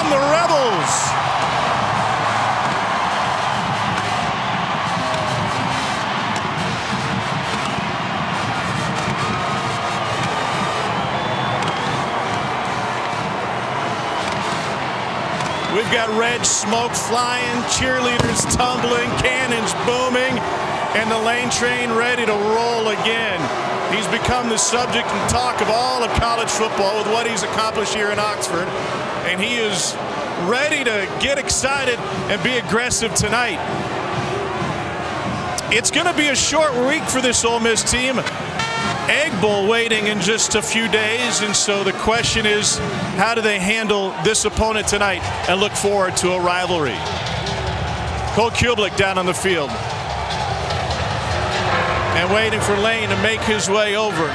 on the Rebels. We've got red smoke flying, cheerleaders tumbling, cannons booming, and the lane train ready to roll again. He's become the subject and talk of all of college football with what he's accomplished here in Oxford, and he is ready to get excited and be aggressive tonight. It's going to be a short week for this Ole Miss team. Egg Bowl waiting in just a few days, and so the question is, how do they handle this opponent tonight and look forward to a rivalry? Cole Kublik down on the field and waiting for Lane to make his way over.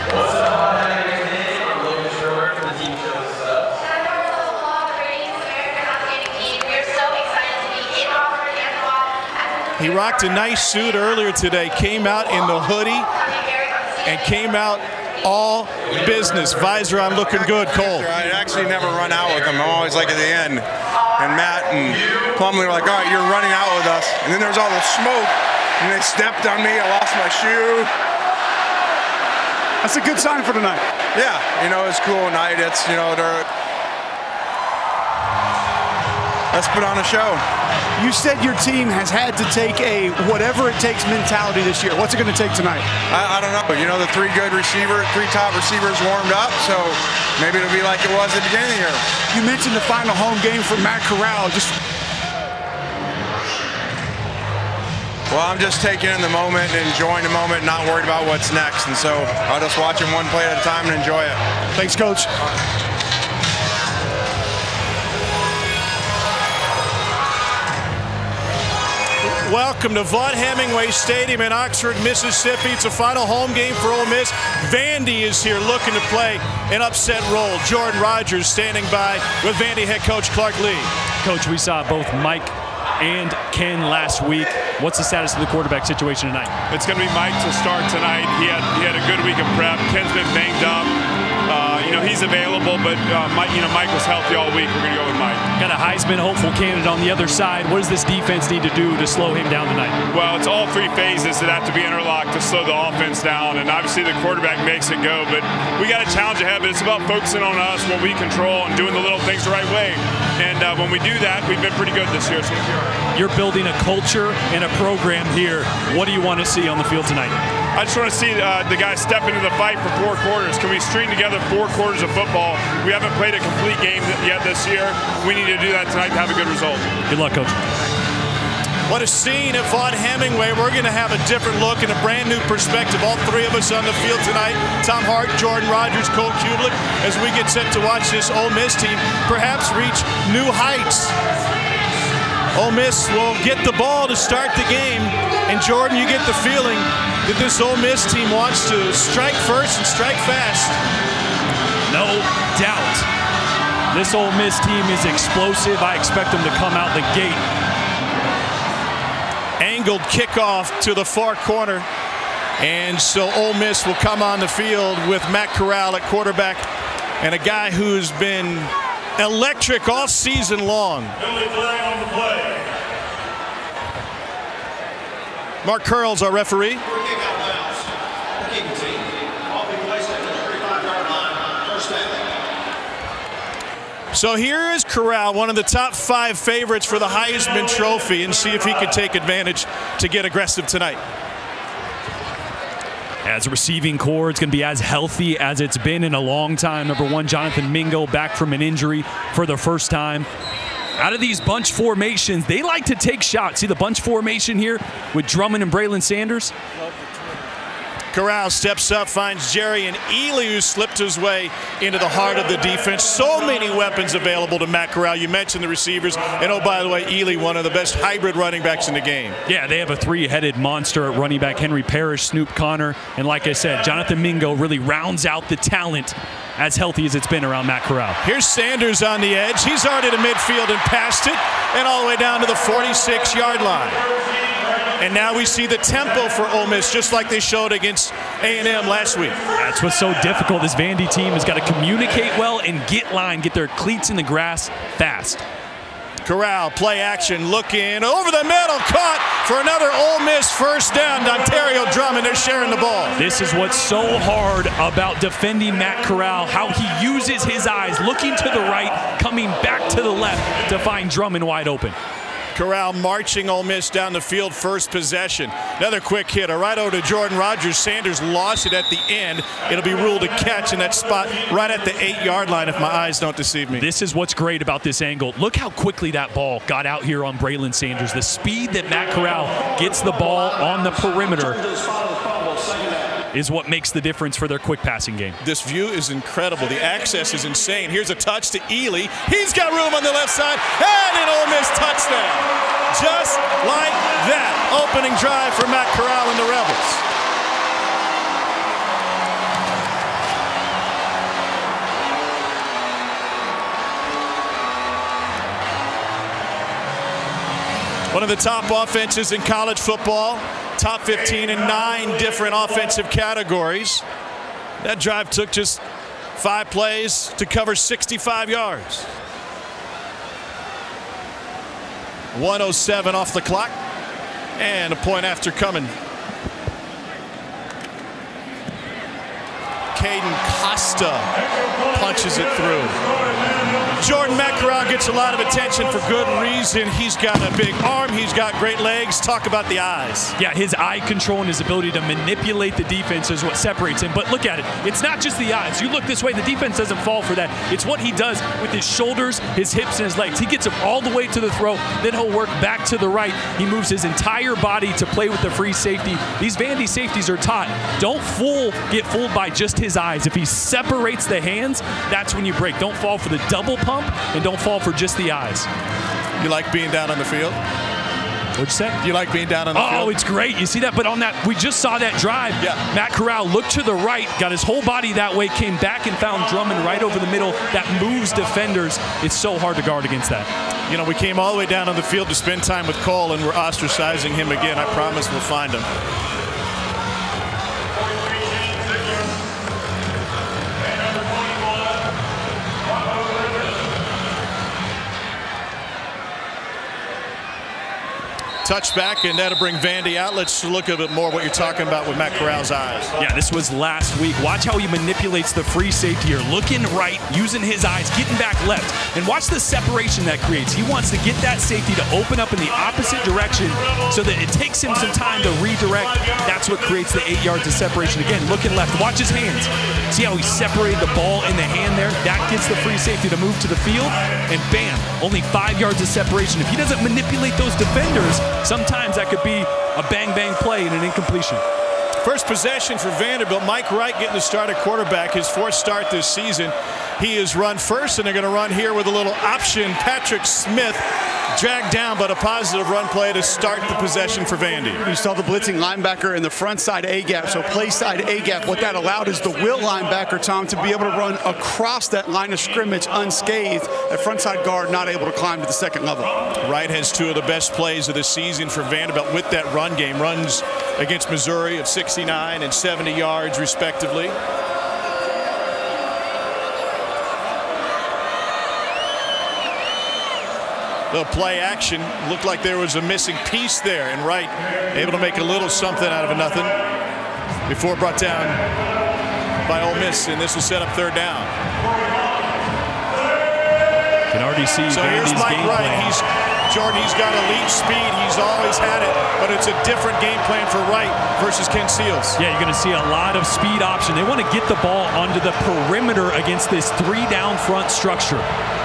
He rocked a nice suit earlier today, came out in the hoodie and came out all business. Visor on, looking good. Cole. I actually never run out with them. I'm always like at the end. And Matt and Plumlee were like, all right, you're running out with us. And then there's all the smoke, and they stepped on me. I lost my shoe. That's a good sign for tonight. Yeah, it's a cool night. It's, let's put on a show. You said your team has had to take a whatever it takes mentality this year. What's it going to take tonight? I don't know. The three top receivers warmed up, so maybe it'll be like it was at the beginning of the year. You mentioned the final home game for Matt Corral. Well, I'm just taking in the moment and enjoying the moment, not worried about what's next. And so I'll just watch them one play at a time and enjoy it. Thanks, Coach. Welcome to Vaught-Hemingway Stadium in Oxford, Mississippi. It's a final home game for Ole Miss. Vandy is here looking to play an upset role. Jordan Rogers standing by with Vandy head coach Clark Lee. Coach, we saw both Mike and Ken last week. What's the status of the quarterback situation tonight? It's going to be Mike to start tonight. He had a good week of prep. Ken's been banged up. He's available, but Mike was healthy all week. We're going to go with Mike. Got a Heisman hopeful candidate on the other side. What does this defense need to do to slow him down tonight? Well, it's all three phases that have to be interlocked to slow the offense down, and obviously the quarterback makes it go, but we got a challenge ahead, but it's about focusing on us, what we control, and doing the little things the right way. And when we do that, we've been pretty good this year, so we'll be all right. You're building a culture and a program here. What do you want to see on the field tonight? I just want to see the guys step into the fight for 4 quarters. Can we string together 4 quarters of football? We haven't played a complete game yet this year. We need to do that tonight to have a good result. Good luck, Coach. What a scene at Vaught-Hemingway. We're going to have a different look and a brand new perspective. All 3 of us on the field tonight. Tom Hart, Jordan Rogers, Cole Kublik, as we get set to watch this Ole Miss team perhaps reach new heights. Ole Miss will get the ball to start the game. And Jordan, you get the feeling that this Ole Miss team wants to strike first and strike fast. No doubt. This Ole Miss team is explosive. I expect them to come out the gate. Angled kickoff to the far corner. And so Ole Miss will come on the field with Matt Corral at quarterback and a guy who's been electric all season long. Mark Curls, our referee. So here is Corral, one of the top 5 favorites for the Heisman Trophy, and see if he could take advantage to get aggressive tonight. As a receiving core, it's going to be as healthy as it's been in a long time. Number 1, Jonathan Mingo, back from an injury for the first time. Out of these bunch formations, they like to take shots. See the bunch formation here with Drummond and Braylon Sanders? Corral steps up, finds Jerry and Ely, who slipped his way into the heart of the defense. So many weapons available to Matt Corral. You mentioned the receivers. And, oh, by the way, Ely, one of the best hybrid running backs in the game. Yeah, they have a 3-headed monster at running back. Henry Parrish, Snoop Connor. And like I said, Jonathan Mingo really rounds out the talent as healthy as it's been around Matt Corral. Here's Sanders on the edge. He's already to midfield and passed it, and all the way down to the 46-yard line. And now we see the tempo for Ole Miss, just like they showed against A&M last week. That's what's so difficult. This Vandy team has got to communicate well and get their cleats in the grass fast. Corral, play action, looking over the middle, caught for another Ole Miss first down. Ontario Drummond, they're sharing the ball. This is what's so hard about defending Matt Corral, how he uses his eyes, looking to the right, coming back to the left to find Drummond wide open. Corral marching Ole Miss down the field, first possession. Another quick hit, right over to Jordan Rogers. Sanders lost it at the end. It'll be ruled a catch in that spot right at the 8-yard line if my eyes don't deceive me. This is what's great about this angle. Look how quickly that ball got out here on Braylon Sanders. The speed that Matt Corral gets the ball on the perimeter is what makes the difference for their quick passing game. This view is incredible. The access is insane. Here's a touch to Ely. He's got room on the left side, and an Ole Miss touchdown. Just like that. Opening drive for Matt Corral and the Rebels. One of the top offenses in college football. Top 15 in 9 different offensive categories. That drive took just 5 plays to cover 65 yards. 1:07 off the clock, and a point after coming. Caden Costa punches it through. Jordan Matt Corral gets a lot of attention for good reason. He's got a big arm. He's got great legs. Talk about the eyes. Yeah, his eye control and his ability to manipulate the defense is what separates him. But look at it. It's not just the eyes. You look this way, the defense doesn't fall for that. It's what he does with his shoulders, his hips, and his legs. He gets him all the way to the throw. Then he'll work back to the right. He moves his entire body to play with the free safety. These Vandy safeties are taught, don't get fooled by just his eyes. If he separates the hands, that's when you break. Don't fall for the double pump, and don't fall for just the eyes. You like being down on the field? What'd you say? You like being down on the field? Oh, it's great. You see that? But on that, we just saw that drive. Yeah. Matt Corral looked to the right, got his whole body that way, came back and found Drummond right over the middle. That moves defenders. It's so hard to guard against that. You know, we came all the way down on the field to spend time with Cole, and we're ostracizing him again. I promise we'll find him. Touchback, and that'll bring Vandy out. Let's look a bit more what you're talking about with Matt Corral's eyes. Yeah, this was last week. Watch how he manipulates the free safety here. Looking right, using his eyes, getting back left. And watch the separation that creates. He wants to get that safety to open up in the opposite direction so that it takes him some time to redirect. That's what creates the 8 yards of separation. Again, looking left. Watch his hands. See how he separated the ball in the hand there? That gets the free safety to move to the field, and bam, only 5 yards of separation. If he doesn't manipulate those defenders, sometimes that could be a bang-bang play and an incompletion. First possession for Vanderbilt. Mike Wright getting the start at quarterback, his 4th start this season. He is run first, and they're going to run here with a little option. Patrick Smith dragged down, but a positive run play to start the possession for Vandy. You saw the blitzing linebacker in the front side A-gap, so play side A-gap. What that allowed is the will linebacker, Tom, to be able to run across that line of scrimmage unscathed. That front side guard not able to climb to the second level. Wright has 2 of the best plays of the season for Vanderbilt with that run game. Runs against Missouri of 69 and 70 yards, respectively. The play action looked like there was a missing piece there, and Wright able to make a little something out of a nothing before brought down by Ole Miss, and this will set up 3rd down. Can already see so Vandy's here's Mike game Wright. plan. He's got elite speed. He's always had it, but it's a different game plan for Wright versus Ken Seals. Yeah, you're going to see a lot of speed option. They want to get the ball onto the perimeter against this 3-down front structure.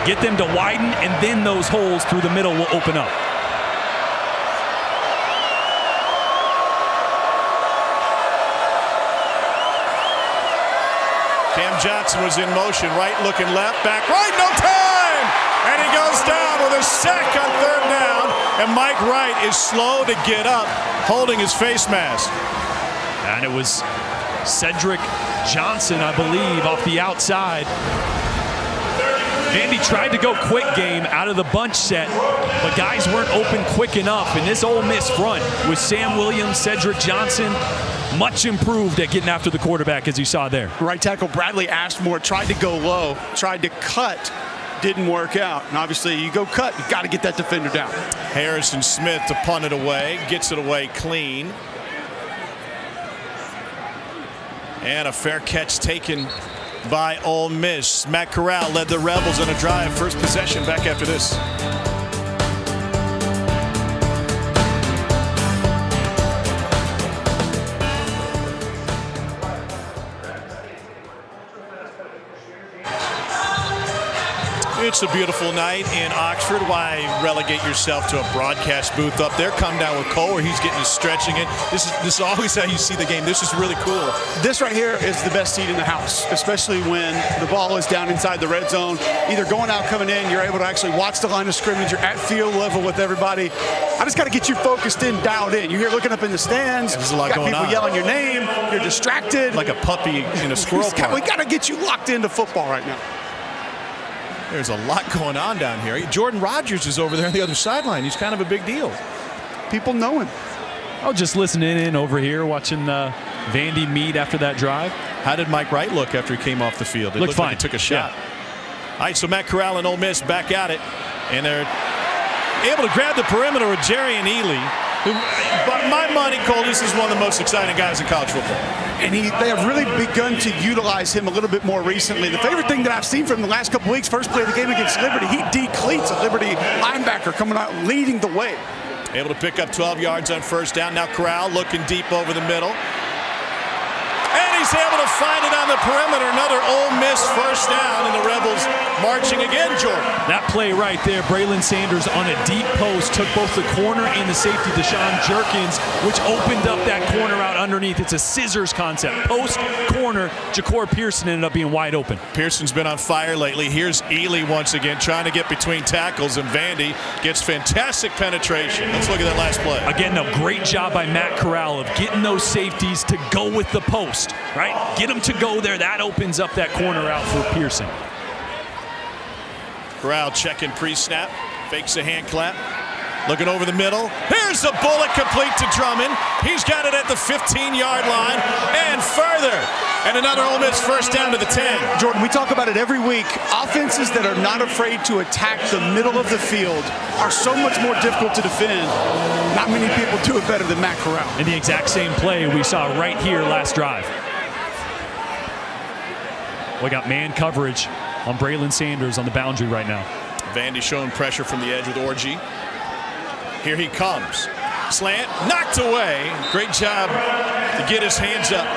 Get them to widen, and then those holes through the middle will open up. Cam Johnson was in motion. Right looking left, back right, no time! And he goes down with a sack on 3rd down. And Mike Wright is slow to get up, holding his face mask. And it was Cedric Johnson, I believe, off the outside. Vandy tried to go quick game out of the bunch set, but guys weren't open quick enough. And this Ole Miss front with Sam Williams, Cedric Johnson, much improved at getting after the quarterback, as you saw there. Right tackle Bradley Ashmore tried to go low, tried to cut, didn't work out. And obviously, you go cut, you got to get that defender down. Harrison Smith to punt it away, gets it away clean. And a fair catch taken by Ole Miss. Matt Corral led the Rebels on a drive. First possession back after this. It's a beautiful night in Oxford. Why relegate yourself to a broadcast booth up there? Come down with Cole where he's getting his stretching in. This is always how you see the game. This is really cool. This right here is the best seat in the house, especially when the ball is down inside the red zone. Either going out, coming in, you're able to actually watch the line of scrimmage. You're at field level with everybody. I just got to get you focused in, dialed in. You're here looking up in the stands. There's a lot got going people on. Yelling your name. You're distracted. Like a puppy in a squirrel park. We got to get you locked into football right now. There's a lot going on down here. Jordan Rogers is over there on the other sideline. He's kind of a big deal. People know him. I was just listening in over here, watching Vandy meet after that drive. How did Mike Wright look after he came off the field? It Looked looked fine. like he took a shot. Yeah. All right, so Matt Corral and Ole Miss back at it. And they're able to grab the perimeter with Jerry and Ely. But my money, Cole, this is one of the most exciting guys in college football. And they have really begun to utilize him a little bit more recently. The favorite thing that I've seen from the last couple weeks, first play of the game against Liberty, he decleats a Liberty linebacker coming out leading the way. Able to pick up 12 yards on first down. Now Corral looking deep over the middle. And he's able to find it on the perimeter. Another Ole Miss first down, and the Rebels marching again, Jordan. That play right there, Braylon Sanders on a deep post, took both the corner and the safety, Deshaun Jerkins, which opened up that corner out underneath. It's a scissors concept. Post, corner, Ja'Cour Pearson ended up being wide open. Pearson's been on fire lately. Here's Ely once again trying to get between tackles, and Vandy gets fantastic penetration. Let's look at that last play. Again, a great job by Matt Corral of getting those safeties to go with the post, right? Get them to go there. That opens up that corner out for Pearson. Corral checking pre-snap, fakes a hand clap, looking over the middle. Here's the bullet complete to Drummond. He's got it at the 15-yard line and further. And another Ole Miss first down to the 10. Jordan, we talk about it every week. Offenses that are not afraid to attack the middle of the field are so much more difficult to defend. Not many people do it better than Matt Corral. And the exact same play we saw right here last drive. We got man coverage on Braylon Sanders on the boundary right now. Vandy showing pressure from the edge with Orji. Here he comes. Slant, knocked away. Great job to get his hands up.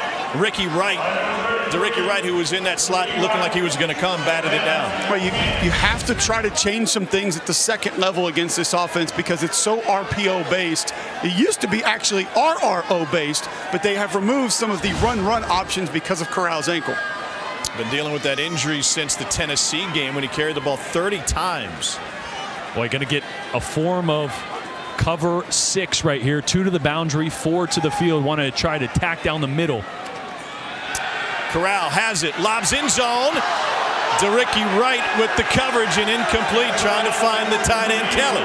Ricky Wright, who was in that slot looking like he was going to come, batted it down. Well, you have to try to change some things at the second level against this offense because it's so RPO-based. It used to be actually RRO-based, but they have removed some of the run-run options because of Corral's ankle. Been dealing with that injury since the Tennessee game when he carried the ball 30 times. Boy, going to get a form of cover 6 right here. 2 to the boundary, 4 to the field. Want to try to tack down the middle. Corral has it, lobs in zone. DeRicky Wright with the coverage and incomplete, trying to find the tight end Kelly.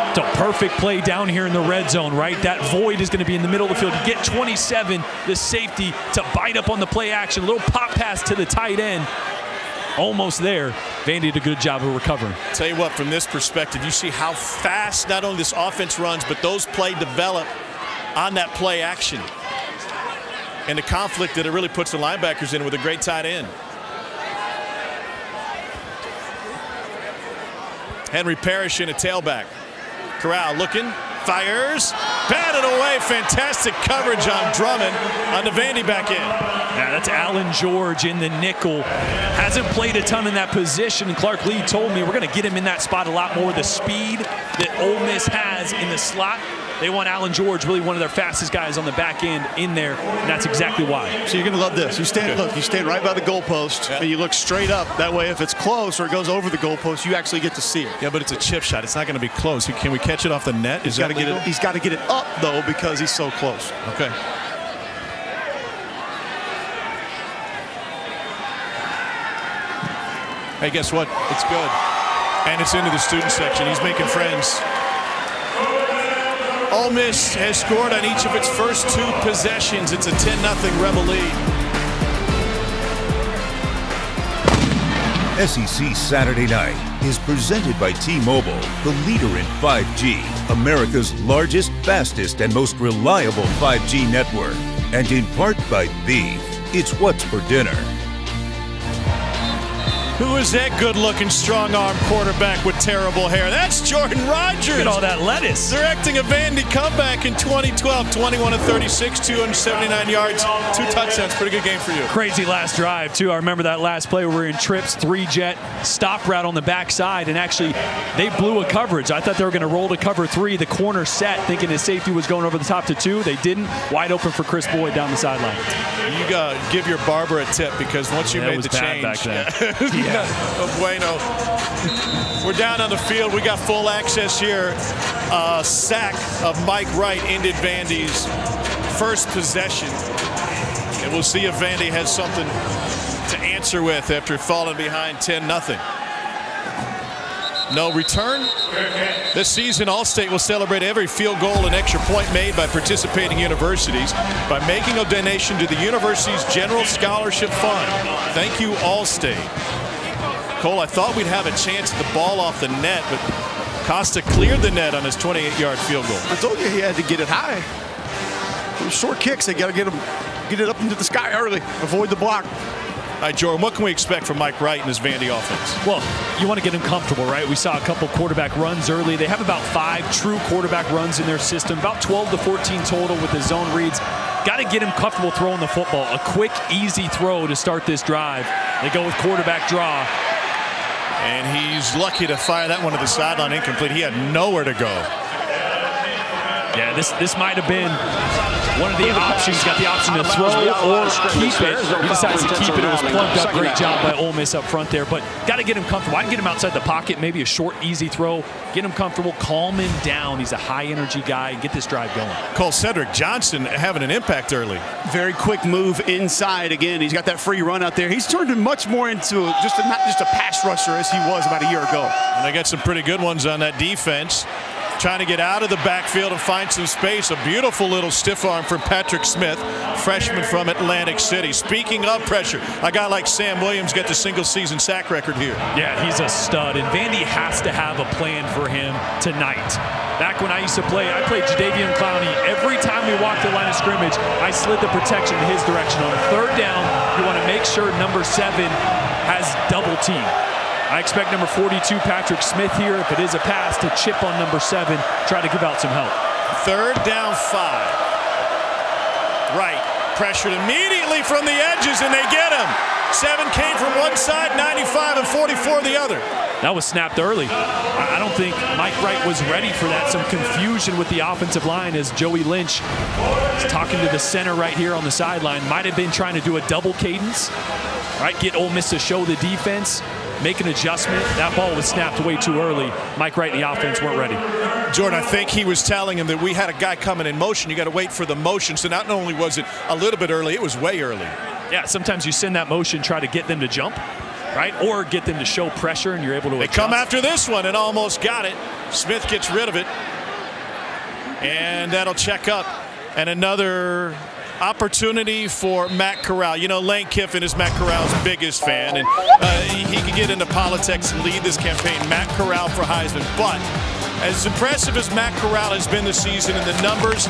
It's a perfect play down here in the red zone, right? That void is going to be in the middle of the field. You get 27, the safety, to bite up on the play action. A little pop pass to the tight end. Almost there. Vandy did a good job of recovering. Tell you what, from this perspective, you see how fast not only this offense runs, but those play develop on that play action. And the conflict that it really puts the linebackers in with a great tight end. Henry Parrish in a tailback. Corral looking, fires, batted away. Fantastic coverage on Drummond on the Vandy back end. Yeah, that's Alan George in the nickel. Hasn't played a ton in that position. And Clark Lee told me we're going to get him in that spot a lot more. The speed that Ole Miss has in the slot, they want Alan George, really one of their fastest guys on the back end, in there, and that's exactly why. So you're going to love this. You stand right by the goalpost, and you look straight up. That way, if it's close or it goes over the goalpost, you actually get to see it. Yeah, but it's a chip shot. It's not going to be close. Can we catch it off the net? He's got to get it up, though, because he's so close. Okay. Hey, guess what? It's good. And it's into the student section. He's making friends. Ole Miss has scored on each of its first 2 possessions. It's a 10-0 Rebel lead. SEC Saturday Night is presented by T-Mobile, the leader in 5G, America's largest, fastest, and most reliable 5G network. And in part by Beef. It's what's for dinner. Who is that good-looking, strong-arm quarterback with terrible hair? That's Jordan Rodgers. Look at all that lettuce. Directing a Vandy comeback in 2012, 21-36, 279 yards, 2 touchdowns. Pretty good game for you. Crazy last drive, too. I remember that last play where we were in trips, 3-jet, stop route on the backside, and actually they blew a coverage. I thought they were going to roll to cover 3. The corner set, thinking his safety was going over the top to 2. They didn't. Wide open for Chris Boyd down the sideline. You got to give your barber a tip because once you made the change. Back then. Yeah. Bueno. We're down on the field. We got full access here. Sack of Mike Wright ended Vandy's first possession. And we'll see if Vandy has something to answer with after falling behind 10-0. No return. This season, Allstate will celebrate every field goal and extra point made by participating universities by making a donation to the university's General Scholarship Fund. Thank you, Allstate. Cole, I thought we'd have a chance at the ball off the net, but Costa cleared the net on his 28-yard field goal. I told you he had to get it high. Those short kicks, they got to get it up into the sky early. Avoid the block. All right, Jordan, what can we expect from Mike Wright and his Vandy offense? Well, you want to get him comfortable, right? We saw a couple quarterback runs early. They have about 5 true quarterback runs in their system, about 12 to 14 total with the zone reads. Got to get him comfortable throwing the football. A quick, easy throw to start this drive. They go with quarterback draw. And he's lucky to fire that one to the sideline incomplete. He had nowhere to go. Yeah, this might have been one of the options. Got the option to throw or keep it. He decides to keep it. It was plugged up. Great job by Ole Miss up front there. But got to get him comfortable. I can get him outside the pocket. Maybe a short, easy throw. Get him comfortable. Calm him down. He's a high-energy guy. And get this drive going. Cole, Cedric Johnson having an impact early. Very quick move inside. Again, he's got that free run out there. He's turned him much more into not just a pass rusher as he was about a year ago. And they got some pretty good ones on that defense. Trying to get out of the backfield and find some space. A beautiful little stiff arm from Patrick Smith, freshman from Atlantic City. Speaking of pressure, a guy like Sam Williams got the single-season sack record here. Yeah, he's a stud, and Vandy has to have a plan for him tonight. Back when I used to play, I played Jadeveon Clowney. Every time we walked the line of scrimmage, I slid the protection in his direction. On a 3rd down, you want to make sure number 7 has double team. I expect number 42, Patrick Smith here, if it is a pass, to chip on number 7, try to give out some help. 3rd down 5. Right, pressured immediately from the edges, and they get him. 7 came from one side, 95 and 44 the other. That was snapped early. I don't think Mike Wright was ready for that. Some confusion with the offensive line as Joey Lynch is talking to the center right here on the sideline. Might have been trying to do a double cadence, right? Get Ole Miss to show the defense. Make an adjustment. That ball was snapped way too early. Mike Wright and the offense weren't ready. Jordan, I think he was telling him that we had a guy coming in motion. You got to wait for the motion. So not only was it a little bit early, it was way early. Yeah, sometimes you send that motion, try to get them to jump, right? Or get them to show pressure, and you're able to adjust. They come after this one and almost got it. Smith gets rid of it. And that'll check up. And another opportunity for Matt Corral. You know, Lane Kiffin is Matt Corral's biggest fan, and he could get into politics and lead this campaign. Matt Corral for Heisman. But as impressive as Matt Corral has been this season in the numbers,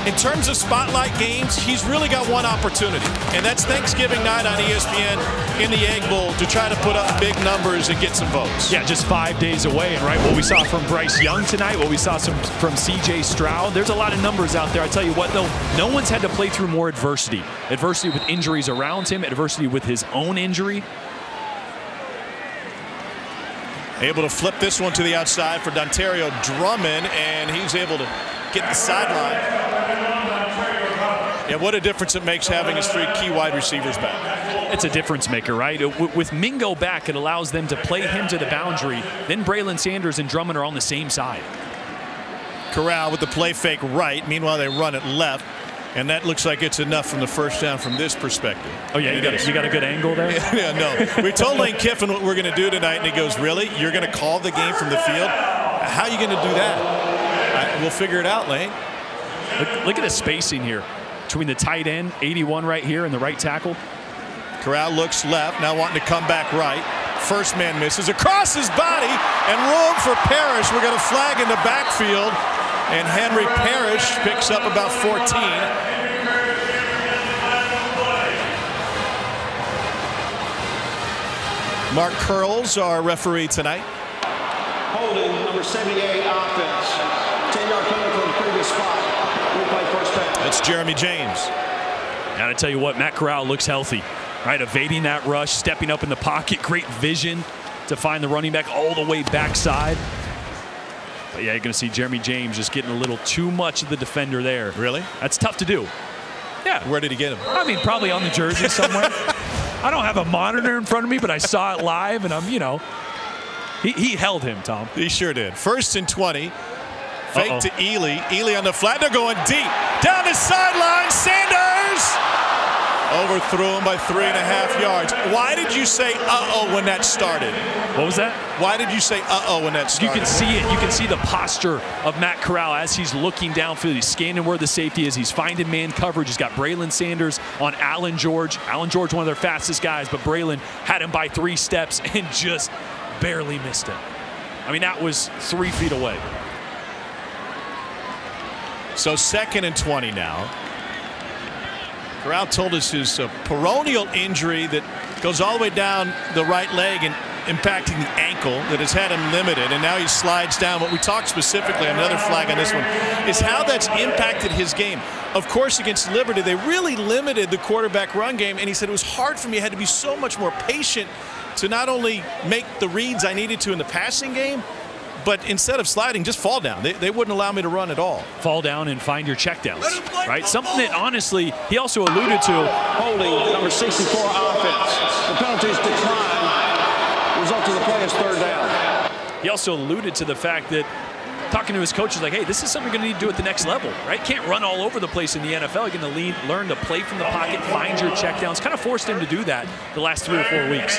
in terms of spotlight games, he's really got one opportunity, and that's Thanksgiving night on ESPN in the Egg Bowl to try to put up big numbers and get some votes. Yeah, just 5 days away, and right, what we saw from Bryce Young tonight, what we saw from C.J. Stroud, there's a lot of numbers out there. I tell you what, though, no one's had to play through more adversity. Adversity with injuries around him, adversity with his own injury. Able to flip this one to the outside for Dontario Drummond, and he's able to get the sideline. Yeah, what a difference it makes having his 3 key wide receivers back. It's a difference maker, right? With Mingo back, it allows them to play him to the boundary. Then Braylon Sanders and Drummond are on the same side. Corral with the play fake right. Meanwhile, they run it left. And that looks like it's enough from the first down from this perspective. Oh, yeah, you got a good angle there? Yeah, no. We told Lane Kiffin what we're going to do tonight, and he goes, really? You're going to call the game from the field? How are you going to do that? We'll figure it out, Lane. Look at the spacing here between the tight end, 81 right here, and the right tackle. Corral looks left, now wanting to come back right. First man misses across his body, and room for Parrish. We're going to flag in the backfield, and Henry Parrish picks up about 14. Mark Curls, our referee tonight. Holding number 78 offense. 10-yard penalty from the previous spot. We play first down. That's Jeremy James. Now to tell you what, Matt Corral looks healthy. Right, evading that rush, stepping up in the pocket, great vision to find the running back all the way backside. But yeah, you're going to see Jeremy James just getting a little too much of the defender there. Really? That's tough to do. Yeah. Where did he get him? I mean, probably on the jersey somewhere. I don't have a monitor in front of me, but I saw it live, and he held him, Tom. He sure did. 1st and 20. Fake to Ely. Ely on the flat. They're going deep. Down the sideline. Sanders! Overthrew him by 3.5 yards. Why did you say uh-oh when that started? What was that? Why did you say uh-oh when that started? You can see it. You can see the posture of Matt Corral as he's looking downfield. He's scanning where the safety is. He's finding man coverage. He's got Braylon Sanders on Allen George. Allen George, one of their fastest guys, but Braylon had him by 3 steps and just barely missed him. I mean, that was 3 feet away. So 2nd and 20 now. Corral told us his peroneal injury that goes all the way down the right leg and impacting the ankle that has had him limited, and now he slides down. What we talked specifically on another flag on this one is how that's impacted his game. Of course, against Liberty, they really limited the quarterback run game, and he said it was hard for me. I had to be so much more patient to not only make the reads I needed to in the passing game, but instead of sliding, just fall down. They wouldn't allow me to run at all. Fall down and find your checkdowns, right? Something that, honestly, he also alluded to. Holding number 64 offense. The penalties decline. Result of the play is 3rd down. He also alluded to the fact that talking to his coaches, like, hey, this is something you're going to need to do at the next level, right? Can't run all over the place in the NFL. You're going to learn to play from the pocket, find your checkdowns. Kind of forced him to do that the last 3 or 4 weeks.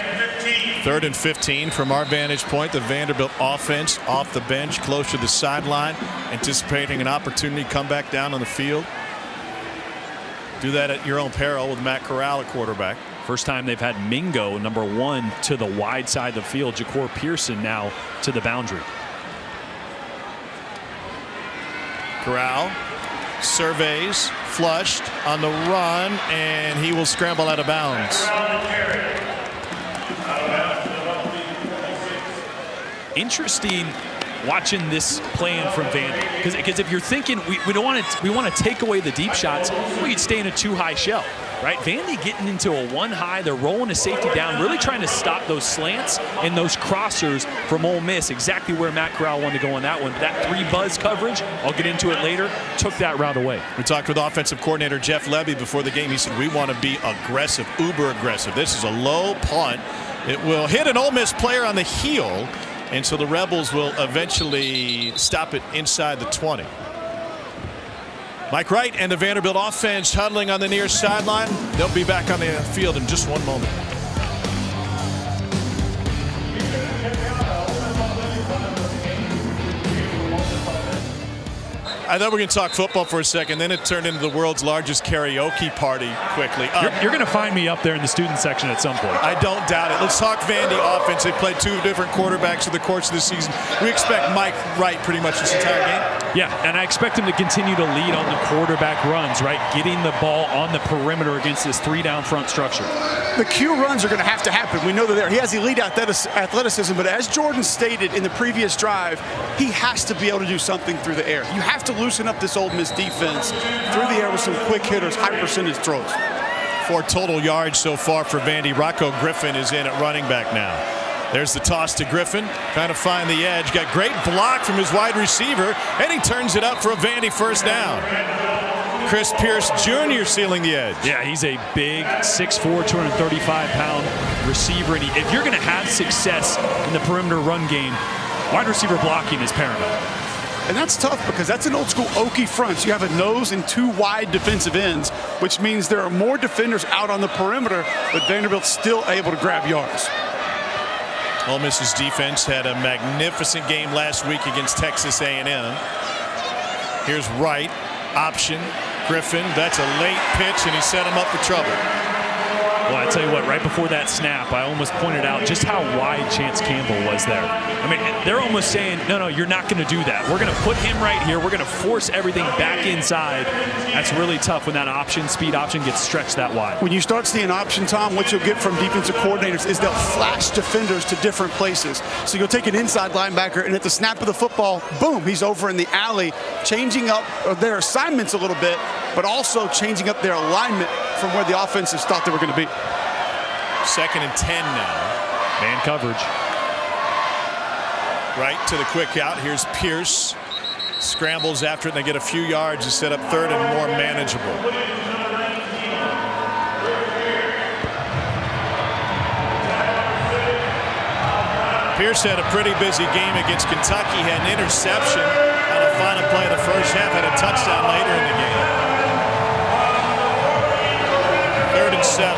3rd and 15 from our vantage point. The Vanderbilt offense off the bench, close to the sideline, anticipating an opportunity to come back down on the field. Do that at your own peril with Matt Corral at quarterback. First time they've had Mingo, number 1, to the wide side of the field. Ja'Cour Pearson now to the boundary. Corral surveys, flushed on the run, and he will scramble out of bounds. Interesting watching this plan from Vandy, because if you're thinking we want to take away the deep shots, we could stay in a 2-high shell, right? Vandy getting into a 1-high, they're rolling a safety down, really trying to stop those slants and those crossers from Ole Miss, exactly where Matt Corral wanted to go on that one. That 3-buzz coverage, I'll get into it later, took that route away. We talked with offensive coordinator Jeff Levy before the game. He said we want to be aggressive, uber aggressive. This is a low punt. It will hit an Ole Miss player on the heel, and so the Rebels will eventually stop it inside the 20. Mike Wright and the Vanderbilt offense huddling on the near sideline. They'll be back on the field in just 1 moment. I thought we were going to talk football for a second, then it turned into the world's largest karaoke party quickly. You're going to find me up there in the student section at some point. I don't doubt it. Let's talk Vandy offense. They played 2 different quarterbacks through the course of the season. We expect Mike Wright pretty much this entire game. Yeah, and I expect him to continue to lead on the quarterback runs, right? Getting the ball on the perimeter against this 3-down front structure. The Q runs are going to have to happen. We know they're there. He has elite athleticism, but as Jordan stated in the previous drive, he has to be able to do something through the air. You have to loosen up this Ole Miss defense through the air with some quick hitters, high percentage throws. 4 total yards so far for Vandy. Rocco Griffin is in at running back now. There's the toss to Griffin, trying to find the edge. Got great block from his wide receiver, and he turns it up for a Vandy first down. Chris Pierce Jr. sealing the edge. Yeah, he's a big 6'4", 235-pound receiver. And if you're going to have success in the perimeter run game, wide receiver blocking is paramount. And that's tough because that's an old school Okie front. So you have a nose and 2 wide defensive ends, which means there are more defenders out on the perimeter, but Vanderbilt's still able to grab yards. Ole Miss's defense had a magnificent game last week against Texas A&M. Here's Wright, option, Griffin. That's a late pitch, and he set him up for trouble. Well, I tell you what, right before that snap, I almost pointed out just how wide Chance Campbell was there. I mean, they're almost saying, no, you're not going to do that. We're going to put him right here. We're going to force everything back inside. That's really tough when that option, speed option, gets stretched that wide. When you start seeing option, Tom, what you'll get from defensive coordinators is they'll flash defenders to different places. So you'll take an inside linebacker, and at the snap of the football, boom, he's over in the alley, changing up their assignments a little bit, but also changing up their alignment from where the offenses thought they were going to be. 2nd and 10 now. Man coverage. Right to the quick out. Here's Pierce. Scrambles after it, and they get a few yards to set up 3rd and more manageable. Pierce had a pretty busy game against Kentucky. Had an interception on the final play of the first half. Had a touchdown later in the game. 3rd and 7.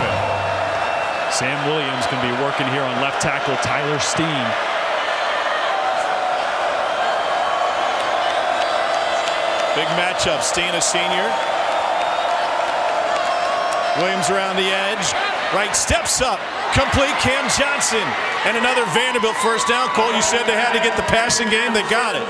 Sam Williams going to be working here on left tackle Tyler Steen. Big matchup. Steen, a senior. Williams around the edge. Wright steps up. Complete. Cam Johnson. And another Vanderbilt first down. Cole, you said they had to get the passing game. They got it.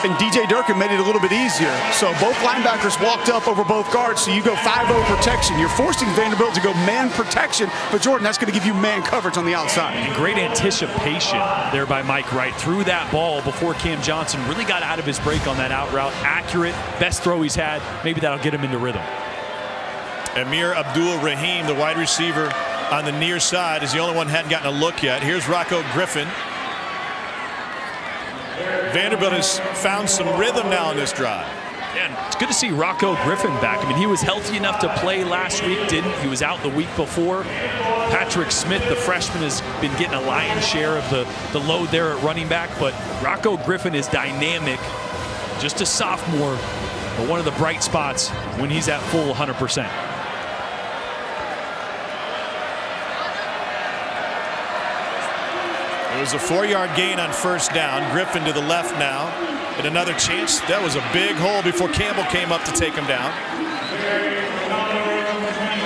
And DJ Durkin made it a little bit easier. So both linebackers walked up over both guards, so you go 5-0 protection. You're forcing Vanderbilt to go man protection, but Jordan, that's going to give you man coverage on the outside. And great anticipation there by Mike Wright. Threw that ball before Cam Johnson really got out of his break on that out route. Accurate, best throw he's had. Maybe that'll get him into rhythm. Amir Abdul-Rahim, the wide receiver on the near side, is the only one who hadn't gotten a look yet. Here's Rocco Griffin. Vanderbilt has found some rhythm now in this drive. And it's good to see Rocco Griffin back. I mean, he was healthy enough to play last week, didn't. He was out the week before. Patrick Smith, the freshman, has been getting a lion's share of the load there at running back. But Rocco Griffin is dynamic, just a sophomore, but one of the bright spots when he's at full 100%. It was a 4-yard gain on first down. Griffin to the left now. And another chance. That was a big hole before Campbell came up to take him down.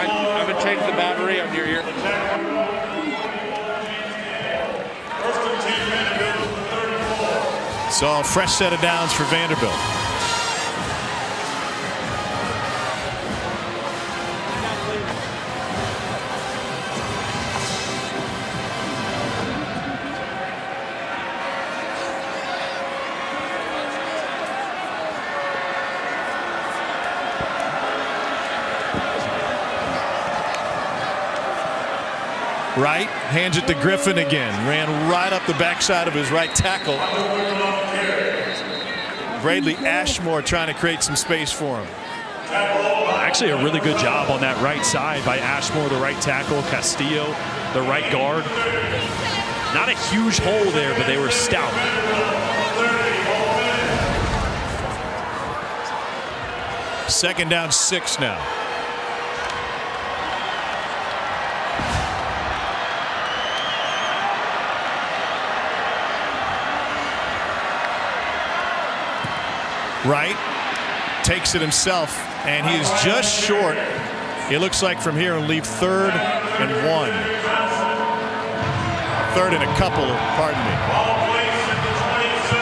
I haven't changed the battery on your ear. So a fresh set of downs for Vanderbilt. Wright hands it to Griffin again. Ran right up the backside of his right tackle. Bradley Ashmore trying to create some space for him. Actually, a really good job on that right side by Ashmore, the right tackle, Castillo, the right guard. Not a huge hole there, but they were stout. Second down, 6 now. Wright takes it himself, and he is just short. It looks like from here, and leave 3rd and 1. 3rd and a couple, pardon me.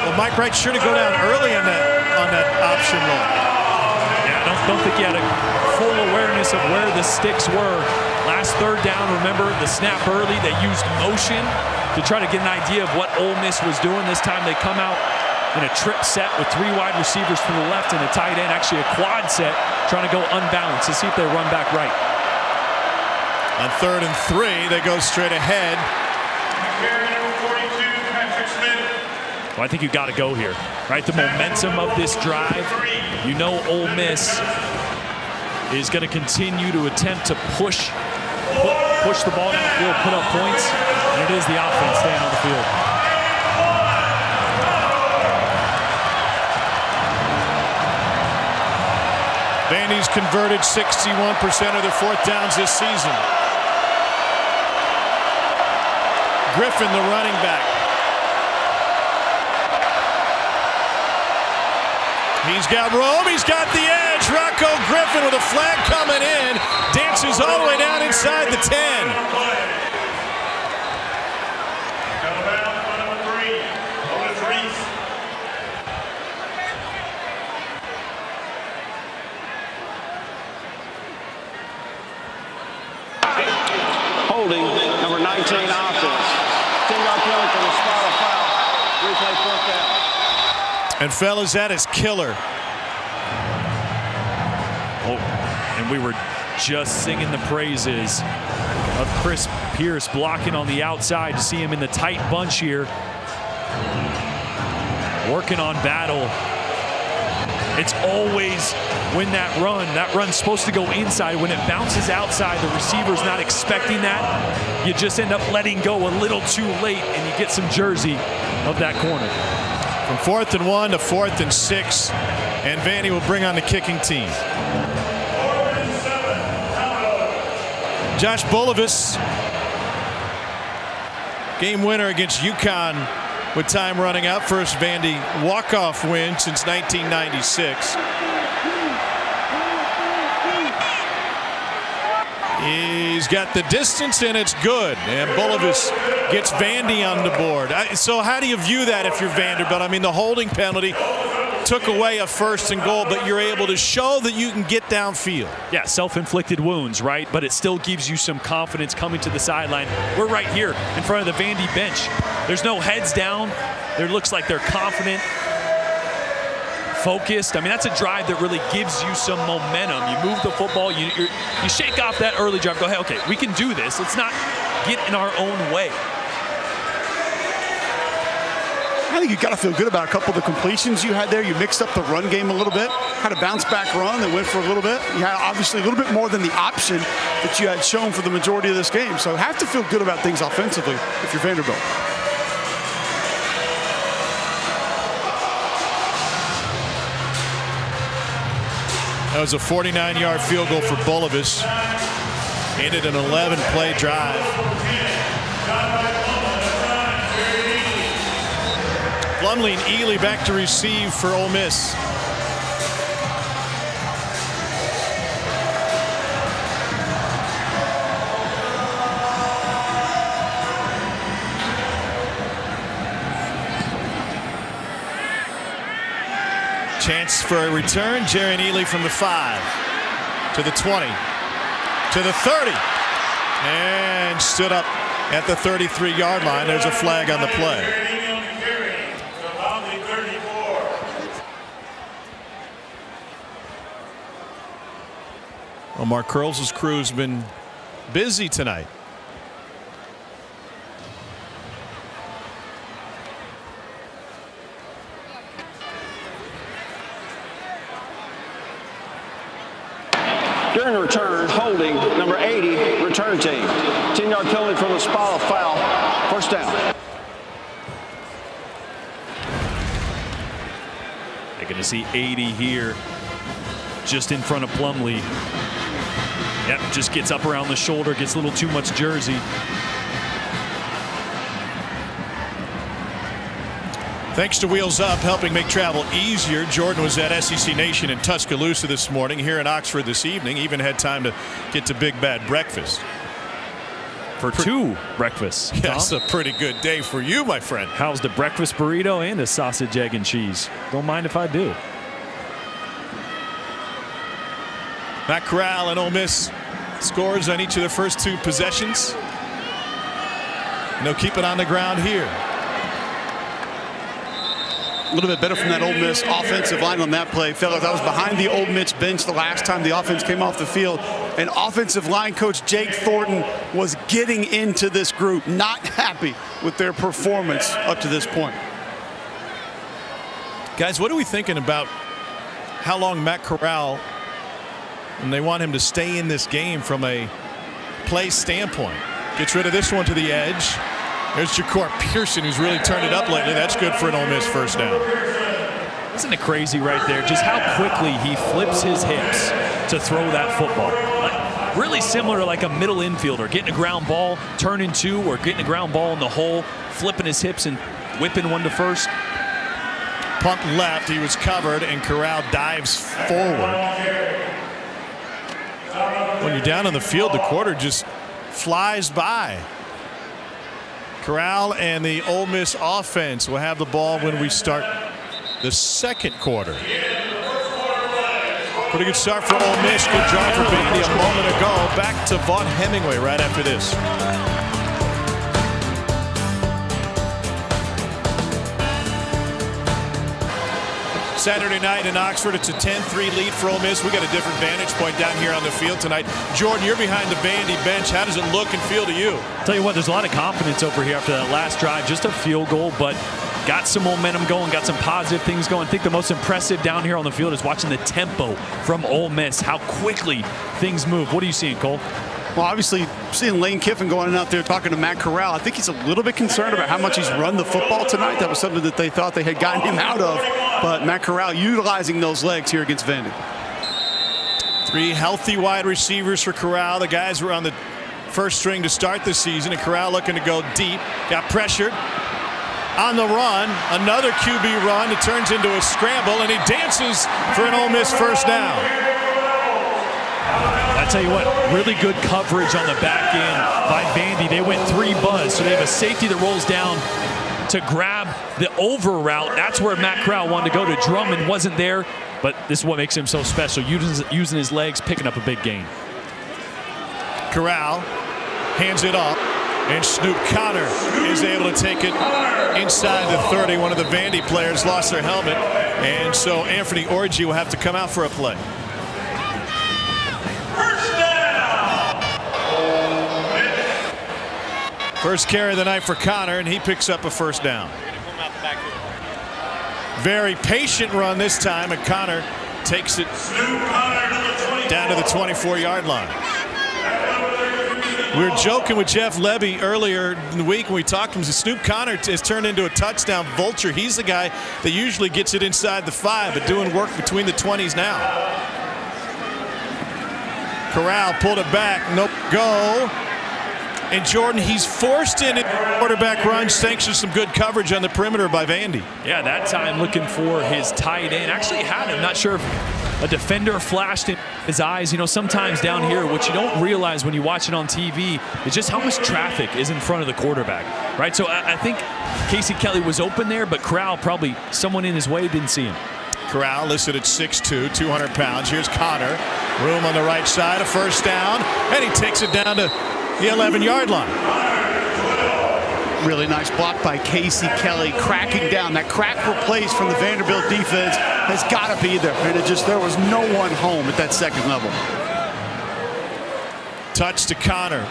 Well, Mike Wright sure to go down early on that option run. Yeah, I don't think he had a full awareness of where the sticks were. Last 3rd down, remember the snap early. They used motion to try to get an idea of what Ole Miss was doing. This time they come out in a trip set with 3 wide receivers to the left and a tight end, actually a quad set, trying to go unbalanced to see if they run back right. On 3rd and 3, they go straight ahead. Well, I think you got to go here, right? The momentum of this drive, you know Ole Miss is going to continue to attempt to push the ball downfield, put up points, and it is the offense staying on the field. Vandy's converted 61% of their fourth downs this season. Griffin, the running back. He's got room. He's got the edge. Rocco Griffin with a flag coming in. Dances all the way down inside the 10. Holding, number 19 offense. 10-yard penalty for the spot of foul. Replay fourth down. And fellas, that is killer. Oh, and we were just singing the praises of Chris Pierce blocking on the outside to see him in the tight bunch here. Working on battle. It's always when that run's supposed to go inside. When it bounces outside, the receiver's not expecting that. You just end up letting go a little too late, and you get some jersey of that corner. From 4th and 1 to 4th and 6, and Vandy will bring on the kicking team. Josh Bulovis, game winner against UConn with time running out. First Vandy walk-off win since 1996. He's got the distance, and it's good. And Bulovis gets Vandy on the board. So how do you view that if you're Vanderbilt? I mean, the holding penalty took away a 1st and goal, but you're able to show that you can get downfield. Yeah, self-inflicted wounds, right? But it still gives you some confidence coming to the sideline. We're right here in front of the Vandy bench. There's no heads down. It looks like they're confident, focused. I mean, that's a drive that really gives you some momentum. You move the football, you shake off that early drive, go, hey, okay, we can do this. Let's not get in our own way. I think you've got to feel good about a couple of the completions you had there. You mixed up the run game a little bit, had a bounce-back run that went for a little bit. You had obviously a little bit more than the option that you had shown for the majority of this game. So have to feel good about things offensively if you're Vanderbilt. That was a 49-yard field goal for Bulovis. Ended an 11-play drive. Plumlee and Ely back to receive for Ole Miss. Chance for a return. Jerry and Ely from the 5 to the 20 to the 30 and stood up at the 33-yard line. There's a flag on the play. Well, Mark Curls' crew's been busy tonight. During the return, holding, number 80, return team. 10-yard penalty from the spot of foul. First down. They're going to see 80 here just in front of Plumlee. Yep, just gets up around the shoulder, gets a little too much jersey. Thanks to Wheels Up, helping make travel easier. Jordan was at SEC Nation in Tuscaloosa this morning, here in Oxford this evening. Even had time to get to Big Bad Breakfast. For 2 breakfasts. Yes, a pretty good day for you, my friend. How's the breakfast burrito and a sausage, egg, and cheese? Don't mind if I do. Matt Corral and Ole Miss scores on each of their first 2 possessions. And they'll keep it on the ground here. A little bit better from that Ole Miss offensive line on that play. Fellas, I was behind the Ole Miss bench the last time the offense came off the field. And offensive line coach Jake Thornton was getting into this group, not happy with their performance up to this point. Guys, what are we thinking about how long Matt Corral, and they want him to stay in this game from a play standpoint? Gets rid of this one to the edge. There's Ja'Cour Pearson, who's really turned it up lately. That's good for an Ole Miss first down. Isn't it crazy right there just how quickly he flips his hips to throw that football? Like, really similar to like a middle infielder, getting a ground ball, turning two, or getting a ground ball in the hole, flipping his hips and whipping one to first. Pump left, he was covered, and Corral dives forward. When you're down on the field, the quarter just flies by. Corral and the Ole Miss offense will have the ball when we start the second quarter. Pretty good start for Ole Miss. Good drive for Vandy a moment ago. Back to Vaught Hemingway right after this. Saturday night in Oxford, it's a 10-3 lead for Ole Miss. We got a different vantage point down here on the field tonight. Jordan, you're behind the Vandy bench. How does it look and feel to you? Tell you what, there's a lot of confidence over here after that last drive. Just a field goal, but got some momentum going, got some positive things going. I think the most impressive down here on the field is watching the tempo from Ole Miss, how quickly things move. What are you seeing, Cole? Well, obviously, seeing Lane Kiffin going out there talking to Matt Corral, I think he's a little bit concerned about how much he's run the football tonight. That was something that they thought they had gotten him out of. But Matt Corral utilizing those legs here against Vandy. 3 healthy wide receivers for Corral. The guys were on the first string to start the season, and Corral looking to go deep. Got pressured. On the run, another QB run. It turns into a scramble, and he dances for an Ole Miss first down. I tell you what, really good coverage on the back end by Vandy. They went 3 buzz, so they have a safety that rolls down to grab the over route. That's where Matt Corral wanted to go to. Drummond wasn't there, but this is what makes him so special, using his legs, picking up a big gain. Corral hands it up, and Snoop Connor is able to take it inside the 30. One of the Vandy players lost their helmet, and so Anthony Orji will have to come out for a play. First carry of the night for Connor, and he picks up a first down. Very patient run this time, and Connor takes it down to the 24-yard line. We were joking with Jeff Levy earlier in the week when we talked to him. Snoop Connor has turned into a touchdown vulture. He's the guy that usually gets it inside the 5, but doing work between the 20s now. Corral pulled it back. Nope. Go. And Jordan, he's forced in a quarterback run thanks to some good coverage on the perimeter by Vandy. Yeah, that time looking for his tight end. Actually had him. Not sure if a defender flashed in his eyes. You know, sometimes down here, what you don't realize when you watch it on TV is just how much traffic is in front of the quarterback, right? So I think Casey Kelly was open there, but Corral, probably someone in his way, didn't see him. Corral listed at 6'2", 200 pounds. Here's Connor. Room on the right side, a first down, and he takes it down to the 11-yard line. Really nice block by Casey Kelly, cracking down. That crackle plays from the Vanderbilt defense has got to be there. And there was no one home at that second level. Touch to Connor.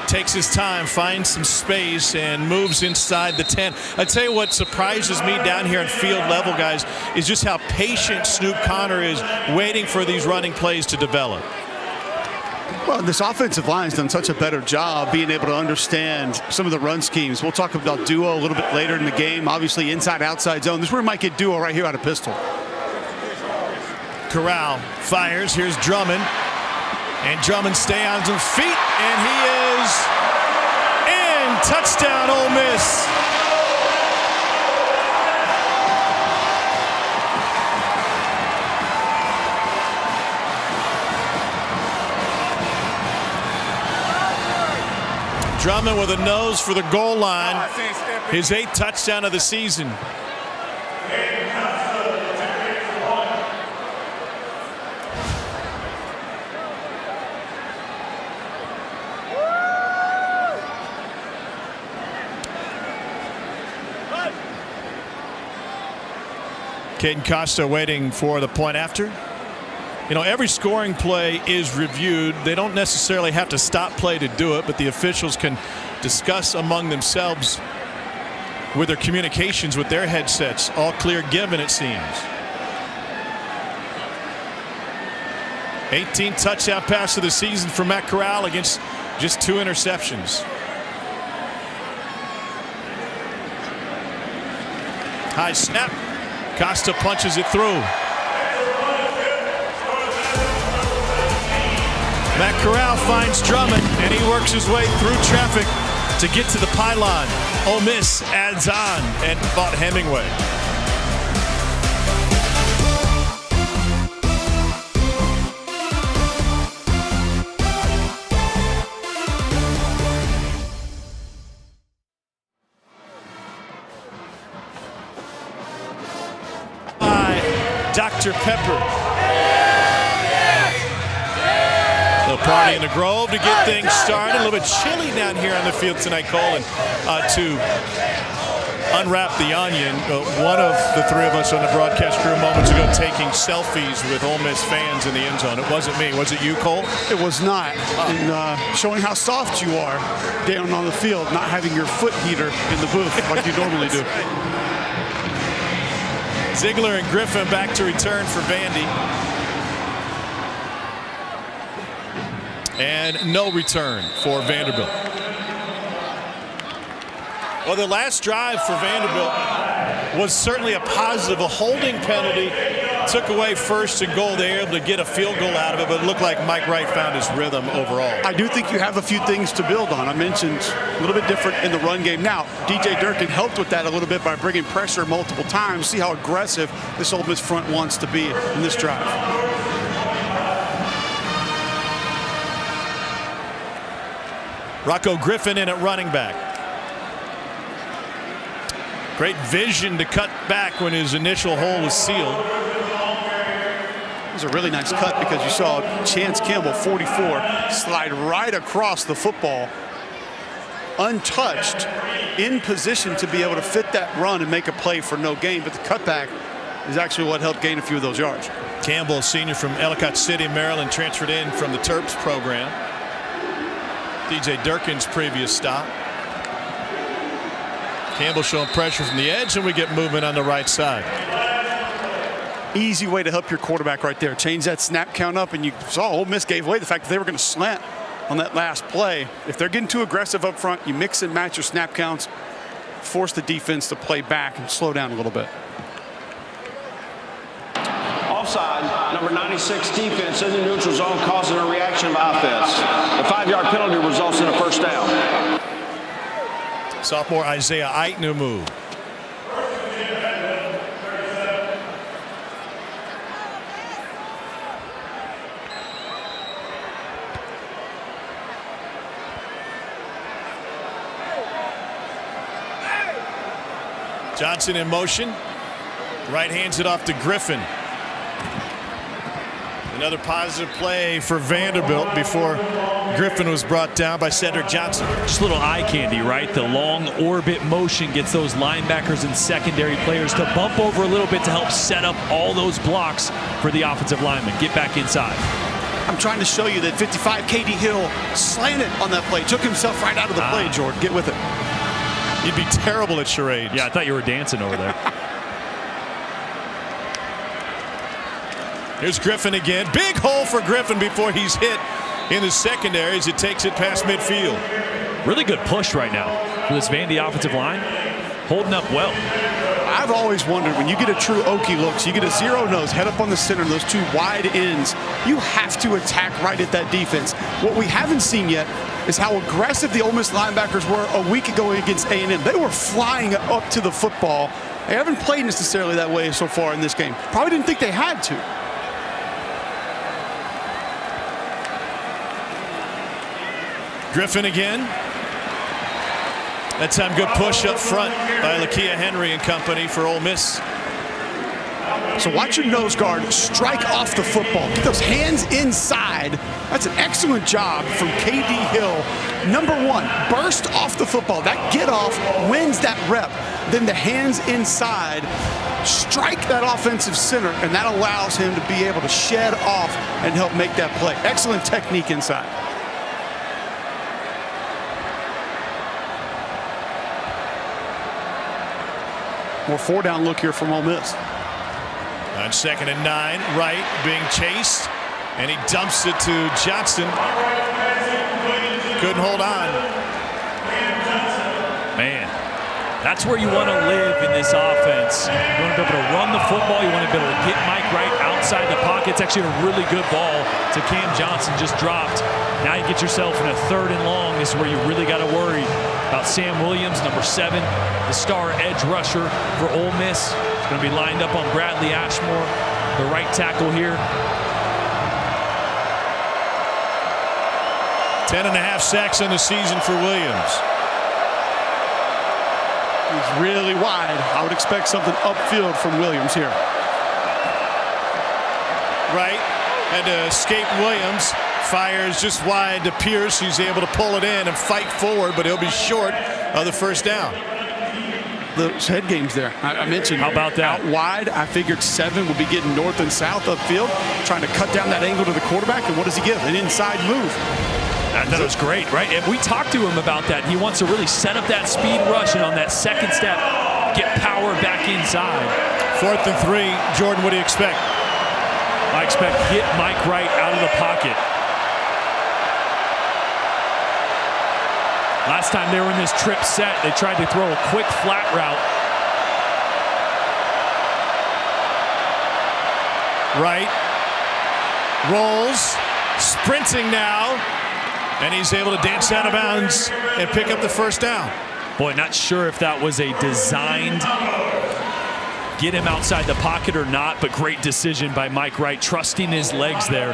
Takes his time, finds some space, and moves inside the 10. I tell you what surprises me down here in field level, guys, is just how patient Snoop Connor is waiting for these running plays to develop. Well, this offensive line has done such a better job being able to understand some of the run schemes. We'll talk about duo a little bit later in the game. Obviously, inside-outside zone. This is where we might get duo right here out of pistol. Corral fires. Here's Drummond. And Drummond stays on his feet, and he is in. Touchdown, Ole Miss. Drummond with a nose for the goal line. His 8th touchdown of the season. Caden Costa waiting for the point after. You know, every scoring play is reviewed. They don't necessarily have to stop play to do it, but the officials can discuss among themselves with their communications with their headsets. All clear given, it seems. 18th touchdown pass of the season for Matt Corral against just 2 interceptions. High snap. Costa punches it through. Matt Corral finds Drummond, and he works his way through traffic to get to the pylon. Ole Miss adds on, and Vaught Hemingway. By Dr. Pepper. The party in the Grove to get things started. A little bit chilly down here on the field tonight, Colin. To unwrap the onion, one of the three of us on the broadcast crew moments ago taking selfies with Ole Miss fans in the end zone. It wasn't me. Was it you, Cole? It was not. And showing how soft you are down on the field, not having your foot heater in the booth like you normally do. Ziegler and Griffin back to return for Vandy. And no return for Vanderbilt. Well, the last drive for Vanderbilt was certainly a positive. A holding penalty took away first and goal. They were able to get a field goal out of it, but it looked like Mike Wright found his rhythm overall. I do think you have a few things to build on. I mentioned a little bit different in the run game. Now, DJ Durkin helped with that a little bit by bringing pressure multiple times. See how aggressive this Ole Miss front wants to be in this drive. Rocco Griffin in at running back. Great vision to cut back when his initial hole was sealed. It was a really nice cut because you saw Chance Campbell, 44, slide right across the football, untouched, in position to be able to fit that run and make a play for no gain. But the cutback is actually what helped gain a few of those yards. Campbell, senior from Ellicott City, Maryland, transferred in from the Terps program. DJ Durkin's previous stop. Campbell showing pressure from the edge, and we get movement on the right side. Easy way to help your quarterback right there. Change that snap count up, and you saw Ole Miss gave away the fact that they were going to slant on that last play. If they're getting too aggressive up front, you mix and match your snap counts, force the defense to play back and slow down a little bit. Offside, number 96 defense in the neutral zone, causing a reaction of offense. The 5-yard penalty results in a first down. Sophomore Isaiah Eitner move. Johnson in motion. Right hands it off to Griffin. Another positive play for Vanderbilt before Griffin was brought down by Cedric Johnson. Just a little eye candy, right? The long orbit motion gets those linebackers and secondary players to bump over a little bit to help set up all those blocks for the offensive lineman. Get back inside. I'm trying to show you that 55 KD Hill slanted on that play. Took himself right out of the play, Jordan. Get with it. He'd be terrible at charades. Yeah, I thought you were dancing over there. Here's Griffin again. Big hole for Griffin before he's hit in the secondary as it takes it past midfield. Really good push right now for this Vandy offensive line. Holding up well. I've always wondered, when you get a true Okie look, so you get a zero nose, head up on the center, and those two wide ends, you have to attack right at that defense. What we haven't seen yet is how aggressive the Ole Miss linebackers were a week ago against A&M. They were flying up to the football. They haven't played necessarily that way so far in this game. Probably didn't think they had to. Griffin again. That time good push up front by Lakia Henry and company for Ole Miss. So watch your nose guard strike off the football. Get those hands inside. That's an excellent job from KD Hill. Number one, burst off the football. That get off wins that rep. Then the hands inside, strike that offensive center, and that allows him to be able to shed off and help make that play. Excellent technique inside. More 4-down look here from Ole Miss. On 2nd and 9, Wright being chased, and he dumps it to Johnson. Couldn't hold on. Man, That's where you want to live in this offense. You want to be able to run the football. You want to be able to get Mike Wright outside the pocket. It's actually a really good ball to Cam Johnson, just dropped. Now you get yourself in a 3rd and long. This is where you really got to worry about Sam Williams, number 7, the star edge rusher for Ole Miss. It's going to be lined up on Bradley Ashmore, the right tackle here. 10.5 sacks on the season for Williams. He's really wide. I would expect something upfield from Williams here. Right, had to escape Williams. Fires just wide to Pierce. He's able to pull it in and fight forward, but he'll be short of the first down. Those head games there. I mentioned. How about that? Out wide, I figured 7 would be getting north and south upfield, trying to cut down that angle to the quarterback. And what does he give? An inside move. I thought it was great, right? And we talked to him about that. He wants to really set up that speed rush, and on that second step, get power back inside. 4th and 3. Jordan, what do you expect? I expect get Mike Wright out of the pocket. Last time they were in this trip set, they tried to throw a quick flat route. Wright rolls, sprinting now, and he's able to dance out of bounds and pick up the first down. Boy, not sure if that was a designed get him outside the pocket or not, but great decision by Mike Wright, trusting his legs there.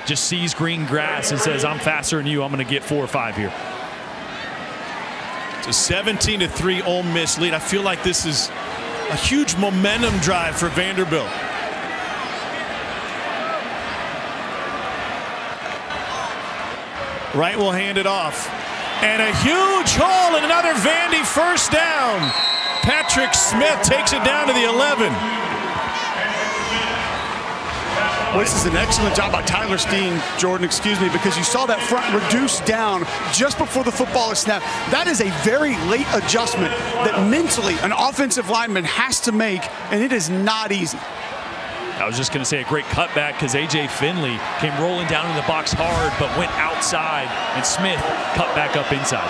Just sees green grass and says, I'm faster than you. I'm going to get 4 or 5 here. It's a 17-3 Ole Miss lead. I feel like this is a huge momentum drive for Vanderbilt. Wright will hand it off. And a huge hole and another Vandy first down. Patrick Smith takes it down to the 11. Well, this is an excellent job by Tyler Steen, Jordan, excuse me, because you saw that front reduce down just before the football is snapped. That is a very late adjustment that mentally an offensive lineman has to make, and it is not easy. I was just going to say a great cutback because A.J. Finley came rolling down in the box hard but went outside, and Smith cut back up inside.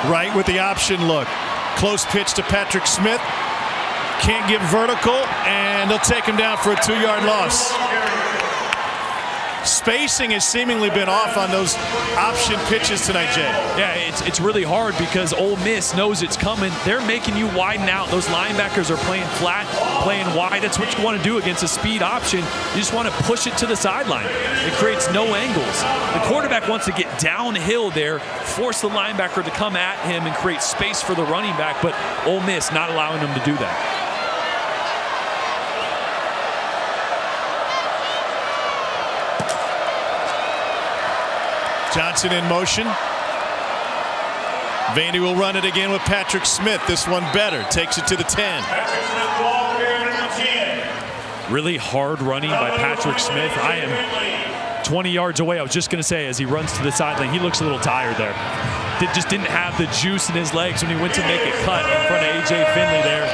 Wright with the option look. Close pitch to Patrick Smith. Can't get vertical, and they'll take him down for a 2-yard loss. Spacing has seemingly been off on those option pitches tonight, Jay. Yeah, it's really hard because Ole Miss knows it's coming. They're making you widen out. Those linebackers are playing flat, playing wide. That's what you want to do against a speed option. You just want to push it to the sideline. It creates no angles. The quarterback wants to get downhill there, force the linebacker to come at him and create space for the running back, but Ole Miss not allowing them to do that. Johnson in motion. Vandy will run it again with Patrick Smith. This one better. Takes it to the 10. Really hard running by Patrick Smith. I am 20 yards away. I was just going to say, as he runs to the sideline, he looks a little tired there. Just didn't have the juice in his legs when he went to make a cut in front of A.J. Finley there.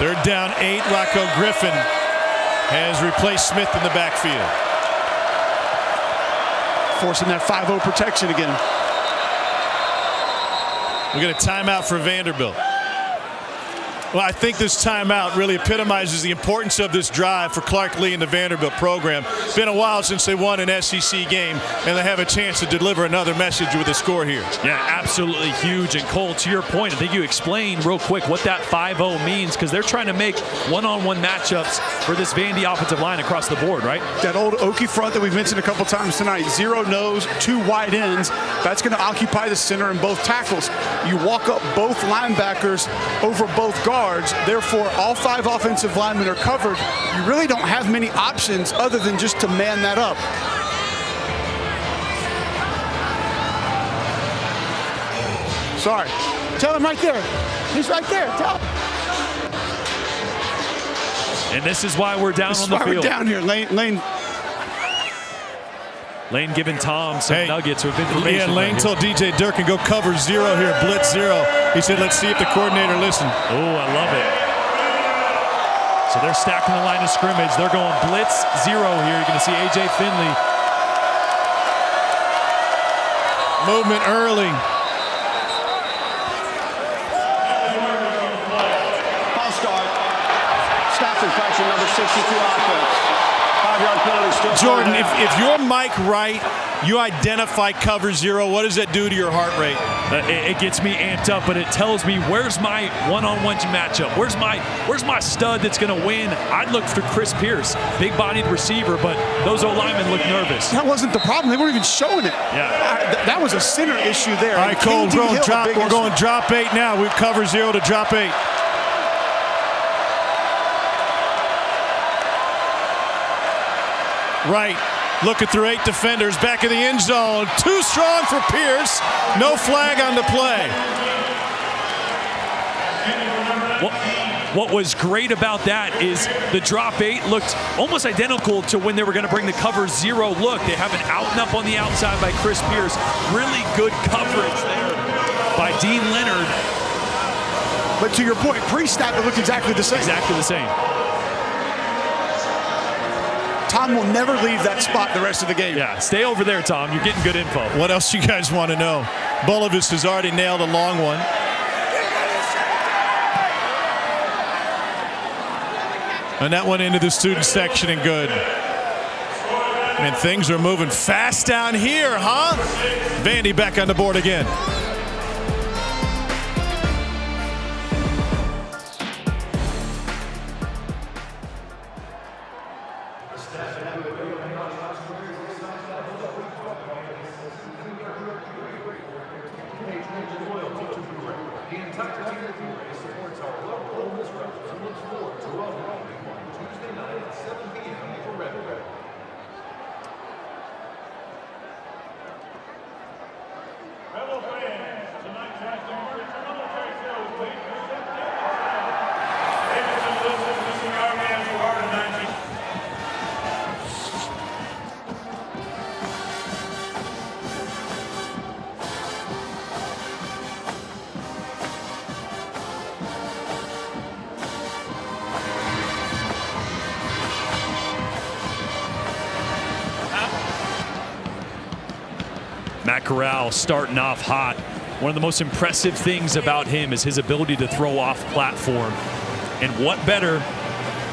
Third down 8. Rocco Griffin has replaced Smith in the backfield. Forcing that 5-0 protection again. We get a timeout for Vanderbilt. Well, I think this timeout really epitomizes the importance of this drive for Clark Lee and the Vanderbilt program. It's been a while since they won an SEC game, and they have a chance to deliver another message with a score here. Yeah, absolutely huge. And Cole, to your point, I think you explained real quick what that 5-0 means, because they're trying to make one-on-one matchups for this Vandy offensive line across the board, right? That old Okie front that we've mentioned a couple times tonight, 0 nose, 2 wide ends, that's going to occupy the center and both tackles. You walk up both linebackers over both guards. Therefore, all 5 offensive linemen are covered. You really don't have many options other than just to man that up. Sorry. Tell him right there. He's right there. Tell him. And this is why we're down on the field. We're down here. Lane. Lane giving Tom some nuggets with information. Yeah, Lane told DJ Durkin, go cover 0 here, blitz 0. He said, let's see if the coordinator listened. Oh, I love it. So they're stacking the line of scrimmage. They're going blitz 0 here. You're going to see A.J. Finley. Movement early. False start. Snap infraction number 62 offense. 5-yard penalty still. Jordan, if you're Mike Wright, you identify cover 0. What does that do to your heart rate? It gets me amped up, but it tells me where's my one-on-one matchup. Where's my stud that's going to win? I'd look for Chris Pierce, big-bodied receiver, but those O-linemen look nervous. That wasn't the problem. They weren't even showing it. Yeah. That was a center issue there. All right, Cole, we're going drop 8 now. We've cover 0 to drop 8. Right, looking through 8 defenders, back of the end zone. Too strong for Pierce. No flag on the play. What was great about that is the drop 8 looked almost identical to when they were going to bring the cover 0 look. They have an out and up on the outside by Chris Pierce. Really good coverage there by Dean Leonard. But to your point, pre-snap, it looked exactly the same. Exactly the same. Tom will never leave that spot the rest of the game. Yeah, stay over there, Tom. You're getting good info. What else you guys want to know? Bulovis has already nailed a long one. And that went into the student section and good. Man, things are moving fast down here, huh? Vandy back on the board again. Matt Corral starting off hot. One of the most impressive things about him is his ability to throw off platform. And what better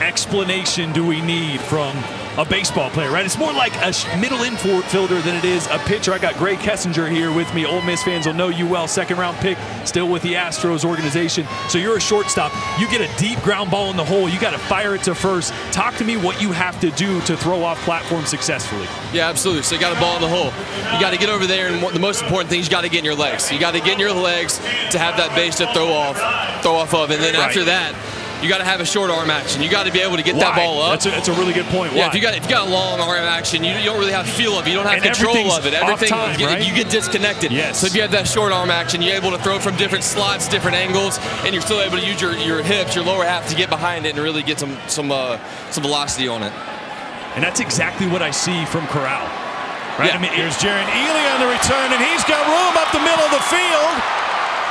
explanation do we need from a baseball player, right? It's more like a middle infielder than it is a pitcher. I got Greg Kessinger here with me. Ole Miss fans will know you well. Second-round pick, still with the Astros organization. So you're a shortstop. You get a deep ground ball in the hole. You got to fire it to first. Talk to me what you have to do to throw off platform successfully. Yeah, absolutely. So you got a ball in the hole. You got to get over there, and the most important thing is you got to get in your legs. You got to get in your legs to have that base to throw off of, and then after that, you got to have a short arm action. You got to be able to get that ball up. That's a really good point. Why? Yeah, if you got a long arm action, you don't really have feel of it. You don't have control of it. Everything you get disconnected. Yes. So if you have that short arm action, you're able to throw from different slots, different angles, and you're still able to use your hips, your lower half to get behind it and really get some velocity on it. And that's exactly what I see from Corral. Right? Yeah. I mean, here's Jaron Ely on the return, and he's got room up the middle of the field.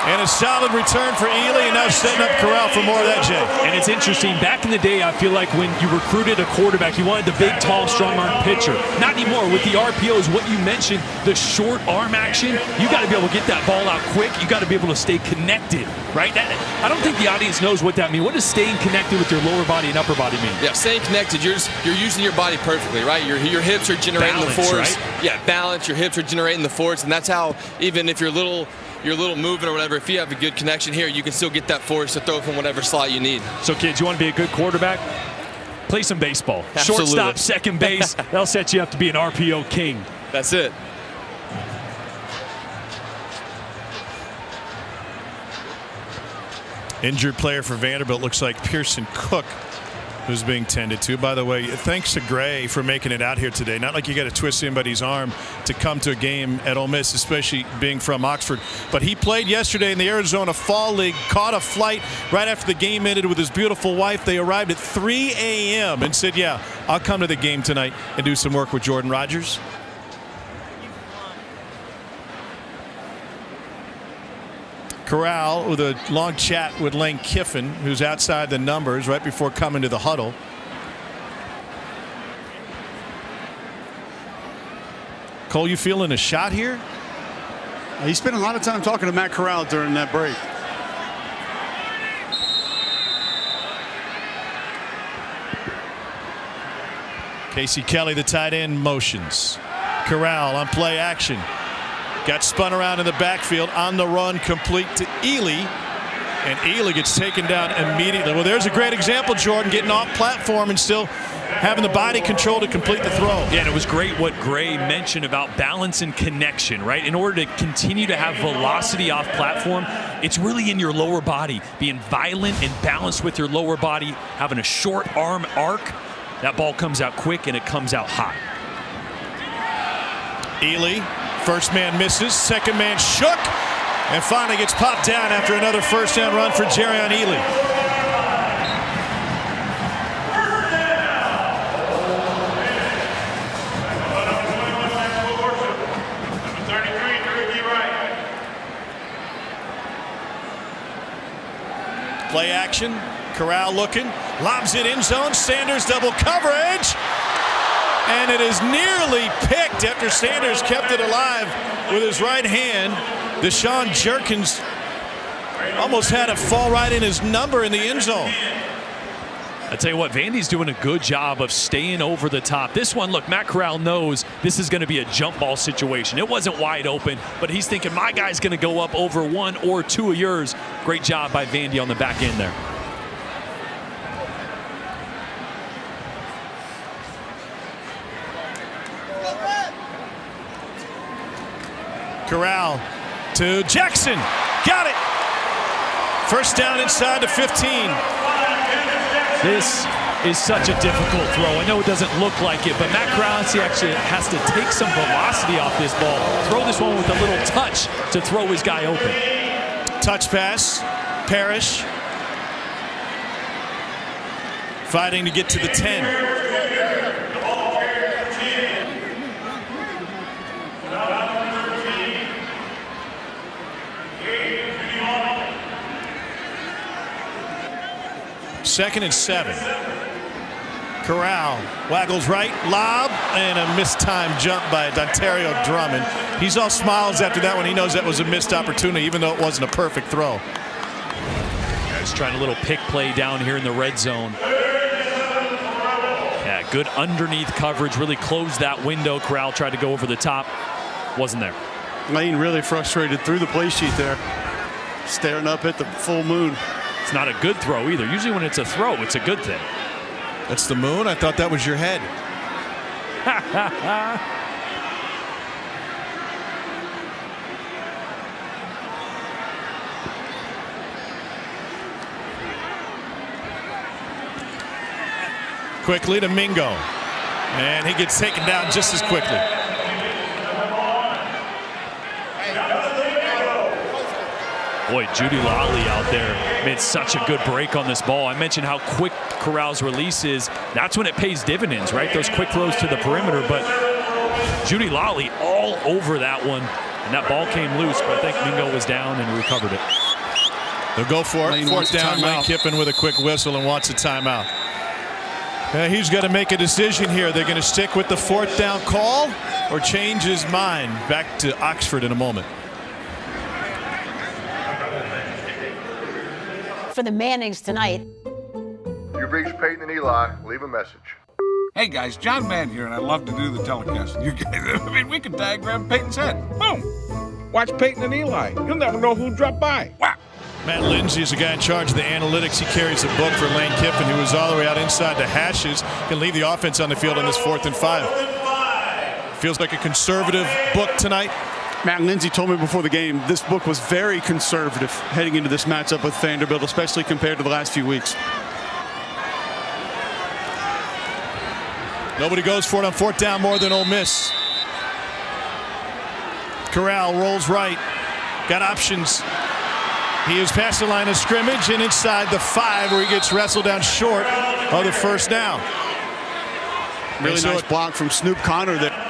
And a solid return for Ely, and now setting up Corral for more of that, Jay. And it's interesting. Back in the day, I feel like when you recruited a quarterback, you wanted the big, tall, strong-arm pitcher. Not anymore. With the RPOs, what you mentioned, the short arm action, you got to be able to get that ball out quick. You got to be able to stay connected, right? I don't think the audience knows what that means. What does staying connected with your lower body and upper body mean? Yeah, staying connected. You're using your body perfectly, right? Your hips are generating balance, the force. Right? Yeah, balance. Your hips are generating the force, and that's how even if you're a little moving or whatever, if you have a good connection here, you can still get that force to throw from whatever slot you need. So, kids, you want to be a good quarterback? Play some baseball. Absolutely. Shortstop, second base, that'll set you up to be an RPO king. That's it. Injured player for Vanderbilt looks like Pearson Cook, who's being tended to. By the way, thanks to Gray for making it out here today. Not like you got to twist anybody's arm to come to a game at Ole Miss, especially being from Oxford. But he played yesterday in the Arizona Fall League, caught a flight right after the game ended with his beautiful wife. They arrived at 3 a.m. and said, yeah, I'll come to the game tonight and do some work with Jordan Rodgers. Corral with a long chat with Lane Kiffin, who's outside the numbers right before coming to the huddle. Cole, you feeling a shot here? He spent a lot of time talking to Matt Corral during that break. Casey Kelly, the tight end, motions. Corral on play action. Got spun around in the backfield, on the run, complete to Ely. And Ely gets taken down immediately. Well, there's a great example, Jordan, getting off platform and still having the body control to complete the throw. Yeah, and it was great what Gray mentioned about balance and connection, right? In order to continue to have velocity off platform, it's really in your lower body, being violent and balanced with your lower body, having a short arm arc. That ball comes out quick and it comes out hot. Ely, first man misses, second man shook, and finally gets popped down after another first down run for Jerrion Ely. Play action, Corral looking, lobs it in zone, Sanders double coverage, and it is nearly picked after Sanders kept it alive with his right hand. Deshaun Jerkins almost had it fall right in his number in the end zone. I tell you what, Vandy's doing a good job of staying over the top. This one, look, Matt Corral knows this is going to be a jump ball situation. It wasn't wide open, but he's thinking my guy's going to go up over one or two of yours. Great job by Vandy on the back end there. Corral to Jackson. Got it. First down inside the 15. This is such a difficult throw. I know it doesn't look like it, but Matt Corral actually has to take some velocity off this ball. Throw this one with a little touch to throw his guy open. Touch pass. Parrish fighting to get to the 10. Second and 7. Corral waggles right, lob, and a mistimed jump by Dontario Drummond. He's all smiles after that one. He knows that was a missed opportunity, even though it wasn't a perfect throw. He's trying a little pick play down here in the red zone. Yeah, good underneath coverage, really closed that window. Corral tried to go over the top, wasn't there. Lane really frustrated through the play sheet there, staring up at the full moon. It's not a good throw either. Usually when it's a throw, it's a good thing. That's the moon? I thought that was your head. Quickly to Mingo. And he gets taken down just as quickly. Boy, Judy Lally out there made such a good break on this ball. I mentioned how quick Corral's release is. That's when it pays dividends, right? Those quick throws to the perimeter. But Judy Lally all over that one. And that ball came loose, but I think Mingo was down and recovered it. They'll go for it. Fourth down, Lane Kiffin with a quick whistle and wants a timeout. He's got to make a decision here. They're going to stick with the fourth down call or change his mind. Back to Oxford in a moment. For the Mannings tonight. You've reached Peyton and Eli. Leave a message. Hey guys, John Mann here, and I love to do the telecast. You guys, I mean, we could diagram Peyton's head. Boom! Watch Peyton and Eli. You'll never know who dropped by. Wow! Matt Lindsay is the guy in charge of the analytics. He carries the book for Lane Kiffin, who is all the way out inside the hashes. Can leave the offense on the field on this 4th and 5. Feels like a conservative book tonight. Matt Lindsay told me before the game this book was very conservative heading into this matchup with Vanderbilt, especially compared to the last few weeks. Nobody goes for it on 4th down more than Ole Miss. Corral rolls right. Got options. He is past the line of scrimmage and inside the 5 where he gets wrestled down short of the first down. Really nice block from Snoop Connor there.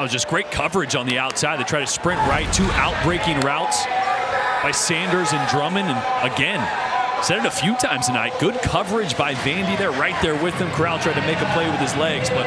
Oh, just great coverage on the outside. They try to sprint right, 2 out-breaking routes by Sanders and Drummond. And again, said it a few times tonight, good coverage by Vandy there, right there with him. Corral tried to make a play with his legs, but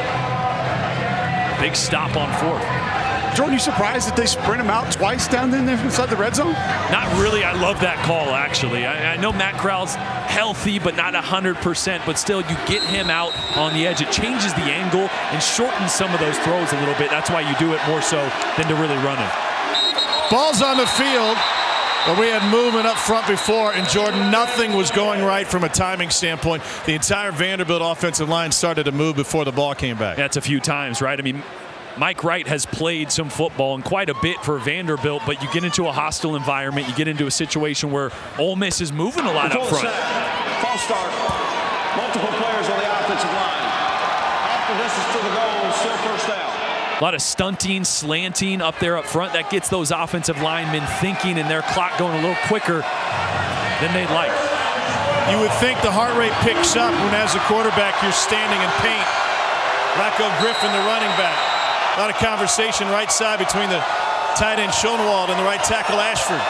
big stop on 4th. Jordan, you surprised that they sprint him out twice down in there inside the red zone? Not really. I love that call, actually. I know Matt Corral's healthy, but not 100%, but still, you get him out on the edge. It changes the angle and shortens some of those throws a little bit. That's why you do it more so than to really run it. Ball's on the field, but we had movement up front before, and Jordan, nothing was going right from a timing standpoint. The entire Vanderbilt offensive line started to move before the ball came back. That's a few times, right? I mean, Mike Wright has played some football and quite a bit for Vanderbilt, but you get into a hostile environment, you get into a situation where Ole Miss is moving a lot up front. False start. Multiple players on the offensive line. Off the distance to the goal, still first down. A lot of stunting, slanting up there up front. That gets those offensive linemen thinking and their clock going a little quicker than they'd like. You would think the heart rate picks up when, as a quarterback, you're standing in paint. Rocco Griffin, the running back. A lot of conversation right side between the tight end Schoenwald and the right tackle Ashford.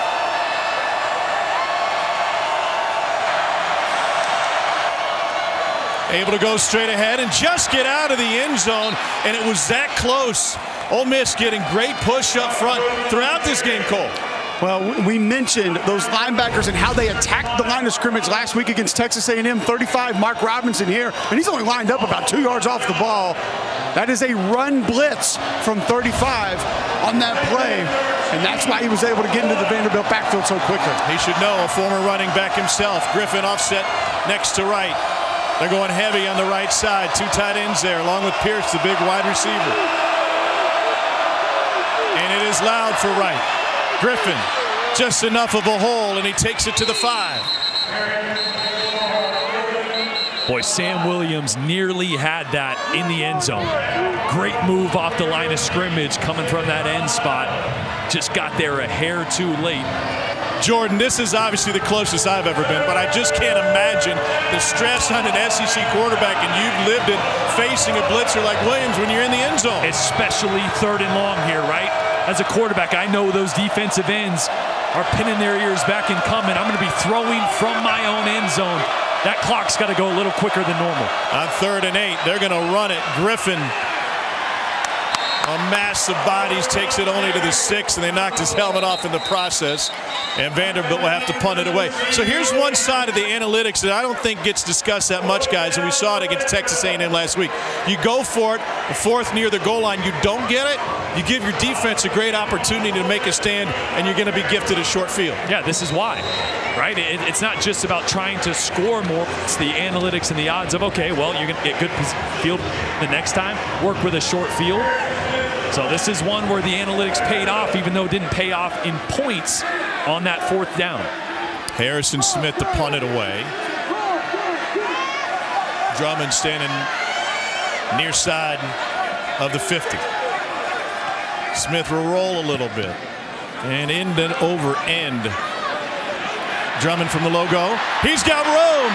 Able to go straight ahead and just get out of the end zone, and it was that close. Ole Miss getting great push up front throughout this game, Cole. Well, we mentioned those linebackers and how they attacked the line of scrimmage last week against Texas A&M. 35, Mark Robinson here, and he's only lined up about 2 yards off the ball. That is a run blitz from 35 on that play, and that's why he was able to get into the Vanderbilt backfield so quickly. He should know, a former running back himself. Griffin offset next to right. They're going heavy on the right side. 2 tight ends there, along with Pierce, the big wide receiver. And it is loud for Wright. Griffin, just enough of a hole, and he takes it to the 5. Boy, Sam Williams nearly had that in the end zone. Great move off the line of scrimmage coming from that end spot. Just got there a hair too late. Jordan, this is obviously the closest I've ever been, but I just can't imagine the stress on an SEC quarterback, and you've lived it, facing a blitzer like Williams when you're in the end zone. Especially 3rd and long here, right? As a quarterback, I know those defensive ends are pinning their ears back and coming. I'm going to be throwing from my own end zone. That clock's got to go a little quicker than normal. On 3rd and 8, they're going to run it. Griffin, a mass of bodies, takes it only to the 6, and they knocked his helmet off in the process. And Vanderbilt will have to punt it away. So here's one side of the analytics that I don't think gets discussed that much, guys, and we saw it against Texas A&M last week. You go for it, the 4th near the goal line, you don't get it, you give your defense a great opportunity to make a stand, and you're going to be gifted a short field. Yeah, this is why, right? It's not just about trying to score more. It's the analytics and the odds of, okay, well, you're going to get good field the next time, work with a short field. So this is one where the analytics paid off, even though it didn't pay off in points on that 4th down. Harrison Smith to punt it away. Drummond standing near side of the 50. Smith will roll a little bit. And end and over end. Drummond from the logo. He's got room.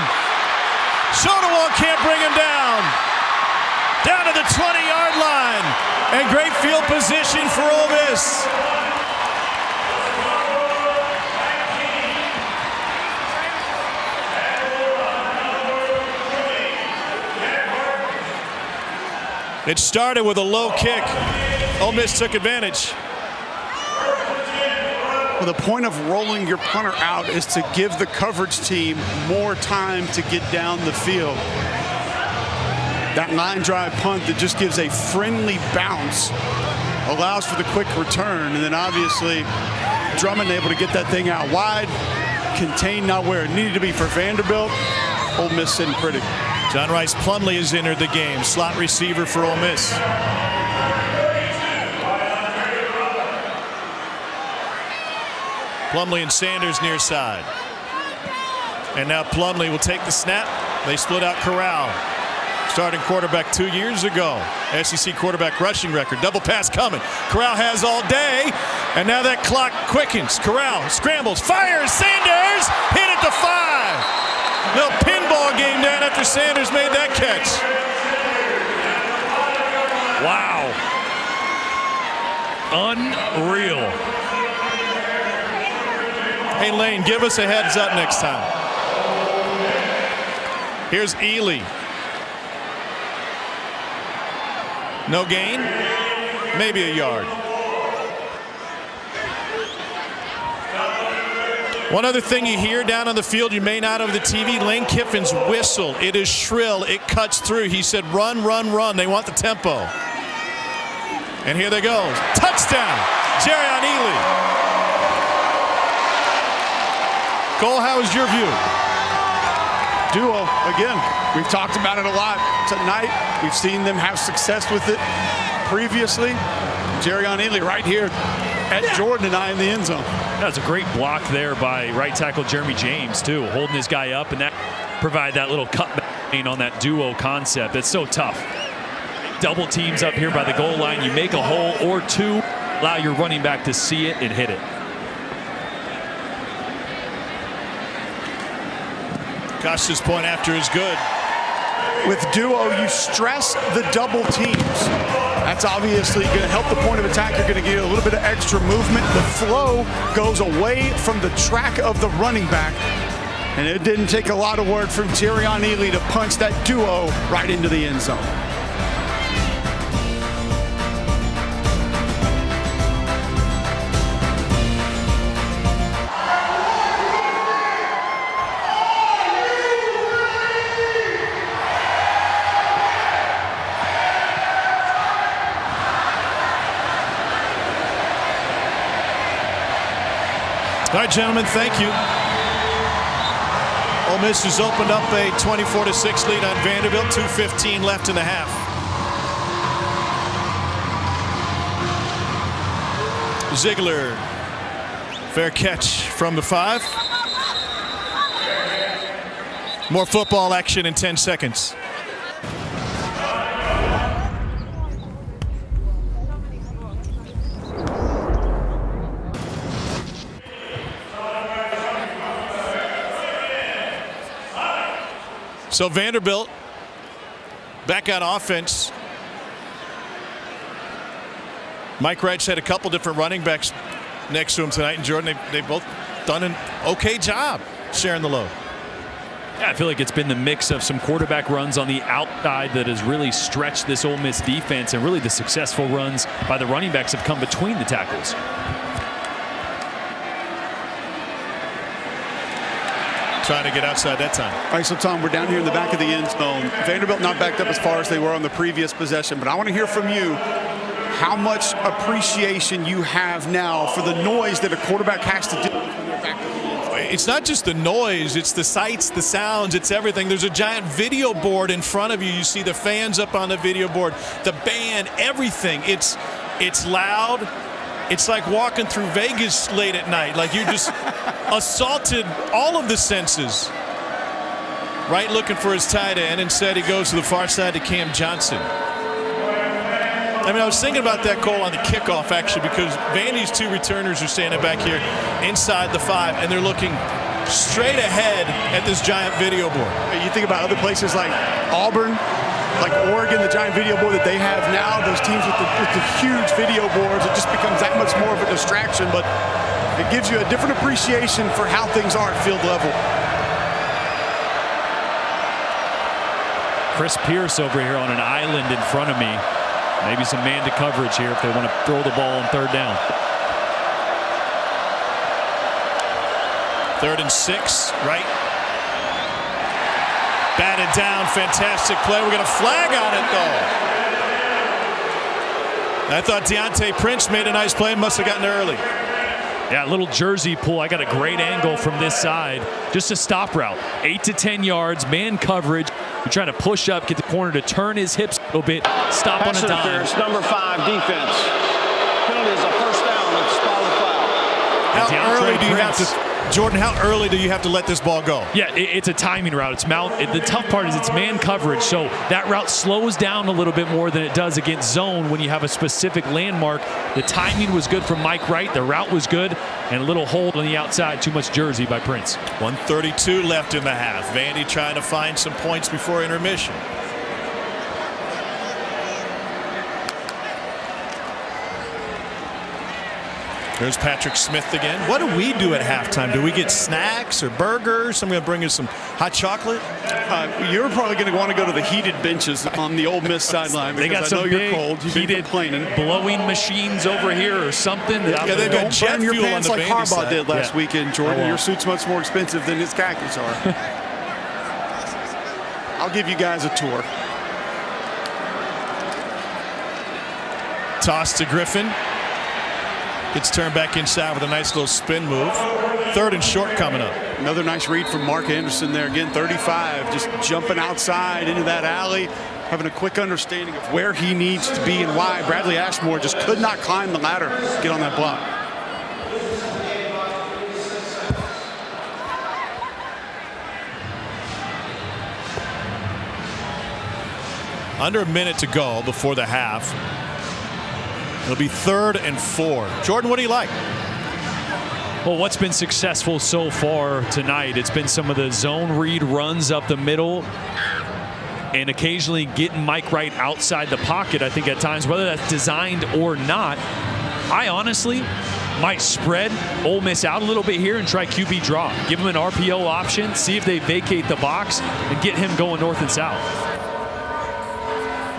Schoenwald can't bring him down. Down to the 20-yard line. And great field position for Ole Miss. It started with a low kick. Ole Miss took advantage. Well, the point of rolling your punter out is to give the coverage team more time to get down the field. That line drive punt that just gives a friendly bounce allows for the quick return, and then obviously Drummond able to get that thing out wide, contained not where it needed to be for Vanderbilt. Ole Miss sitting pretty. John Rice Plumlee has entered the game, slot receiver for Ole Miss. Plumlee and Sanders near side. And now Plumlee will take the snap. They split out Corral. Starting quarterback 2 years ago. SEC quarterback rushing record. Double pass coming. Corral has all day. And now that clock quickens. Corral scrambles, fires. Sanders hit at the 5. Little pinball game down after Sanders made that catch. Wow. Unreal. Hey, Lane, give us a heads up next time. Here's Ely. No gain, maybe a yard. One other thing you hear down on the field, you may not over the TV, Lane Kiffin's whistle. It is shrill, it cuts through. He said, run, run, run. They want the tempo. And here they go. Touchdown, Jerrion Ely. Cole, how was your view? Duo, again, we've talked about it a lot tonight. We've seen them have success with it previously. Jerrion Ely right here at Jordan and I in the end zone. That was a great block there by right tackle Jeremy James, too, holding his guy up, and that provide that little cutback on that duo concept. It's so tough. Double teams up here by the goal line. You make a hole or two, allow your running back to see it and hit it. Costa's point after is good. With duo, you stress the double teams. That's obviously going to help the point of attack. You're going to get a little bit of extra movement. The flow goes away from the track of the running back. And it didn't take a lot of work from Jerrion Ely to punch that duo right into the end zone. All right, gentlemen, thank you. Ole Miss has opened up a 24-6 lead on Vanderbilt. 2:15 left in the half. Ziegler, fair catch from the 5. More football action in 10 seconds. So Vanderbilt back on offense. Mike Wright's had a couple different running backs next to him tonight, and Jordan, they've both done an okay job sharing the load. Yeah, I feel like it's been the mix of some quarterback runs on the outside that has really stretched this Ole Miss defense, and really the successful runs by the running backs have come between the tackles. Trying to get outside that time. All right, so Tom, we're down here in the back of the end zone. Vanderbilt not backed up as far as they were on the previous possession, but I want to hear from you how much appreciation you have now for the noise that a quarterback has to do. It's not just the noise, it's the sights, the sounds, it's everything. There's a giant video board in front of you. You see the fans up on the video board, the band, everything. It's loud. It's like walking through Vegas late at night. Like you just assaulted all of the senses. Wright looking for his tight end. Instead, he goes to the far side to Cam Johnson. I mean, I was thinking about that, Cole, on the kickoff, actually, because Vandy's 2 returners are standing back here inside the 5, and they're looking straight ahead at this giant video board. You think about other places like Auburn, like Oregon, the giant video board that they have now, those teams with the huge video boards, it just becomes that much more of a distraction, but it gives you a different appreciation for how things are at field level. Chris Pierce over here on an island in front of me. Maybe some man-to coverage here if they want to throw the ball on 3rd down. 3rd and 6, right? Batted down, fantastic play. We're going to flag on it, though. I thought Deontay Prince made a nice play, must have gotten there early. Yeah, little jersey pull. I got a great angle from this side. Just a stop route. 8 to 10 yards, man coverage. You're trying to push up, get the corner to turn his hips a little bit, stop on a dime. Interference, number 5, defense. Penalty is a first down. Let's follow the foul. How early do you have to... Jordan, how early do you have to let this ball go? Yeah, it's a timing route. It's the tough part is it's man coverage, so that route slows down a little bit more than it does against zone when you have a specific landmark. The timing was good from Mike Wright. The route was good, and a little hold on the outside. Too much jersey by Prince. 1:32 left in the half. Vandy trying to find some points before intermission. There's Patrick Smith again. What do we do at halftime? Do we get snacks or burgers? I'm going to bring you some hot chocolate. You're probably going to want to go to the heated benches on the Ole Miss sideline. They got some you're cold. You've heated blowing machines over here or something. Yeah, they've got jet burn your fuel pants on the like Vandy Harbaugh side. did last weekend, Jordan. Your suit's much more expensive than his khakis are. I'll give you guys a tour. Toss to Griffin. Gets turned back inside with a nice little spin move. 3rd and short coming up. Another nice read from Mark Anderson there. Again, 35, just jumping outside into that alley, having a quick understanding of where he needs to be and why. Bradley Ashmore just could not climb the ladder, get on that block. Under a minute to go before the half. It'll be 3rd and 4. Jordan, what do you like? Well, what's been successful so far tonight? It's been some of the zone read runs up the middle and occasionally getting Mike Wright outside the pocket, I think, at times, whether that's designed or not. I honestly might spread Ole Miss out a little bit here and try QB draw. Give them an RPO option, see if they vacate the box, and get him going north and south.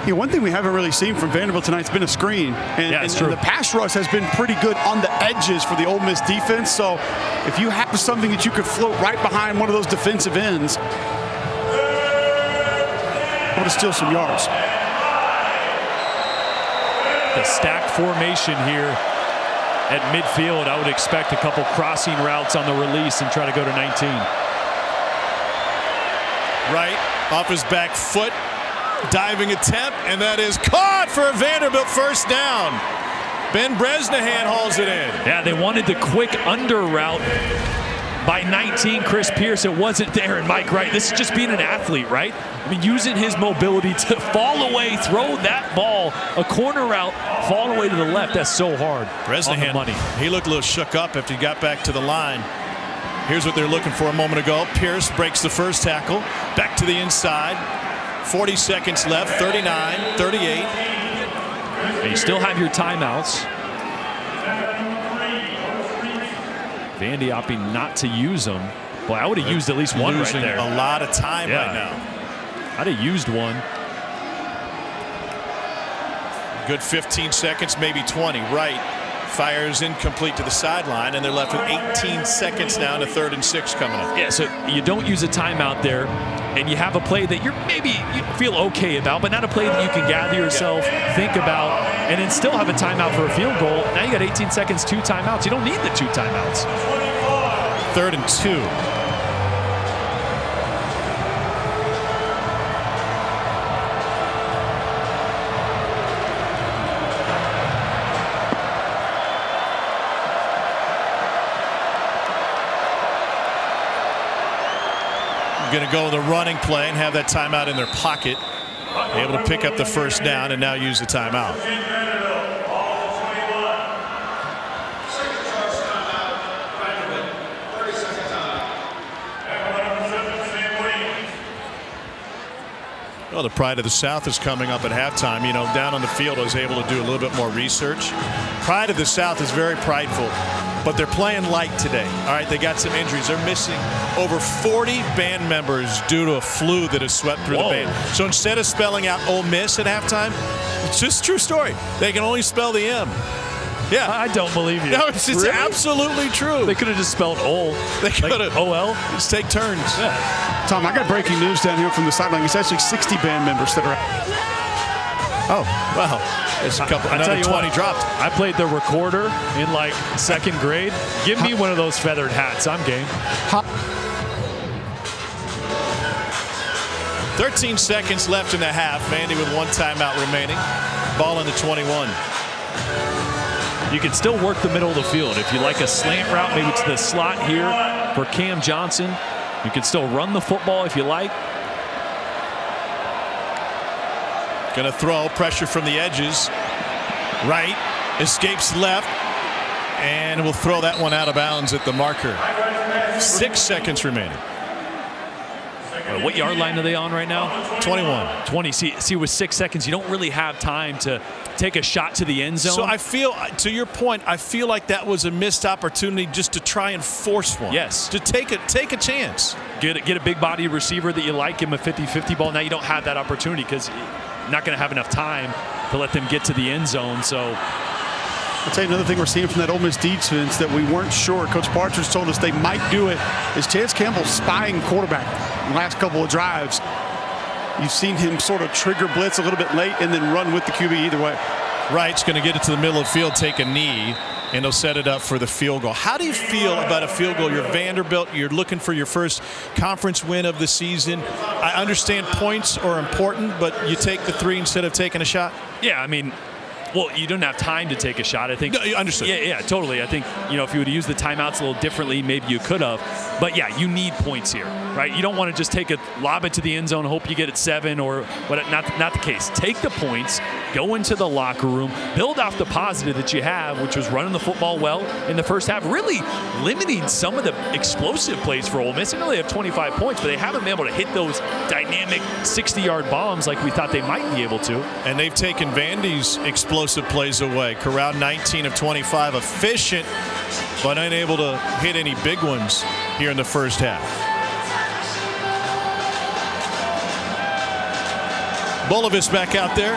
You know, one thing we haven't really seen from Vanderbilt tonight has been a screen. And the pass rush has been pretty good on the edges for the Ole Miss defense. So if you have something that you could float right behind one of those defensive ends, able to steal some yards. The stacked formation here at midfield, I would expect a couple crossing routes on the release and try to go to 19. Right off his back foot. Diving attempt, and that is caught for a Vanderbilt first down. Ben Bresnahan hauls it in. Yeah, they wanted the quick under route by 19, Chris Pierce. It wasn't there, and Mike Wright. This is just being an athlete, right? I mean, using his mobility to fall away, throw that ball, a corner route, fall away to the left. That's so hard. Bresnahan, money. He looked a little shook up after he got back to the line. Here's what they're looking for a moment ago. Pierce breaks the first tackle, back to the inside. 40 seconds left, 39, 38. And you still have your timeouts. Vandy opting not to use them. Boy, I would have used at least one right there. A lot of time right now. I'd have used one. Good 15 seconds, maybe 20. Right. Fires incomplete to the sideline, and they're left with 18 seconds now and a 3rd and 6 coming up. Yeah, so you don't use a timeout there, and you have a play that you feel okay about, but not a play that you can gather yourself, think about, and then still have a timeout for a field goal. Now you got 18 seconds, 2 timeouts. You don't need the 2 timeouts. 3rd and 2. Going to go with a running play and have that timeout in their pocket. Able to pick up the first down and now use the timeout. Well, the pride of the South is coming up at halftime. You know, down on the field, I was able to do a little bit more research. Pride of the South is very prideful, but they're playing light today. All right, they got some injuries. They're missing over 40 band members due to a flu that has swept through the band. So instead of spelling out Ole Miss at halftime, it's just a true story. They can only spell the M. Yeah. I don't believe you. No, it's really? Absolutely true. They could have just spelled Ole. They could have. OL. Just take turns. Yeah. Tom, I got breaking news down here from the sideline. It's actually 60 band members that are out. Oh, wow. There's a couple. Another 20 dropped. I played the recorder in like 2nd grade. Give me one of those feathered hats. I'm game. 13 seconds left in the half. Vandy with 1 timeout remaining. Ball in the 21. You can still work the middle of the field. If you like a slant route, maybe to the slot here for Cam Johnson. You can still run the football if you like. Going to throw, pressure from the edges. Right, escapes left, and will throw that one out of bounds at the marker. 6 seconds remaining. What yard line are they on right now? 21. 20. See, with 6 seconds, you don't really have time to take a shot to the end zone. So I feel, to your point, I feel like that was a missed opportunity just to try and force one. Yes. To take a chance. Get a big body receiver that you like, give him a 50-50 ball. Now you don't have that opportunity because you're not going to have enough time to let them get to the end zone. So I'll tell you another thing we're seeing from that Ole Miss defense that we weren't sure. Coach Partridge told us they might do it. Is Chance Campbell spying quarterback in the last couple of drives? You've seen him sort of trigger blitz a little bit late and then run with the QB either way. Wright's going to get it to the middle of the field, take a knee, and they'll set it up for the field goal. How do you feel about a field goal? You're Vanderbilt. You're looking for your first conference win of the season. I understand points are important, but you take the 3 instead of taking a shot? yeah, I mean, well, you don't have time to take a shot. I think. No, understood. Yeah, totally. I think, you know, if you would have used the timeouts a little differently, maybe you could have. But yeah, you need points here, right? You don't want to just lob it to the end zone, hope you get it 7 or what. Not the case. Take the points, go into the locker room, build off the positive that you have, which was running the football well in the first half, really limiting some of the explosive plays for Ole Miss. They only have 25 points, but they haven't been able to hit those dynamic 60-yard bombs like we thought they might be able to. And they've taken Vandy's explosive plays away. Corral 19 of 25, efficient, but unable to hit any big ones here in the first half. Bolivis back out there.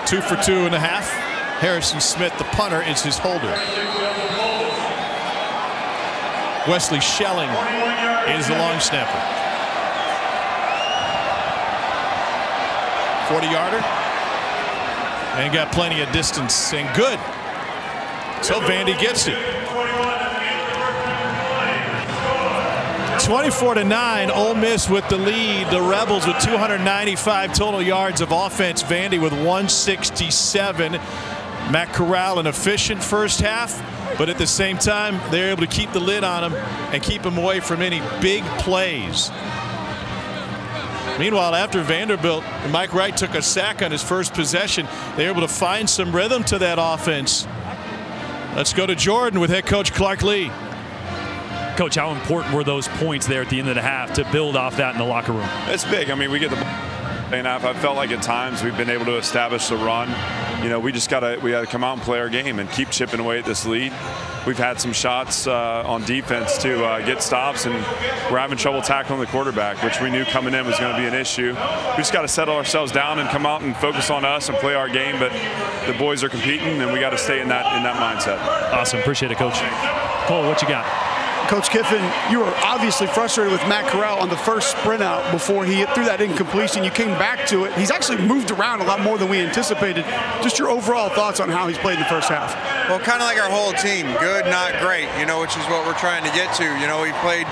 2 for 2.5. Harrison Smith, the punter, is his holder. Wesley Schelling is the long snapper. 40-yarder. And got plenty of distance and good. So Vandy gets it. 24-9, Ole Miss with the lead. The Rebels with 295 total yards of offense. Vandy with 167. Matt Corral, an efficient first half, but at the same time, they're able to keep the lid on him and keep him away from any big plays. Meanwhile, after Vanderbilt, Mike Wright took a sack on his first possession. They were able to find some rhythm to that offense. Let's go to Jordan with head coach Clark Lee. Coach, how important were those points there at the end of the half to build off that in the locker room? It's big. I mean, we get the and I felt like at times we've been able to establish the run. You know, we gotta come out and play our game and keep chipping away at this lead. We've had some shots on defense to get stops, and we're having trouble tackling the quarterback, which we knew coming in was going to be an issue. We just got to settle ourselves down and come out and focus on us and play our game. But the boys are competing, and we got to stay in that mindset. Awesome, appreciate it, Coach. Cole, what you got? Coach Kiffin, you were obviously frustrated with Matt Corral on the first sprint out before he threw that incompletion. You came back to it. He's actually moved around a lot more than we anticipated. Just your overall thoughts on how he's played in the first half. Well, kind of like our whole team, good, not great, which is what we're trying to get to. He played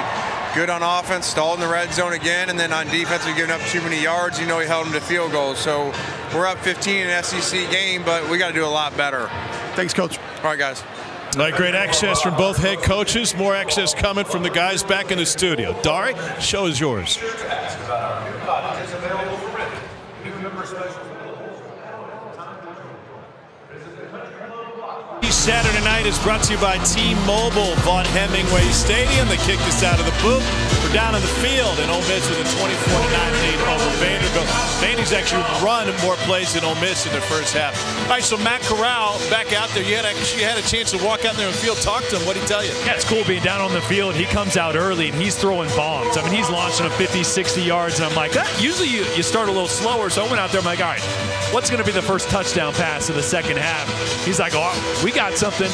good on offense, stalled in the red zone again, and then on defense, we've given up too many yards. He held them to field goals. So we're up 15 in an SEC game, but we got to do a lot better. Thanks, Coach. All right, guys. Great access from both head coaches. More access coming from the guys back in the studio. Dari, show is yours. Saturday night is brought to you by T-Mobile. Vaught Hemingway Stadium. They kicked us out of the booth. We're down in the field, and Ole Miss with a 24-9 lead over Vanderbilt. Vandy's actually run more plays than Ole Miss in the first half. All right, so Matt Corral back out there. You had a chance to walk out there in the field, talk to him. What did he tell you? Yeah, it's cool being down on the field. He comes out early, and he's throwing bombs. I mean, he's launching them 50, 60 yards, and I'm like, usually you start a little slower, so I went out there, I'm like, all right, what's going to be the first touchdown pass of the second half? He's like, oh, we got something.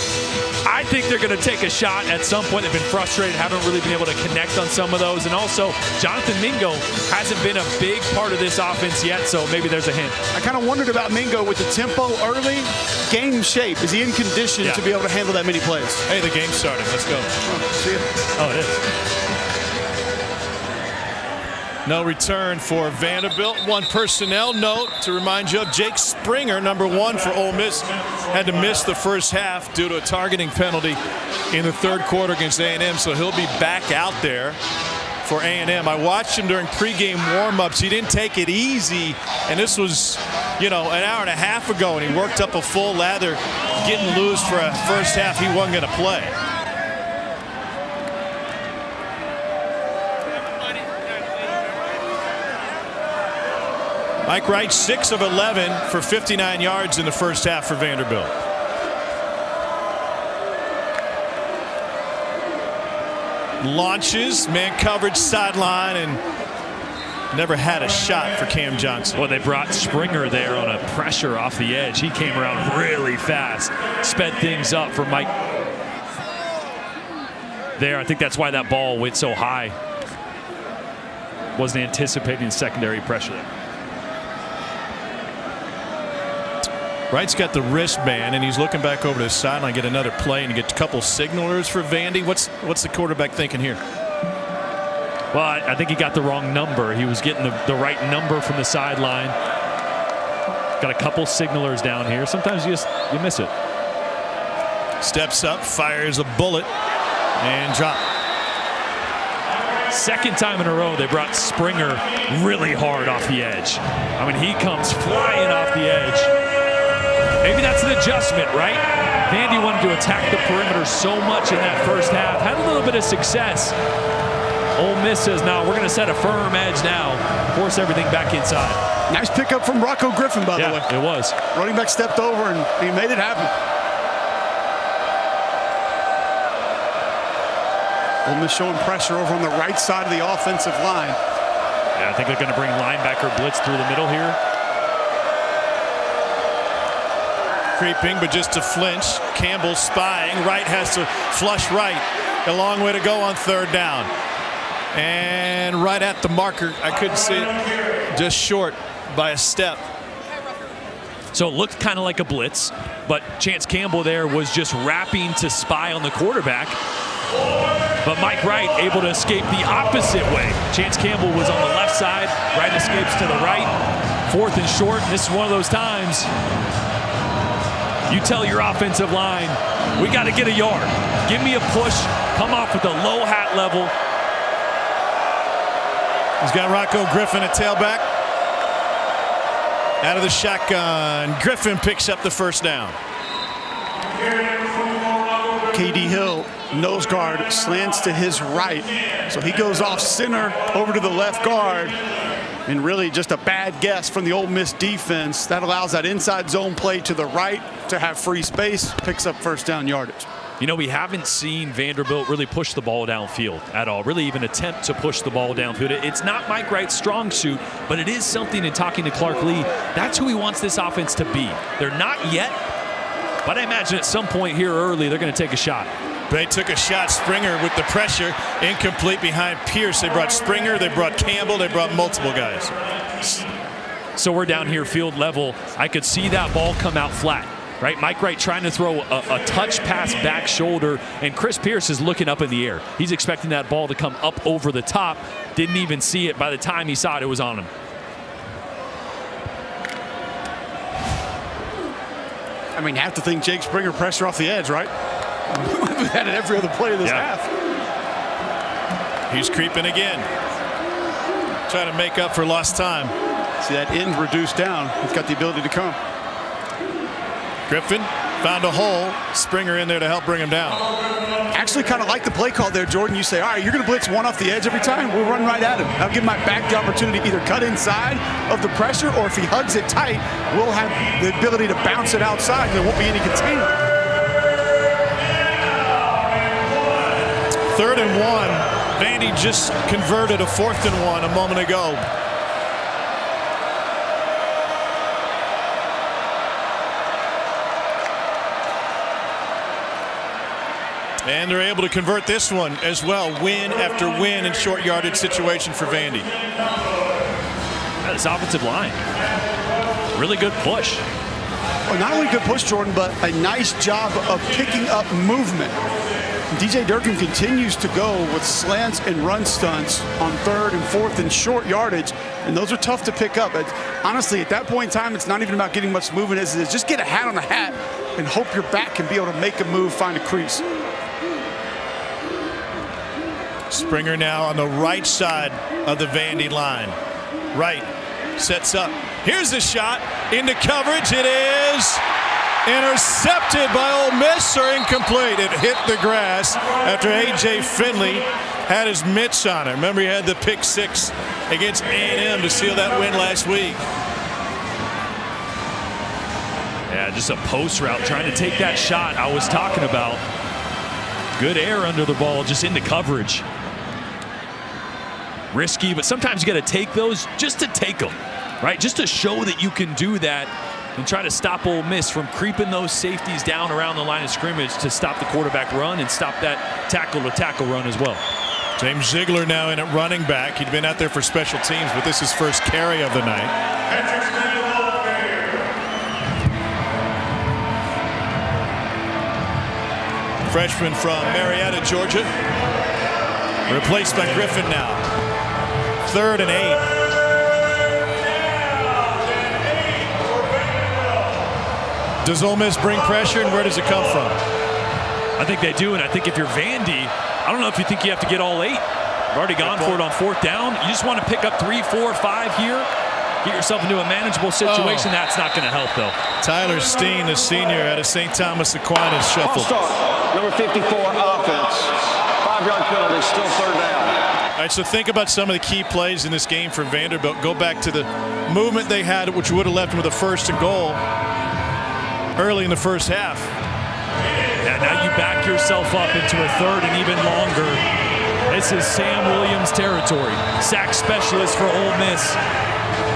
I think they're going to take a shot at some point. They've been frustrated, haven't really been able to connect on some of those. And also, Jonathan Mingo hasn't been a big part of this offense yet, so maybe there's a hint. I kind of wondered about Mingo with the tempo early. Game shape. Is he in condition to be able to handle that many plays? Hey, the game's starting. Let's go. See it? Oh, it is. No return for Vanderbilt. One personnel note to remind you of: Jake Springer, number 1 for Ole Miss, had to miss the first half due to a targeting penalty in the third quarter against A&M, so he'll be back out there for A&M. I watched him during pregame warm-ups. He didn't take it easy, and this was, an hour and a half ago, and he worked up a full lather, getting loose for a first half he wasn't going to play. Mike Wright, 6 of 11 for 59 yards in the first half for Vanderbilt. Launches, man coverage sideline, and never had a shot for Cam Johnson. Well, they brought Springer there on a pressure off the edge. He came around really fast, sped things up for Mike there. I think that's why that ball went so high. Wasn't anticipating secondary pressure there. Wright's got the wristband, and he's looking back over to the sideline, get another play, and get a couple signalers for Vandy. What's the quarterback thinking here? Well, I think he got the wrong number. He was getting the right number from the sideline. Got a couple signalers down here. Sometimes you miss it. Steps up, fires a bullet, and drop. Second time in a row they brought Springer really hard off the edge. I mean, he comes flying off the edge. Maybe that's an adjustment, right? Vandy wanted to attack the perimeter so much in that first half. Had a little bit of success. Ole Miss says, no, we're going to set a firm edge now. Force everything back inside. Nice pickup from Rocco Griffin, by the way. Yeah, it was. Running back stepped over, and he made it happen. Ole Miss showing pressure over on the right side of the offensive line. Yeah, I think they're going to bring linebacker blitz through the middle here. Creeping, but just to flinch. Campbell spying. Wright has to flush right. A long way to go on third down. And right at the marker. I couldn't see it. Just short by a step. So it looked kind of like a blitz, but Chance Campbell there was just wrapping to spy on the quarterback. But Mike Wright able to escape the opposite way. Chance Campbell was on the left side. Wright escapes to the right. 4th and short. And this is one of those times you tell your offensive line, we got to get a yard. Give me a push. Come off with a low hat level. He's got Rocco Griffin at tailback. Out of the shotgun. Griffin picks up the first down. KD Hill, nose guard, slants to his right. So he goes off center over to the left guard. And really just a bad guess from the Ole Miss defense. That allows that inside zone play to the right to have free space. Picks up first down yardage. You know, we haven't seen Vanderbilt really push the ball downfield at all, really even attempt to push the ball downfield. It's not Mike Wright's strong suit, but it is something in talking to Clark Lee. That's who he wants this offense to be. They're not yet, but I imagine at some point here early, they're going to take a shot. They took a shot. Springer with the pressure. Incomplete behind Pierce. They brought Springer. They brought Campbell. They brought multiple guys. So we're down here field level. I could see that ball come out flat. Right, Mike Wright trying to throw a touch pass back shoulder, and Chris Pierce is looking up in the air. He's expecting that ball to come up over the top. Didn't even see it. By the time he saw it, it was on him. I mean, you have to think Jake Springer pressure off the edge, right? We've had it every other play of this half. He's creeping again. Trying to make up for lost time. See that end reduced down. He's got the ability to come. Griffin found a hole. Springer in there to help bring him down. Actually kind of like the play call there, Jordan. You say, all right, you're going to blitz one off the edge every time. We'll run right at him. I'll give my back the opportunity to either cut inside of the pressure, or if he hugs it tight, we'll have the ability to bounce it outside. There won't be any container. 3rd and 1. Vandy just converted a 4th and 1 a moment ago. And they're able to convert this one as well. Win after win in short yardage situation for Vandy. This offensive line. Really good push. Well, not only good push, Jordan, but a nice job of picking up movement. DJ Durkin continues to go with slants and run stunts on 3rd and 4th and short yardage, and those are tough to pick up. Honestly, at that point in time, it's not even about getting much movement as it is. Just get a hat on the hat and hope your back can be able to make a move, find a crease. Springer now on the right side of the Vandy line. Wright sets up. Here's the shot into coverage. It is intercepted by Ole Miss, or incomplete. It hit the grass after A.J. Finley had his mitts on it. Remember, he had the pick 6 against A&M to seal that win last week. Yeah, just a post route, trying to take that shot I was talking about. Good air under the ball, just into coverage. Risky, but sometimes you got to take those just to take them, right? Just to show that you can do that and try to stop Ole Miss from creeping those safeties down around the line of scrimmage to stop the quarterback run and stop that tackle-to-tackle run as well. James Ziegler now in at running back. He'd been out there for special teams, but this is first carry of the night. Freshman from Marietta, Georgia. Replaced by Griffin now. 3rd and 8. Does Ole Miss bring pressure, and where does it come from? I think they do, and I think if you're Vandy, I don't know if you think you have to get all 8. You've already gone for it on 4th down. You just want to pick up 3, 4, 5 here. Get yourself into a manageable situation. That's not going to help, though. Tyler Steen, the senior out of St. Thomas Aquinas, shuffled. Number 54 offense. 5-yard penalty, still 3rd down. All right, so think about some of the key plays in this game for Vanderbilt. Go back to the movement they had, which would have left them with a 1st and goal early in the first half. Yeah, now you back yourself up into a 3rd and even longer. This is Sam Williams territory. Sack specialist for Ole Miss.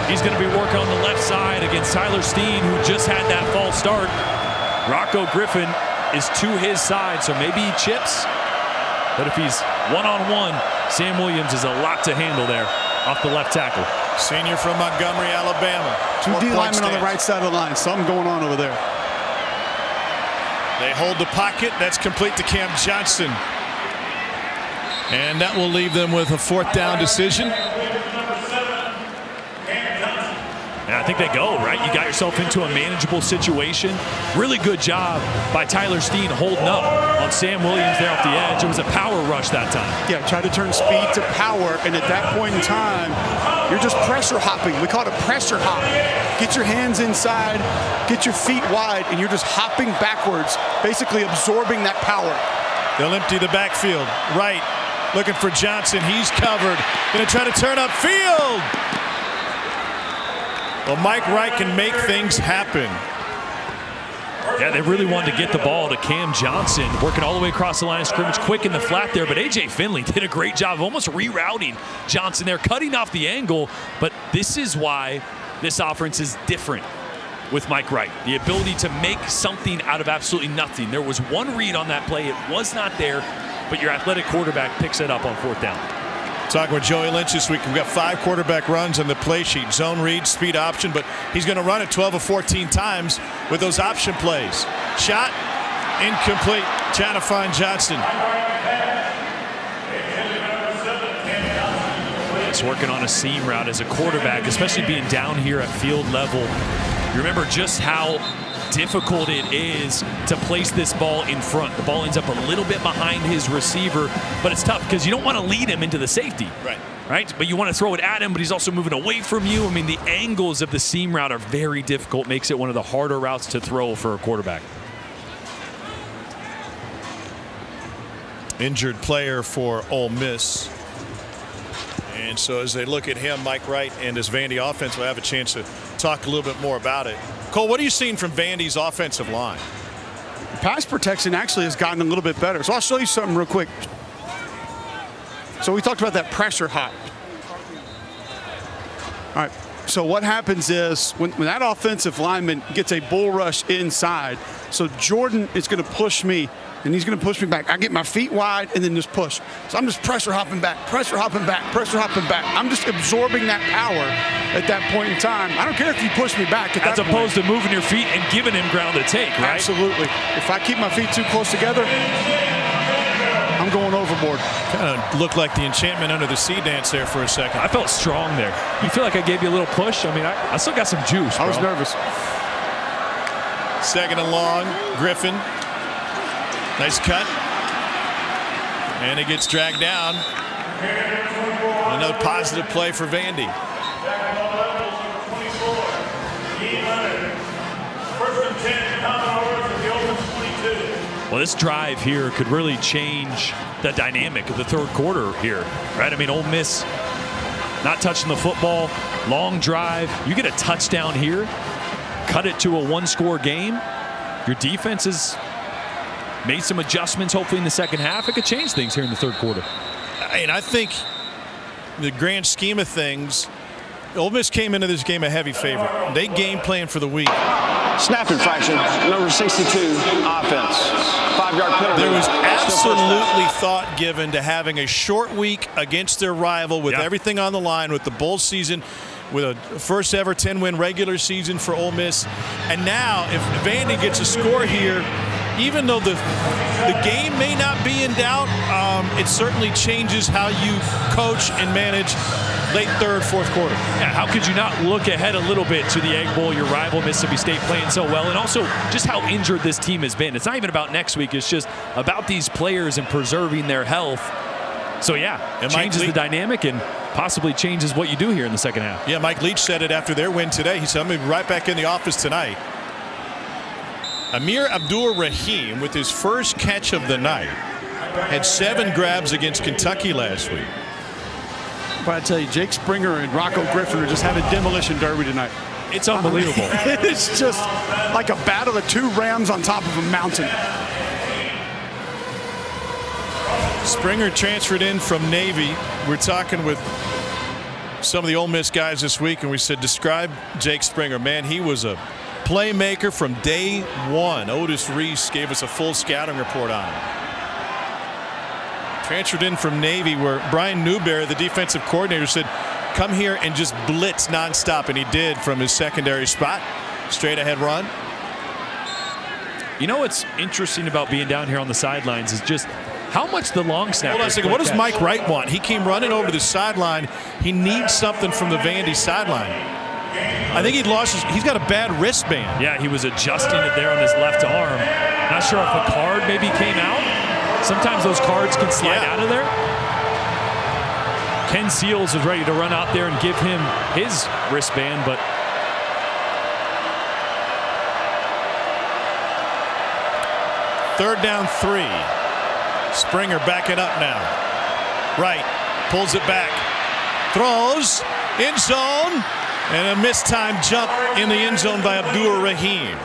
He's going to be working on the left side against Tyler Steen, who just had that false start. Rocco Griffin is to his side, so maybe he chips. But if he's one-on-one, Sam Williams is a lot to handle there off the left tackle. Senior from Montgomery, Alabama. 2 D linemen on the right side of the line. Something going on over there. They hold the pocket. That's complete to Cam Johnson. And that will leave them with a 4th down decision. And I think they go, right? You got yourself into a manageable situation. Really good job by Tyler Steen holding up on Sam Williams there off the edge. It was a power rush that time. Yeah, try to turn speed to power, and at that point in time, you're just pressure hopping. We call it a pressure hop. Get your hands inside, get your feet wide, and you're just hopping backwards, basically absorbing that power. They'll empty the backfield. Right, looking for Johnson. He's covered. Going to try to turn upfield. Well, Mike Wright can make things happen. Yeah, they really wanted to get the ball to Cam Johnson, working all the way across the line of scrimmage, quick in the flat there. But A.J. Finley did a great job of almost rerouting Johnson there, cutting off the angle. But this is why this offense is different with Mike Wright. The ability to make something out of absolutely nothing. There was one read on that play. It was not there, but your athletic quarterback picks it up on 4th down. Talking with Joey Lynch this week. We've got 5 quarterback runs on the play sheet. Zone read, speed option, but he's going to run it 12 or 14 times with those option plays. Shot, incomplete. Trying to find Johnson. It's working on a seam route as a quarterback, especially being down here at field level. You remember just how difficult it is to place this ball in front. The ball ends up a little bit behind his receiver, but it's tough because you don't want to lead him into the safety. Right? But you want to throw it at him, but he's also moving away from you. I mean, the angles of the seam route are very difficult. Makes it one of the harder routes to throw for a quarterback. Injured player for Ole Miss. And so as they look at him, Mike Wright and his Vandy offense will have a chance to talk a little bit more about it. Cole, what are you seeing from Vandy's offensive line? Pass protection actually has gotten a little bit better. So I'll show you something real quick. So we talked about that pressure hop. All right. So what happens is when that offensive lineman gets a bull rush inside, so Jordan is going to push me, and he's going to push me back. I get my feet wide and then just push. So I'm just pressure hopping back, pressure hopping back, pressure hopping back. I'm just absorbing that power at that point in time. I don't care if you push me back. As opposed to moving your feet and giving him ground to take, right? Absolutely. If I keep my feet too close together, I'm going overboard. Kind of looked like the enchantment under the sea dance there for a second. I felt strong there. You feel like I gave you a little push? I mean, I still got some juice, bro. I was nervous. 2nd and long, Griffin. Nice cut. And it gets dragged down. Another positive play for Vandy. Well, this drive here could really change the dynamic of the 3rd quarter here, right? I mean, Ole Miss not touching the football, long drive. You get a touchdown here, cut it to a one-score game. Your defense has made some adjustments, hopefully, in the second half. It could change things here in the third quarter. And I think the grand scheme of things, Ole Miss came into this game a heavy favorite. They game plan for the week. Snap infraction, number 62, offense. 5-yard penalty. There was absolutely thought given to having a short week against their rival with everything on the line, with the bowl season, with a first ever 10-win regular season for Ole Miss. And now if Vandy gets a score here, even though the game may not be in doubt, it certainly changes how you coach and manage late third, fourth quarter. Yeah, how could you not look ahead a little bit to the Egg Bowl, your rival Mississippi State playing so well, and also just how injured this team has been. It's not even about next week. It's just about these players and preserving their health. So, yeah, it changes the dynamic and possibly changes what you do here in the second half. Yeah, Mike Leach said it after their win today. He said, I'm going to be right back in the office tonight. Amir Abdur-Rahim, with his first catch of the night, had 7 grabs against Kentucky last week. But I tell you, Jake Springer and Rocco Griffin are just having demolition derby tonight. It's unbelievable. It's just like a battle of 2 rams on top of a mountain. Springer transferred in from Navy. We're talking with some of the Ole Miss guys this week, and we said, describe Jake Springer. Man, he was a playmaker from day one. Otis Reese gave us a full scouting report on him. Transferred in from Navy, where Brian Newberry, the defensive coordinator, said, come here and just blitz nonstop, and he did from his secondary spot. Straight ahead run. You know what's interesting about being down here on the sidelines is just how much the long snapper. Hold on a second. What does Mike Wright want? He came running over to the sideline. He needs something from the Vandy sideline. I think he's got a bad wristband. Yeah, he was adjusting it there on his left arm. Not sure if a card maybe came out. Sometimes those cards can slide out of there. Ken Seals is ready to run out there and give him his wristband, but third down 3. Springer backing up now. Right, pulls it back. Throws, end zone, and a mistimed jump in the end zone by Abdur-Rahim.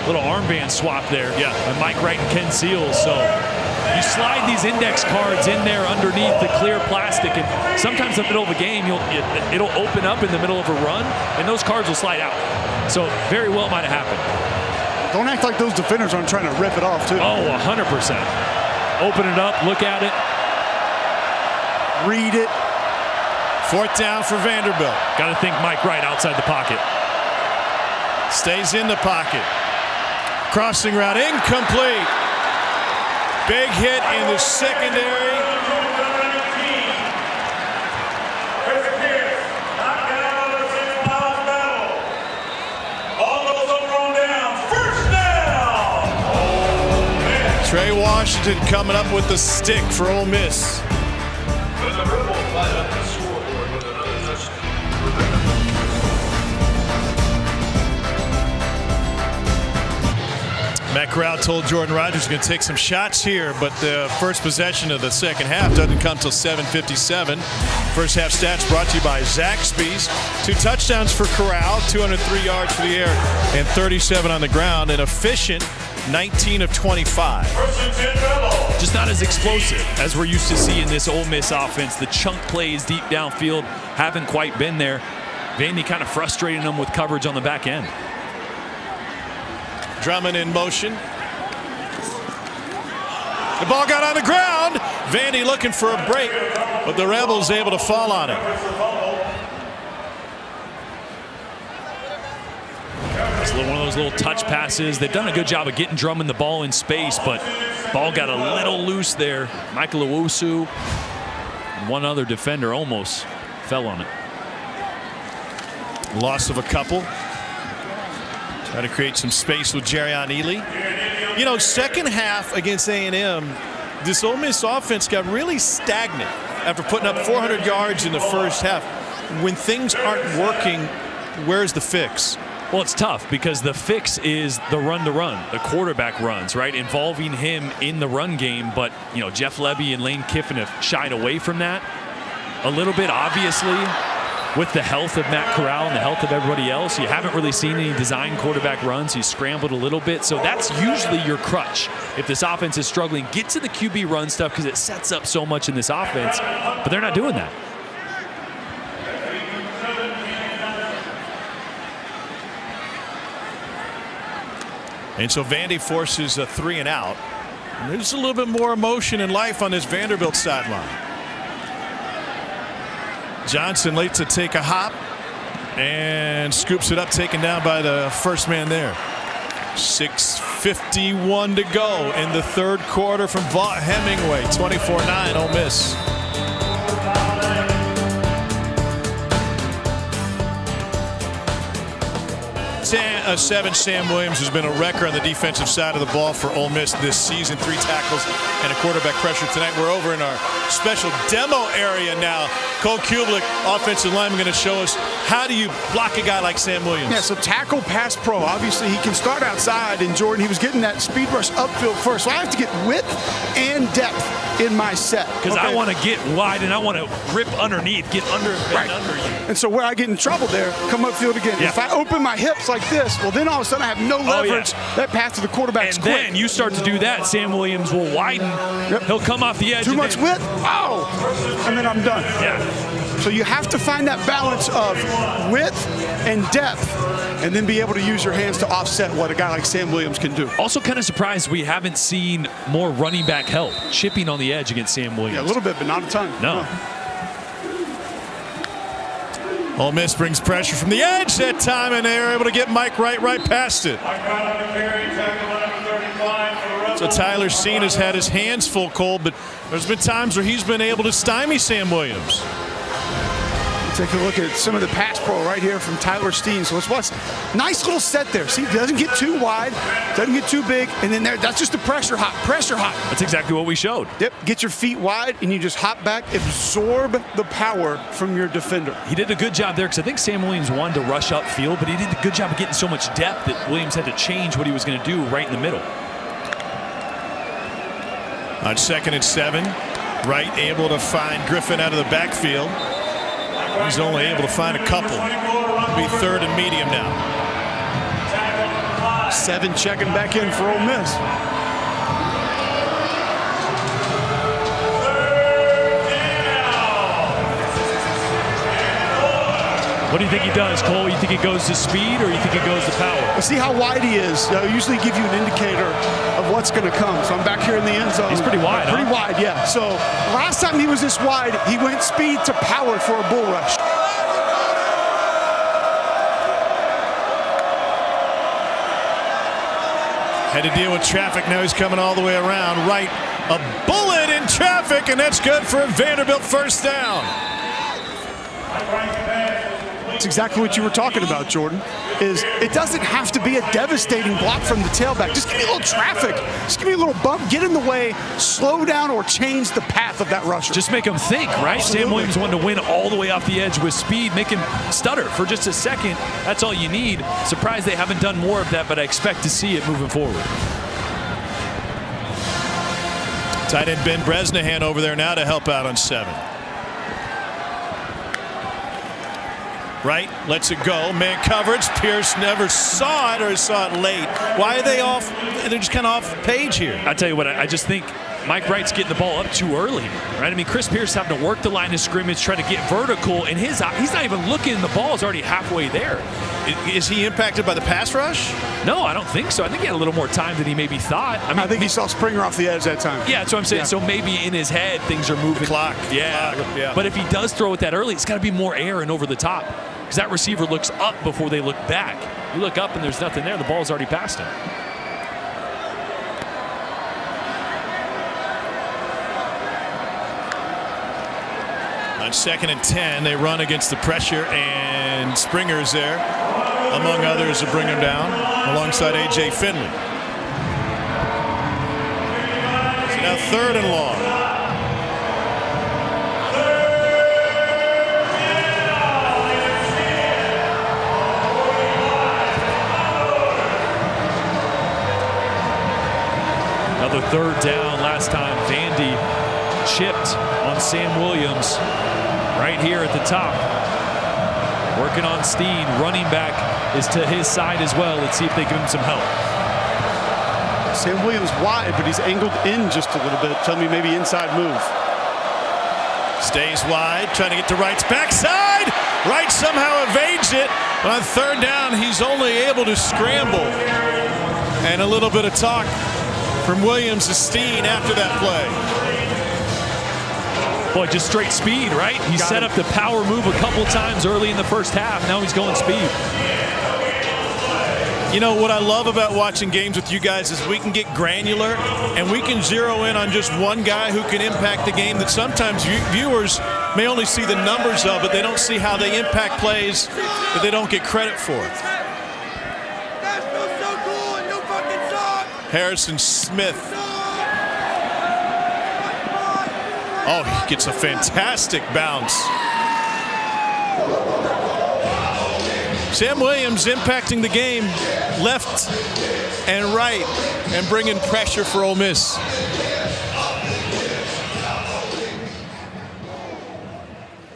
Little armband swap there. Yeah, by Mike Wright and Ken Seals. So you slide these index cards in there underneath the clear plastic, and sometimes in the middle of a game, it'll open up in the middle of a run, and those cards will slide out. So very well might have happened. Don't act like those defenders aren't trying to rip it off, too. Oh, 100%. Open it up, look at it. Read it. Fourth down for Vanderbilt. Got to think Mike Wright outside the pocket. Stays in the pocket. Crossing route, incomplete. Big hit in the secondary. Trey Washington coming up with the stick for Ole Miss. Matt Corral told Jordan Rogers he's going to take some shots here, but the first possession of the second half doesn't come till 7:57. First half stats brought to you by Zaxby's. 2 touchdowns for Corral, 203 yards for the air, and 37 on the ground. An efficient 19 of 25. Just not as explosive as we're used to seeing this Ole Miss offense. The chunk plays deep downfield haven't quite been there. Vandy kind of frustrating them with coverage on the back end. Drummond in motion. The ball got on the ground. Vandy looking for a break, but the Rebels able to fall on it. It's one of those little touch passes. They've done a good job of getting Drummond the ball in space, but ball got a little loose there. Michael Owusu and one other defender almost fell on it. Loss of a couple. Try to create some space with Jerrion Ely. You know, second half against A&M, this Ole Miss offense got really stagnant after putting up 400 yards in the first half. When things aren't working, where's the fix? Well, it's tough because the fix is the run-to-run, the quarterback runs, right? Involving him in the run game. But, you know, Jeff Lebby and Lane Kiffin have shied away from that a little bit, obviously. With the health of Matt Corral and the health of everybody else, you haven't really seen any design quarterback runs. He's scrambled a little bit. So that's usually your crutch. If this offense is struggling, get to the QB run stuff because it sets up so much in this offense. But they're not doing that. And so Vandy forces a 3 and out. And there's a little bit more emotion and life on this Vanderbilt sideline. Johnson late to take a hop and scoops it up, taken down by the first man there. 6:51 to go in the third quarter from Vaught Hemingway. 24-9 Ole Miss. 7 Sam Williams has been a wrecker on the defensive side of the ball for Ole Miss this season. 3 tackles and a quarterback pressure tonight. We're over in our special demo area now. Cole Kublik, offensive lineman, going to show us how do you block a guy like Sam Williams. Yeah, so tackle, pass pro. Obviously, he can start outside, and Jordan, he was getting that speed rush upfield first. So I have to get width and depth in my set. Because I want to get wide and I want to rip underneath, get under and bend under you. And so where I get in trouble there, come upfield again. Yeah. If I open my hips like this, well, then all of a sudden I have no leverage. That pass to the quarterback's and quick. then you start to do that, Sam Williams will widen. Yep. He'll come off the edge. Too much width, and then I'm done. Yeah. So you have to find that balance of width and depth, and then be able to use your hands to offset what a guy like Sam Williams can do. Also kind of surprised we haven't seen more running back help, chipping on the edge against Sam Williams. Yeah, a little bit, but not a ton. No. Ole Miss brings pressure from the edge that time, and they're able to get Mike right past it. So Tyler Steen has had his hands full, Cole, but there's been times where he's been able to stymie Sam Williams. Take a look at some of the pass pro right here from Tyler Steen. So let's watch. Nice little set there. See, doesn't get too wide, doesn't get too big, and then that's just a pressure hop. That's exactly what we showed. Yep, get your feet wide, and you just hop back, absorb the power from your defender. He did a good job there because I think Sam Williams wanted to rush upfield, but he did a good job of getting so much depth that Williams had to change what he was going to do right in the middle. On 2nd and 7, Wright able to find Griffin out of the backfield. He's only able to find a couple. It'll be 3rd and medium now. 7 checking back in for Ole Miss. What do you think he does, Cole? You think he goes to speed or you think he goes to power? Well, see how wide he is. They'll usually give you an indicator of what's going to come. So I'm back here in the end zone. He's pretty wide, Pretty wide, yeah. So last time he was this wide, he went speed to power for a bull rush. Had to deal with traffic. Now he's coming all the way around. Right, a bullet in traffic, and that's good for a Vanderbilt first down. That's exactly what you were talking about, Jordan, is it doesn't have to be a devastating block from the tailback. Just give me a little traffic. Just give me a little bump, get in the way, slow down, or change the path of that rusher. Just make him think, right? Absolutely. Sam Williams wanted to win all the way off the edge with speed, make him stutter for just a second. That's all you need. Surprised they haven't done more of that, but I expect to see it moving forward. Tight end Ben Bresnahan over there now to help out on 7. Right, lets it go. Man coverage. Pierce never saw it or saw it late. Why are they off? They're just kind of off page here. I tell you what, I just think Mike Wright's getting the ball up too early, right? I mean, Chris Pierce having to work the line of scrimmage, try to get vertical, and he's not even looking. The ball is already halfway there. Is he impacted by the pass rush? No, I don't think so. I think he had a little more time than he maybe thought. I think he saw Springer off the edge that time. Yeah, that's what I'm saying. Yeah. So maybe in his head, things are moving. The clock. Yeah. But if he does throw it that early, it's got to be more air and over the top. Because that receiver looks up before they look back. You look up and there's nothing there. The ball's already past him. On 2nd and 10, they run against the pressure, and Springer's there, among others, to bring him down, alongside A.J. Finley. So now 3rd and long. Another third down. Last time Vandy chipped on Sam Williams right here at the top. Working on Steen. Running back is to his side as well. Let's see if they give him some help. Sam Williams wide, but he's angled in just a little bit. Tell me maybe inside move. Stays wide, trying to get to Wright's backside. Wright somehow evades it. On third down, he's only able to scramble. And a little bit of talk from Williams to Steen after that play. Boy, just straight speed, right? He set up the power move a couple times early in the first half. Now he's going speed. You know, what I love about watching games with you guys is we can get granular and we can zero in on just one guy who can impact the game that sometimes viewers may only see the numbers of, but they don't see how they impact plays that they don't get credit for. Harrison Smith. Oh, he gets a fantastic bounce. Sam Williams impacting the game left and right and bringing pressure for Ole Miss.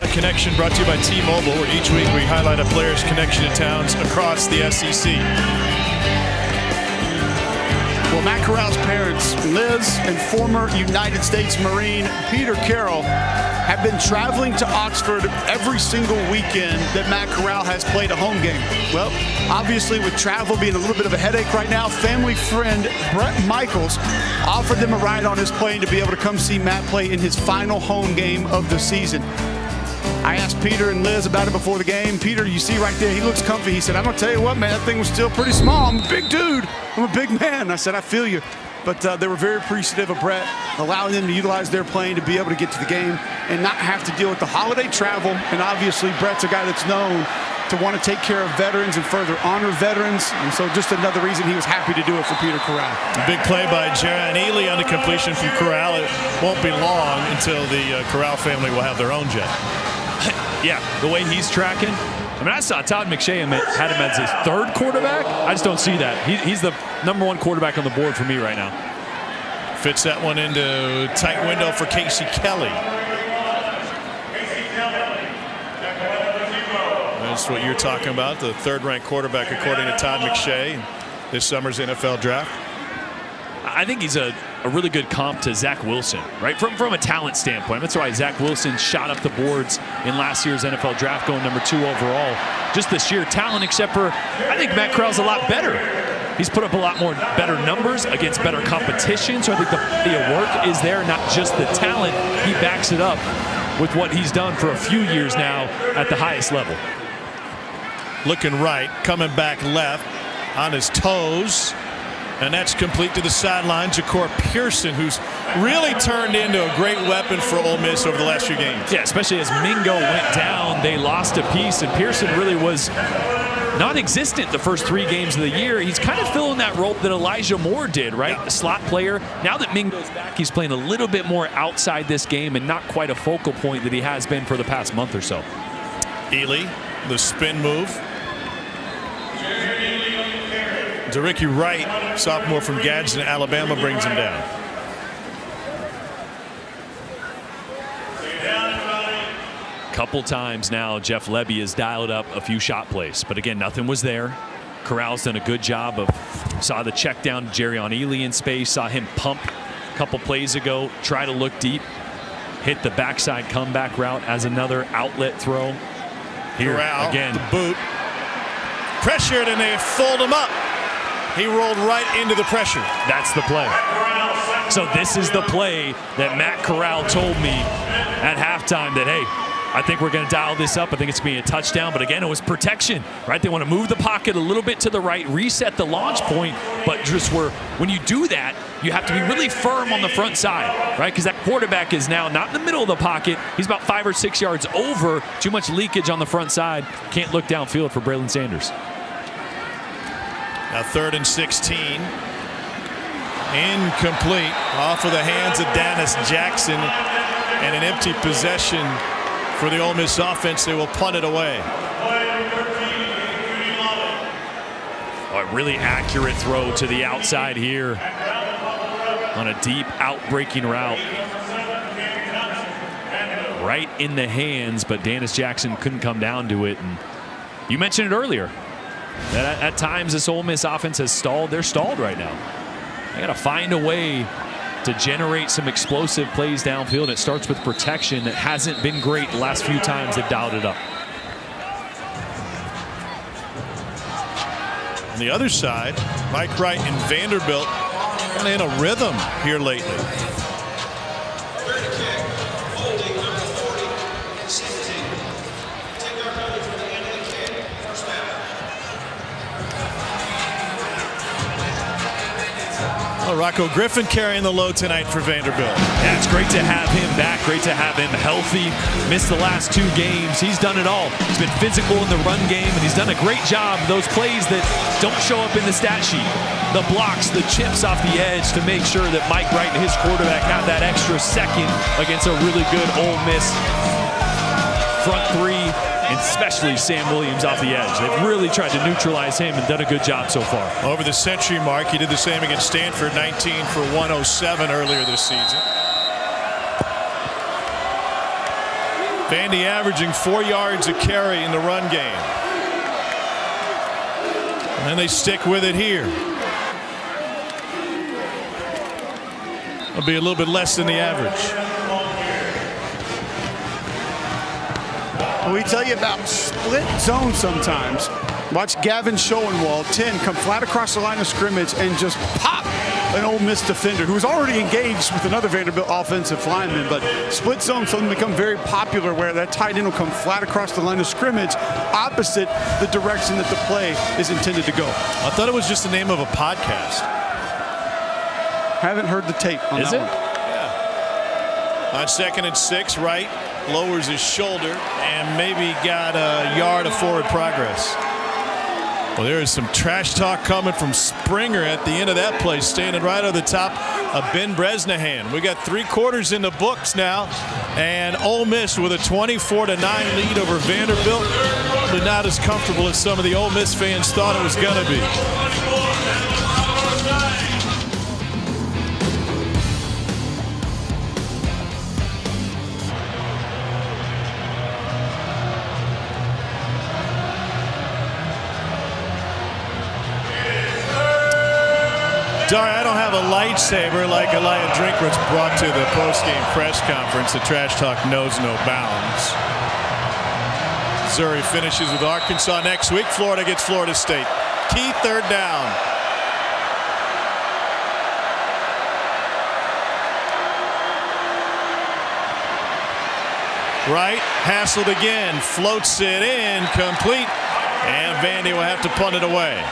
A connection brought to you by T-Mobile, where each week we highlight a player's connection to towns across the SEC. Well, Matt Corral's parents, Liz and former United States Marine Peter Carroll, have been traveling to Oxford every single weekend that Matt Corral has played a home game. Well, obviously with travel being a little bit of a headache right now, family friend Brett Michaels offered them a ride on his plane to be able to come see Matt play in his final home game of the season. I asked Peter and Liz about it before the game. Peter, you see right there, he looks comfy. He said, I'm going to tell you what, man, that thing was still pretty small. I'm a big dude. I'm a big man. I said, I feel you. But they were very appreciative of Brett, allowing them to utilize their plane to be able to get to the game and not have to deal with the holiday travel. And obviously, Brett's a guy that's known to want to take care of veterans and further honor veterans. And so just another reason he was happy to do it for Peter Corral. A big play by Jaron Ely on the completion from Corral. It won't be long until the Corral family will have their own jet. Yeah, the way he's tracking. I mean, I saw Todd McShay had him as his third quarterback. I just don't see that. He's the #1 quarterback on the board for me right now. Fits that one into tight window for Casey Kelly. That's what you're talking about, the third-ranked quarterback according to Todd McShay in this summer's NFL draft. I think he's a really good comp to Zach Wilson, right? From a talent standpoint. That's why Zach Wilson shot up the boards in last year's NFL draft, going #2 overall. Just the sheer talent, except for I think Matt Corral's a lot better. He's put up a lot more better numbers against better competition. So I think the work is there, not just the talent. He backs it up with what he's done for a few years now at the highest level. Looking right, coming back left on his toes. And that's complete to the sideline. Ja'Cour Pearson, who's really turned into a great weapon for Ole Miss over the last few games. Yeah, especially as Mingo went down, they lost a piece, and Pearson really was non-existent the first 3 games of the year. He's kind of filling that role that Elijah Moore did, right? Yeah. The slot player. Now that Mingo's back, he's playing a little bit more outside this game and not quite a focal point that he has been for the past month or so. Ely, the spin move. DeRicky Wright, sophomore from Gadsden, Alabama, brings him down. Couple times now, Jeff Lebby has dialed up a few shot plays, but again, nothing was there. Corral's done a good job saw the check down to Jerrion Ely in space, saw him pump a couple plays ago, try to look deep, hit the backside comeback route as another outlet throw. Here Corral, again, the boot, pressured, and they fold him up. He rolled right into the pressure. That's the play. So this is the play that Matt Corral told me at halftime that, hey, I think we're going to dial this up. I think it's going to be a touchdown. But again, it was protection, right? They want to move the pocket a little bit to the right, reset the launch point. But just when you do that, you have to be really firm on the front side, right? Because that quarterback is now not in the middle of the pocket. He's about 5 or 6 yards over. Too much leakage on the front side. Can't look downfield for Braylon Sanders. Now 3rd and 16. Incomplete. Off of the hands of Dennis Jackson. And an empty possession for the Ole Miss offense. They will punt it away. A really accurate throw to the outside here. on a deep out-breaking route. Right in the hands, but Dennis Jackson couldn't come down to it. And you mentioned it earlier, that at times this Ole Miss offense has stalled. They're stalled right now. They got to find a way to generate some explosive plays downfield. It starts with protection that hasn't been great the last few times they've dialed it up. On the other side, Mike Wright and Vanderbilt kind of in a rhythm here lately. Rocco Griffin carrying the load tonight for Vanderbilt. Yeah, it's great to have him back. Great to have him healthy. Missed the last 2 games. He's done it all. He's been physical in the run game, and he's done a great job. Those plays that don't show up in the stat sheet, the blocks, the chips off the edge to make sure that Mike Wright and his quarterback have that extra second against a really good Ole Miss front 3. And especially Sam Williams off the edge. They've really tried to neutralize him and done a good job so far. Over the century mark, he did the same against Stanford, 19 for 107 earlier this season. Vandy averaging 4 yards a carry in the run game. And they stick with it here. It'll be a little bit less than the average. We tell you about split zone sometimes. Watch Gavin Schoenwald, 10, come flat across the line of scrimmage and just pop an Ole Miss defender who's already engaged with another Vanderbilt offensive lineman. But split zone suddenly become very popular where that tight end will come flat across the line of scrimmage opposite the direction that the play is intended to go. I thought it was just the name of a podcast. Haven't heard the tape on that one. Yeah. On 2nd and 6, Wright lowers his shoulder and maybe got a yard of forward progress. Well, there is some trash talk coming from Springer at the end of that play, standing right over the top of Ben Bresnahan. We got 3 quarters in the books now, and Ole Miss with a 24-9 lead over Vanderbilt, but not as comfortable as some of the Ole Miss fans thought it was going to be. Sorry, I don't have a lightsaber like Elijah Drinkwitz brought to the post-game press conference. The trash talk knows no bounds. Missouri finishes with Arkansas next week. Florida gets Florida State. Key 3rd down. Wright hassled again, floats it in, complete, and Vandy will have to punt it away.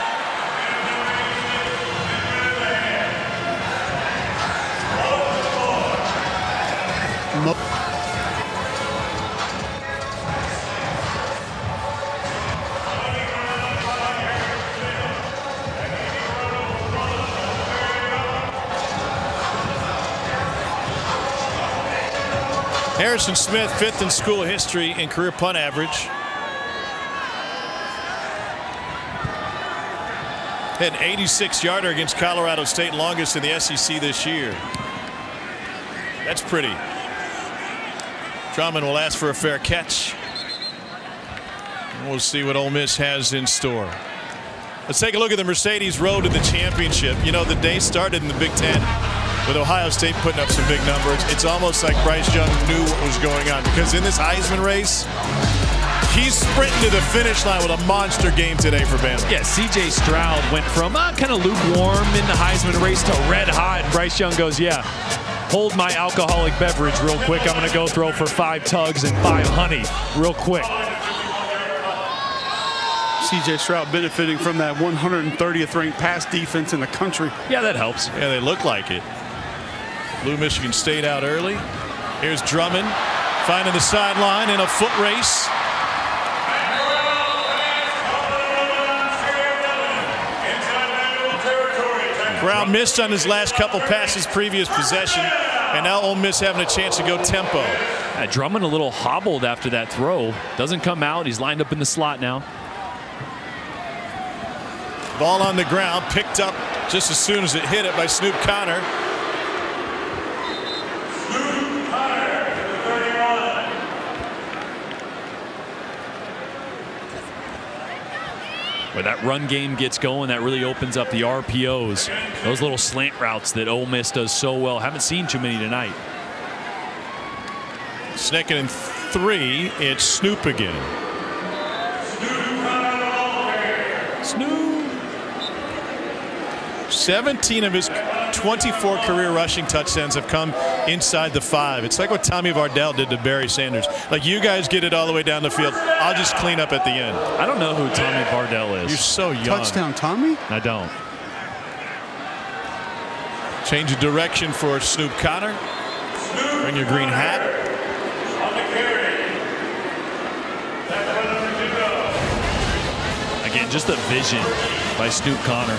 Harrison Smith, 5th in school history in career punt average. Had an 86-yarder against Colorado State, longest in the SEC this year. That's pretty. Drummond will ask for a fair catch. And we'll see what Ole Miss has in store. Let's take a look at the Mercedes road to the championship. You know, the day started in the Big Ten with Ohio State putting up some big numbers. It's almost like Bryce Young knew what was going on, because in this Heisman race, he's sprinting to the finish line with a monster game today for Bama. Yeah, C.J. Stroud went from kind of lukewarm in the Heisman race to red hot. And Bryce Young goes, yeah, hold my alcoholic beverage real quick. I'm going to go throw for 5 tugs and 5 honey real quick. C.J. Stroud benefiting from that 130th ranked pass defense in the country. Yeah, that helps. Yeah, they look like it. Blue Michigan State out early. Here's Drummond finding the sideline in a foot race. Brown missed on his last couple passes previous possession, and now Ole Miss having a chance to go tempo. Drummond a little hobbled after that throw. Doesn't come out. He's lined up in the slot now. Ball on the ground, picked up just as soon as it hit it by Snoop Connor. Where that run game gets going, that really opens up the RPOs. Those little slant routes that Ole Miss does so well. Haven't seen too many tonight. Second and 3, it's Snoop again. Snoop. 17 of his 24 career rushing touchdowns have come inside the 5. It's like what Tommy Vardell did to Barry Sanders. Like, you guys get it all the way down the field. I'll just clean up at the end. I don't know who Tommy Vardell is. You're so young. Touchdown, Tommy? I don't. Change of direction for Snoop Connor. Bring your green hat. Again, just a vision by Snoop Connor.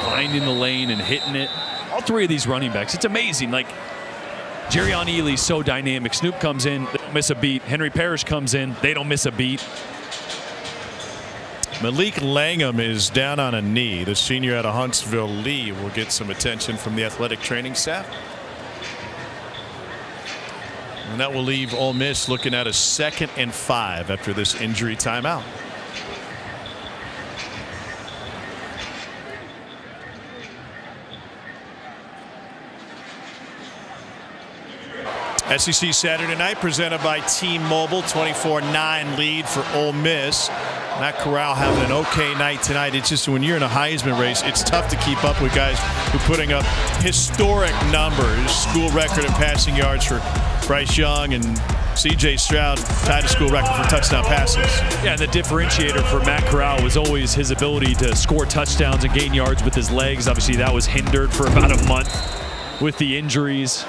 Finding the lane and hitting it. All 3 of these running backs, it's amazing. Like, Jerrion Ealy's so dynamic. Snoop comes in, they don't miss a beat. Henry Parrish comes in, they don't miss a beat. Malik Langham is down on a knee. The senior out of Huntsville Lee will get some attention from the athletic training staff. And that will leave Ole Miss looking at a 2nd and 5 after this injury timeout. SEC Saturday Night presented by T-Mobile. 24-9 lead for Ole Miss. Matt Corral having an okay night tonight. It's just when you're in a Heisman race, it's tough to keep up with guys who are putting up historic numbers. School record in passing yards for Bryce Young, and C.J. Stroud tied a school record for touchdown passes. Yeah, and the differentiator for Matt Corral was always his ability to score touchdowns and gain yards with his legs. Obviously, that was hindered for about a month with the injuries.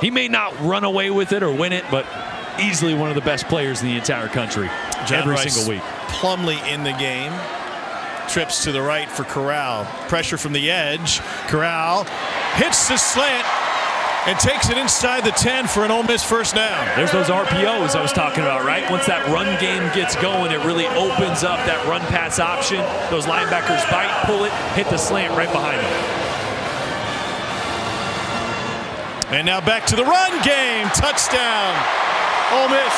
He may not run away with it or win it, but easily one of the best players in the entire country every single week. Plumlee in the game. Trips to the right for Corral. Pressure from the edge. Corral hits the slant and takes it inside the 10 for an Ole Miss first down. There's those RPOs I was talking about, right? Once that run game gets going, it really opens up that run-pass option. Those linebackers bite, pull it, hit the slant right behind them. And now back to the run game. Touchdown, Ole Miss.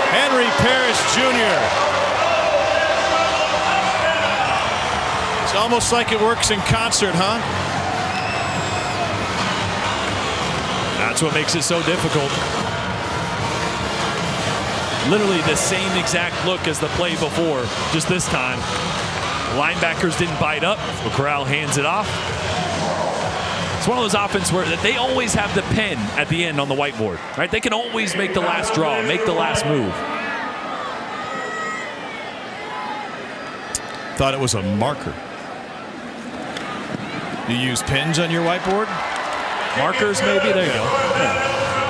Henry Parrish Jr. It's almost like it works in concert, huh? That's what makes it so difficult. Literally the same exact look as the play before, just this time. Linebackers didn't bite up, but Corral hands it off. It's one of those offenses where they always have the pen at the end on the whiteboard, right? They can always make the last draw, make the last move. Thought it was a marker. You use pens on your whiteboard? Markers, maybe? There you go.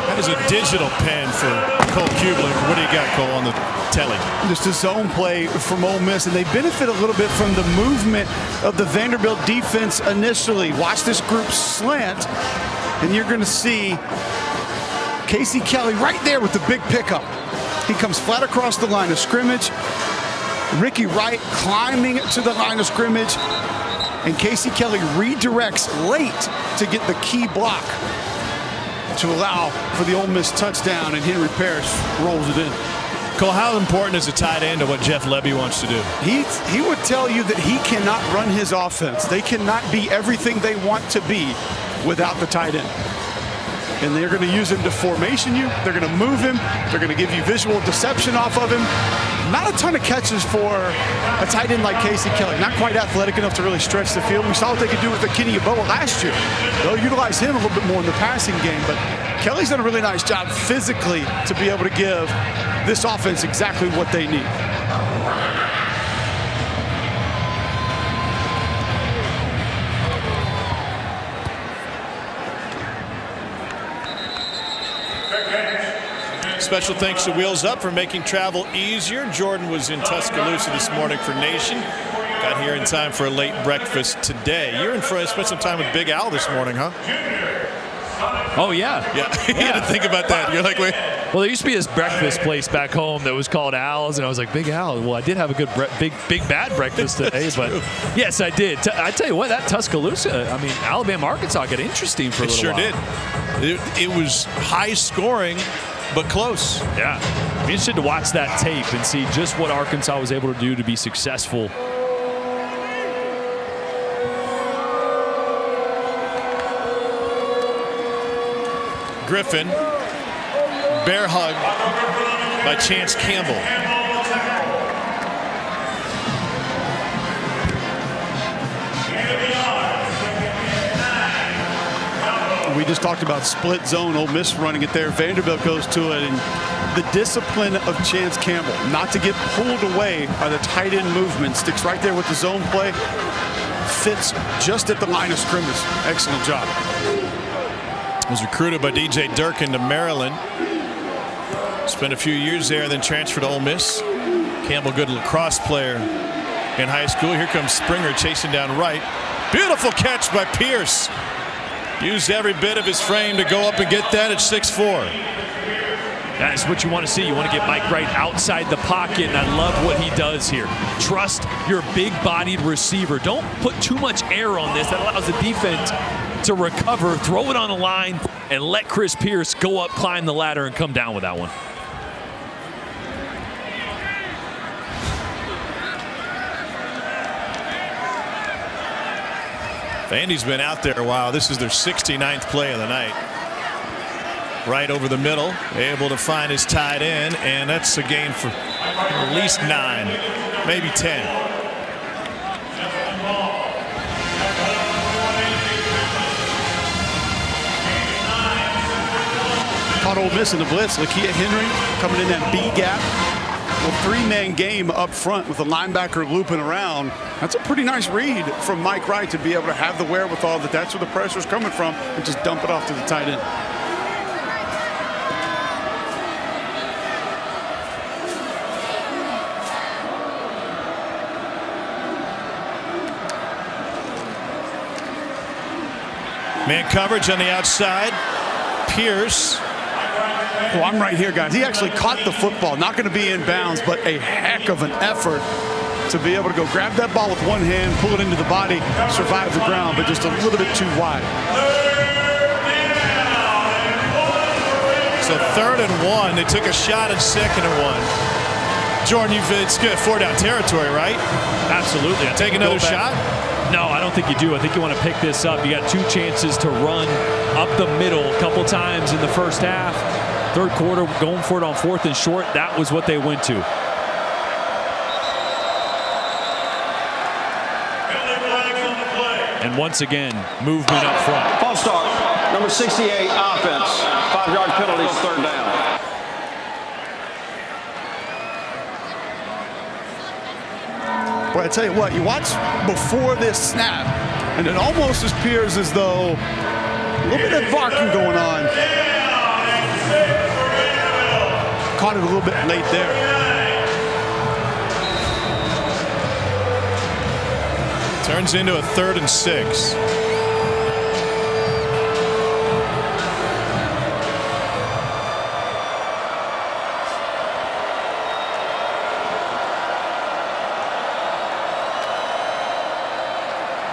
That is a digital pen for Cole Kublik. What do you got, Cole, on the telly? Just a zone play from Ole Miss, and they benefit a little bit from the movement of the Vanderbilt defense initially. Watch this group slant, and you're going to see Casey Kelly right there with the big pickup. He comes flat across the line of scrimmage. Ricky Wright climbing to the line of scrimmage, and Casey Kelly redirects late to get the key block to allow for the Ole Miss touchdown, and Henry Parrish rolls it in. Cole, how important is a tight end to what Jeff Lebby wants to do? He would tell you that he cannot run his offense. They cannot be everything they want to be without the tight end. And they're going to use him to formation you. They're going to move him. They're going to give you visual deception off of him. Not a ton of catches for a tight end like Casey Kelly. Not quite athletic enough to really stretch the field. We saw what they could do with Kenny Yeboah last year. They'll utilize him a little bit more in the passing game, but Kelly's done a really nice job physically to be able to give this offense exactly what they need. Special thanks to Wheels Up for making travel easier. Jordan was in Tuscaloosa this morning for Nation. Got here in time for a late breakfast today. You're in for spent some time with Big Al this morning, huh? Oh, yeah. Yeah, you had to think about that. You're like, wait. Well, there used to be this breakfast place back home that was called Al's, and I was like, Big Al. Well, I did have a good, big bad breakfast today, but yes, I did. I tell you what, that Tuscaloosa, I mean, Alabama, Arkansas got interesting for a little while. It sure did. It was high scoring but close. Yeah. I'm interested to watch that tape and see just what Arkansas was able to do to be successful. Griffin, bear hug by Chance Campbell. We just talked about split zone. Ole Miss running it there. Vanderbilt goes to it, and the discipline of Chance Campbell not to get pulled away by the tight end movement, sticks right there with the zone play, fits just at the line of scrimmage. Excellent job. Was recruited by DJ Durkin to Maryland. Spent a few years there, then transferred to Ole Miss. Campbell, good lacrosse player in high school. Here comes Springer chasing down right. Beautiful catch by Pierce. Used every bit of his frame to go up and get that at 6'4". That is what you want to see. You want to get Mike Wright outside the pocket, and I love what he does here. Trust your big-bodied receiver. Don't put too much air on this. That allows the defense to recover, throw it on the line, and let Chris Pierce go up, climb the ladder, and come down with that one. Vandy's been out there a while. This is their 69th play of the night. Right over the middle, able to find his tight end, and that's a gain for at least 9, maybe 10. Caught Ole Miss in the blitz. Lakia Henry coming in that B gap. Well, three-man game up front with the linebacker looping around. That's a pretty nice read from Mike Wright to be able to have the wherewithal that that's where the pressure's coming from and just dump it off to the tight end. Man coverage on the outside. Pierce. Well, I'm right here, guys. He actually caught the football. Not going to be in bounds, but a heck of an effort to be able to go grab that ball with one hand, pull it into the body, survive the ground, but just a little bit too wide. So 3rd and 1. They took a shot at 2nd and 1. Jordan, it's good 4-down territory, right? Absolutely. Take another shot? No, I don't think you do. I think you want to pick this up. You got 2 chances to run up the middle a couple times in the first half. 3rd quarter, going for it on 4th and short. That was what they went to. And once again, movement up front. False start, number 68, offense. 5-yard penalty, 3rd down. But I tell you what, you watch before this snap, and it almost appears as though a little bit of barking going on. Caught it a little bit late there. Turns into a 3rd and 6.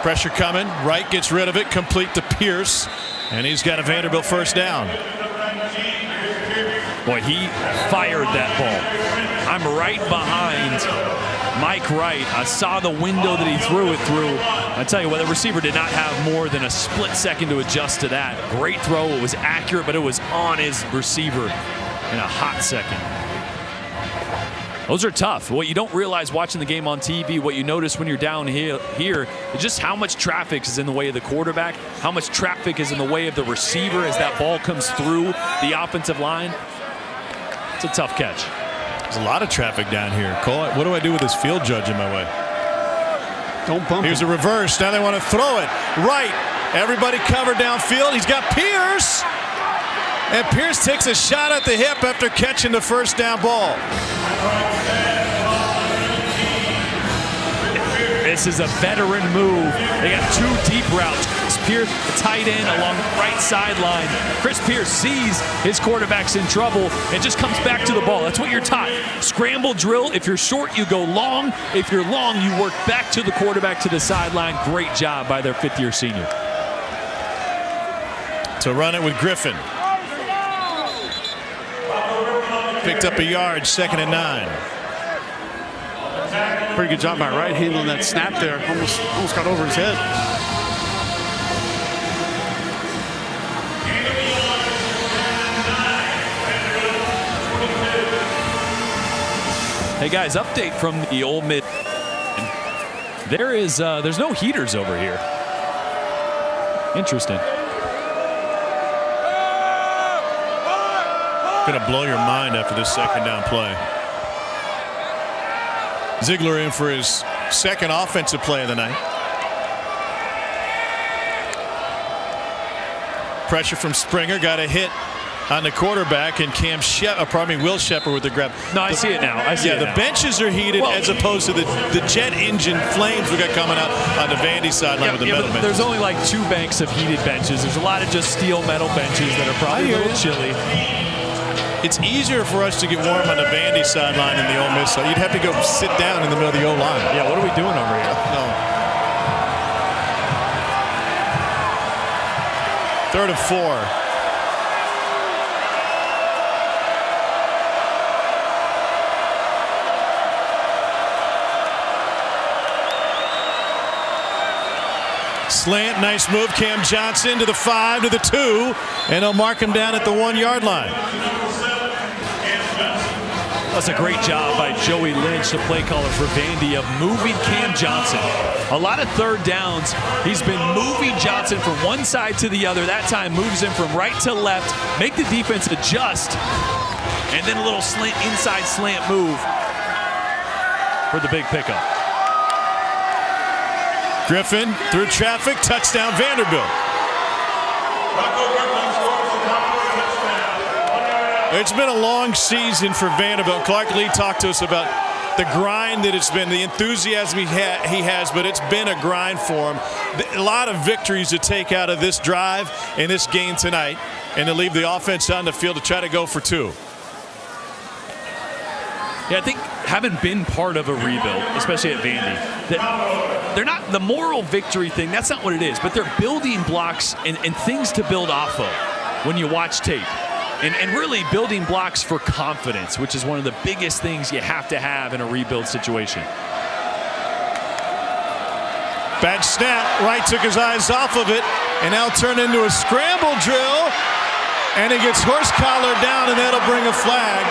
Pressure coming. Wright gets rid of it. Complete to Pierce. And he's got a Vanderbilt 1st down. Boy, he fired that ball. I'm right behind Mike Wright. I saw the window that he threw it through. I tell you what, the receiver did not have more than a split second to adjust to that. Great throw. It was accurate, but it was on his receiver in a hot second. Those are tough. What you don't realize watching the game on TV, what you notice when you're down here is just how much traffic is in the way of the quarterback, how much traffic is in the way of the receiver as that ball comes through the offensive line. It's a tough catch. There's a lot of traffic down here. Cole, what do I do with this field judge in my way? Don't bump Here's him. a reverse. Now they want to throw it. Right. Everybody covered downfield. He's got Pierce. And Pierce takes a shot at the hip after catching the 1st down ball. This is a veteran move. They got 2 deep routes. Chris Pierce, the tight end, along the right sideline. Chris Pierce sees his quarterback's in trouble and just comes back to the ball. That's what you're taught. Scramble drill. If you're short, you go long. If you're long, you work back to the quarterback to the sideline. Great job by their 5th-year senior. To run it with Griffin. picked up a yard, 2nd and 9. Pretty good job by Wright handling that snap there. Almost got over his head. Hey guys, update from the Ole Miss. There's no heaters over here. Interesting. Gonna blow your mind after this 2nd down play. Ziegler in for his 2nd offensive play of the night. Pressure from Springer, got a hit on the quarterback, and Will Shepard with the grab. No, I see it now. The benches are heated as opposed to the jet engine flames we got coming out on the Vandy sideline with the metal benches. There's only like 2 banks of heated benches. There's a lot of just steel metal benches that are probably a little chilly. It's easier for us to get warm on the Vandy sideline than the Ole Miss side. You'd have to go sit down in the middle of the O-line. Yeah, what are we doing over here? No. 3rd and 4. Slant, nice move. Cam Johnson to the 5, to the 2, and they'll mark him down at the 1-yard line. That's a great job by Joey Lynch, the play caller for Vandy, of moving Cam Johnson. A lot of 3rd downs. He's been moving Johnson from one side to the other. That time moves him from right to left, make the defense adjust, and then a little inside slant move for the big pickup. Griffin through traffic, touchdown Vanderbilt. It's been a long season for Vanderbilt. Clark Lee talked to us about the grind that it's been, the enthusiasm he has, but it's been a grind for him. A lot of victories to take out of this drive and this game tonight, and to leave the offense on the field to try to go for 2. Yeah, I think having been part of a rebuild, especially at Vandy, that they're not the moral victory thing. That's not what it is, but they're building blocks and things to build off of when you watch tape. And really building blocks for confidence, which is one of the biggest things you have to have in a rebuild situation. Bad snap. Wright took his eyes off of it and now turned into a scramble drill. And he gets horse collared down, and that'll bring a flag.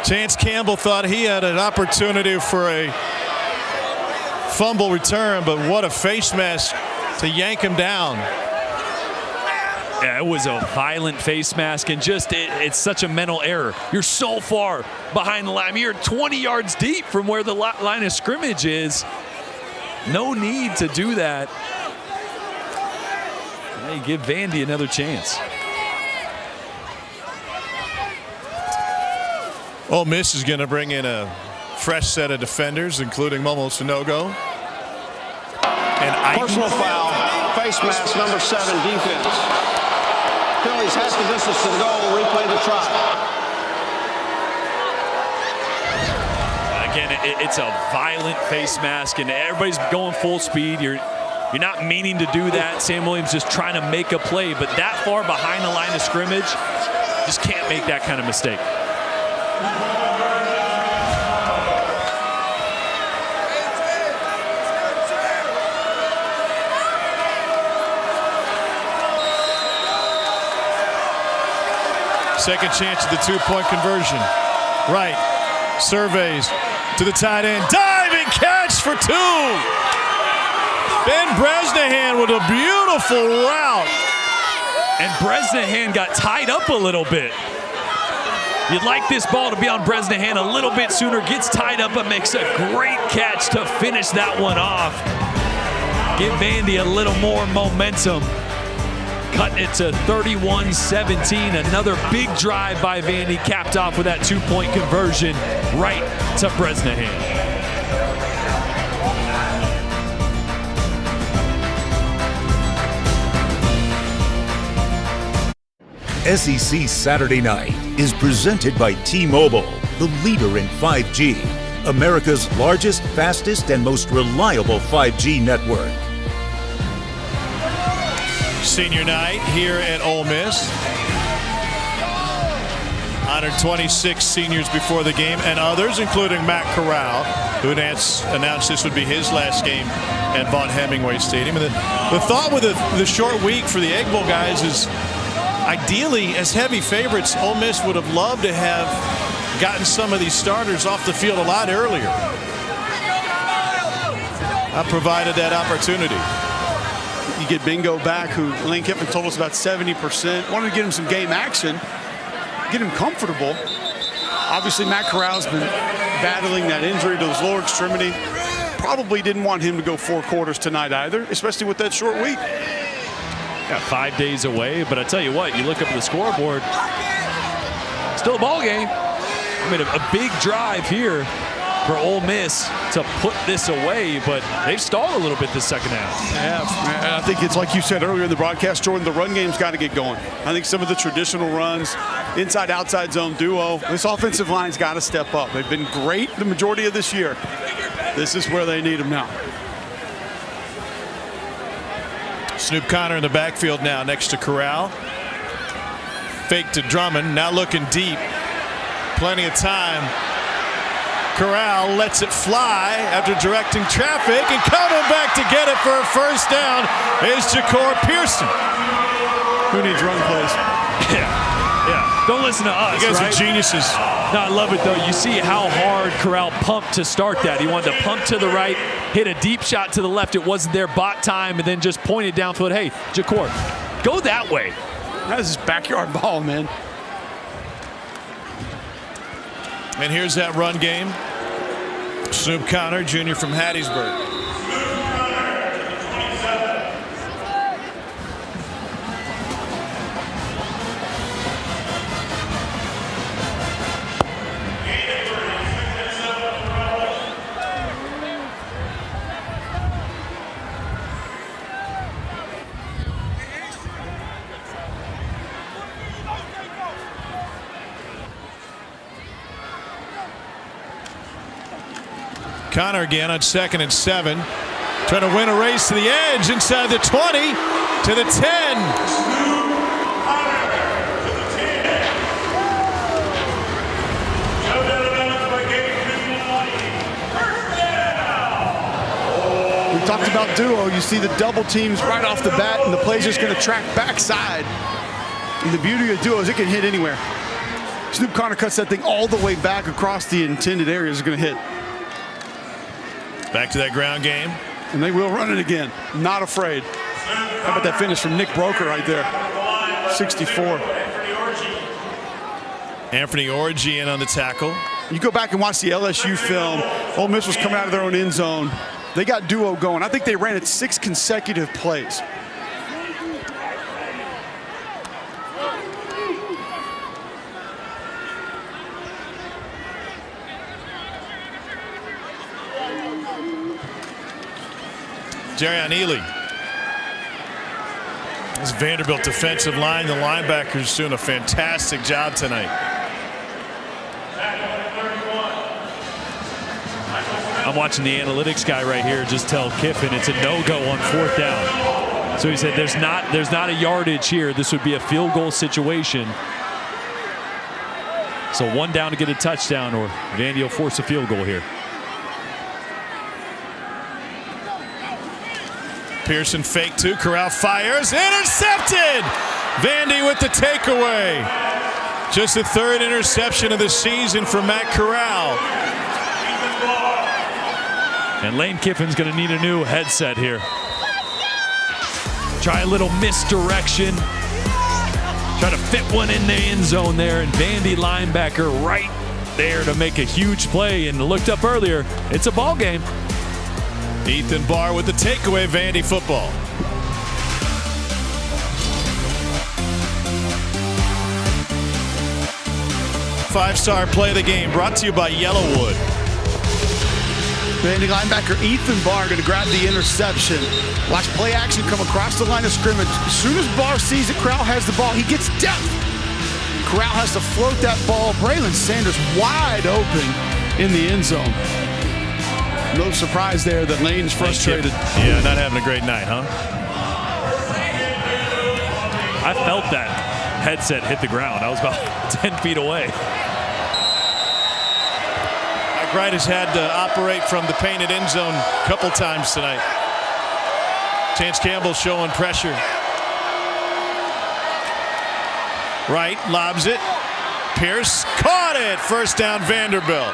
Chance Campbell thought he had an opportunity for a fumble return, but what a face mask to yank him down. Yeah, it was a violent face mask, and just it's such a mental error. You're so far behind the line. I mean, you're 20 yards deep from where the line of scrimmage is. No need to do that. Hey, give Vandy another chance. Ole Miss is going to bring in a fresh set of defenders, including Momo Sanogo. And personal foul, face mask, number 7, defense. Penalties, half the distance to the goal, replay the try. Again, it's a violent face mask, and everybody's going full speed. You're not meaning to do that. Sam Williams just trying to make a play, but that far behind the line of scrimmage, just can't make that kind of mistake. Second chance at the 2-point conversion. Right. Surveys to the tight end. Diving catch for 2. Ben Bresnahan with a beautiful route. And Bresnahan got tied up a little bit. You'd like this ball to be on Bresnahan a little bit sooner. Gets tied up and makes a great catch to finish that one off. Give Vandy a little more momentum. Cutting it to 31-17. Another big drive by Vandy, capped off with that 2-point conversion right to Bresnahan. SEC Saturday Night is presented by T-Mobile, the leader in 5G, America's largest, fastest, and most reliable 5G network. Senior night here at Ole Miss. Honored 26 seniors before the game, and others, including Matt Corral, who announced this would be his last game at Vaught Hemingway Stadium. And the thought with the short week for the Egg Bowl guys is, ideally, as heavy favorites, Ole Miss would have loved to have gotten some of these starters off the field a lot earlier. I provided that opportunity. You get Bingo back, who Lane Kiffin told us about 70%. Wanted to get him some game action, get him comfortable. Obviously, Matt Corral's been battling that injury to his lower extremity. Probably didn't want him to go 4 quarters tonight either, especially with that short week. Got 5 days away, but I tell you what, you look up at the scoreboard, still a ball game. I mean, a big drive here for Ole Miss to put this away, but they've stalled a little bit this second half. Yeah, I think it's like you said earlier in the broadcast, Jordan, the run game's got to get going. I think some of the traditional runs, inside-outside zone duo, this offensive line's got to step up. They've been great the majority of this year. This is where they need them now. Snoop Connor in the backfield now next to Corral. Fake to Drummond, now looking deep. Plenty of time. Corral lets it fly after directing traffic, and coming back to get it for a first down is Ja'Cour Pearson. Who needs run plays? Yeah. Don't listen to us. You guys right? are geniuses. No, I love it, though. You see how hard Corral pumped to start that. He wanted to pump to the right, hit a deep shot to the left. It wasn't there, bot time, and then just pointed downfield. Hey, Ja'Cour, go that way. That is his backyard ball, man. And here's that run game. Snoop Connor, junior from Hattiesburg. Connor again on 2nd and 7. Trying to win a race to the edge inside the 20 to the 10. We talked about duo. You see the double teams right off the bat, and the play's just going to track backside. And the beauty of duo is it can hit anywhere. Snoop Connor cuts that thing all the way back across the intended area. It's going to hit. Back to that ground game. And they will run it again. Not afraid. How about that finish from Nick Broker right there? 64. Anthony Orji in on the tackle. You go back and watch the LSU film. Ole Miss was coming out of their own end zone. They got duo going. I think they ran it 6 consecutive plays. Jerrion Ely. This Vanderbilt defensive line, the linebackers doing a fantastic job tonight. I'm watching the analytics guy right here just tell Kiffin it's a no-go on 4th down. So he said there's not a yardage here. This would be a field goal situation. So 1 down to get a touchdown, or Vandy will force a field goal here. Pearson fake 2. Corral fires. Intercepted! Vandy with the takeaway. Just the 3rd interception of the season for Matt Corral. And Lane Kiffin's going to need a new headset here. Try a little misdirection. Try to fit one in the end zone there, and Vandy linebacker right there to make a huge play. And looked up earlier, it's a ball game. Ethan Barr with the takeaway, Vandy football. Five-star play of the game brought to you by Yellowwood. Vandy linebacker Ethan Barr going to grab the interception. Watch play action come across the line of scrimmage. As soon as Barr sees that Corral has the ball, he gets depth. Corral has to float that ball. Braylon Sanders wide open in the end zone. No surprise there that Lane's frustrated. Yeah, not having a great night, huh? I felt that headset hit the ground. I was about 10 feet away. Mike Wright has had to operate from the painted end zone a couple times tonight. Chance Campbell showing pressure. Wright lobs it. Pierce caught it. First down, Vanderbilt.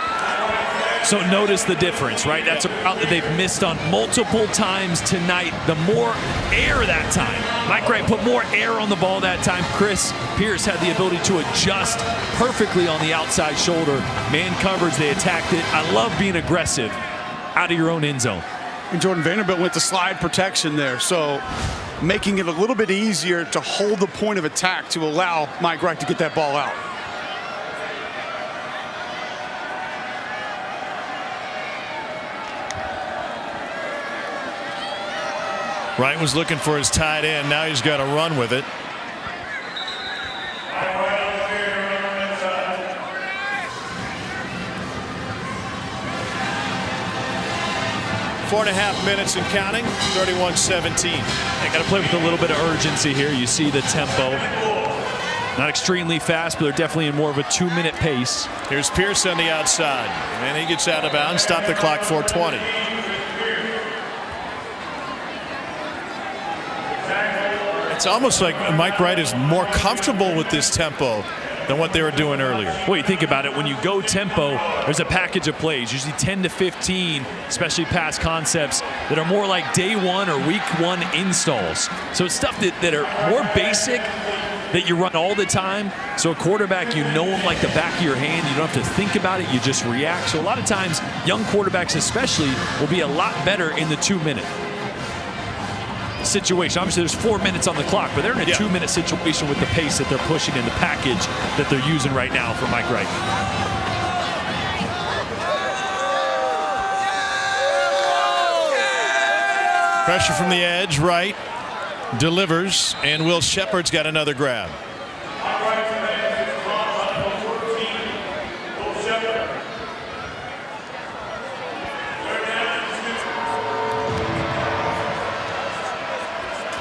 So notice the difference, right? That's a route that they've missed on multiple times tonight. The more air that time. Mike Wright put more air on the ball that time. Chris Pierce had the ability to adjust perfectly on the outside shoulder. Man coverage, they attacked it. I love being aggressive out of your own end zone. And Jordan Vanderbilt went to slide protection there, so making it a little bit easier to hold the point of attack to allow Mike Wright to get that ball out. Wright was looking for his tight end. Now he's got to run with it. Four and a half minutes and counting. 31-17. They got to play with a little bit of urgency here. You see the tempo. Not extremely fast, but they're definitely in more of a 2-minute pace. Here's Pierce on the outside. And he gets out of bounds. Stop the clock, 4:20. It's almost like Mike Wright is more comfortable with this tempo than what they were doing earlier. Well, you think about it, when you go tempo, there's a package of plays, usually 10 to 15, especially pass concepts that are more like day one or week one installs. So it's stuff that are more basic that you run all the time. So a quarterback, you know him like the back of your hand. You don't have to think about it. You just react. So a lot of times, young quarterbacks especially will be a lot better in the 2-minute situation. Obviously, there's 4 minutes on the clock, but they're in a 2-minute situation with the pace that they're pushing in the package that they're using right now for Mike Wright. Pressure from the edge, Wright delivers, and Will Shepard's got another grab.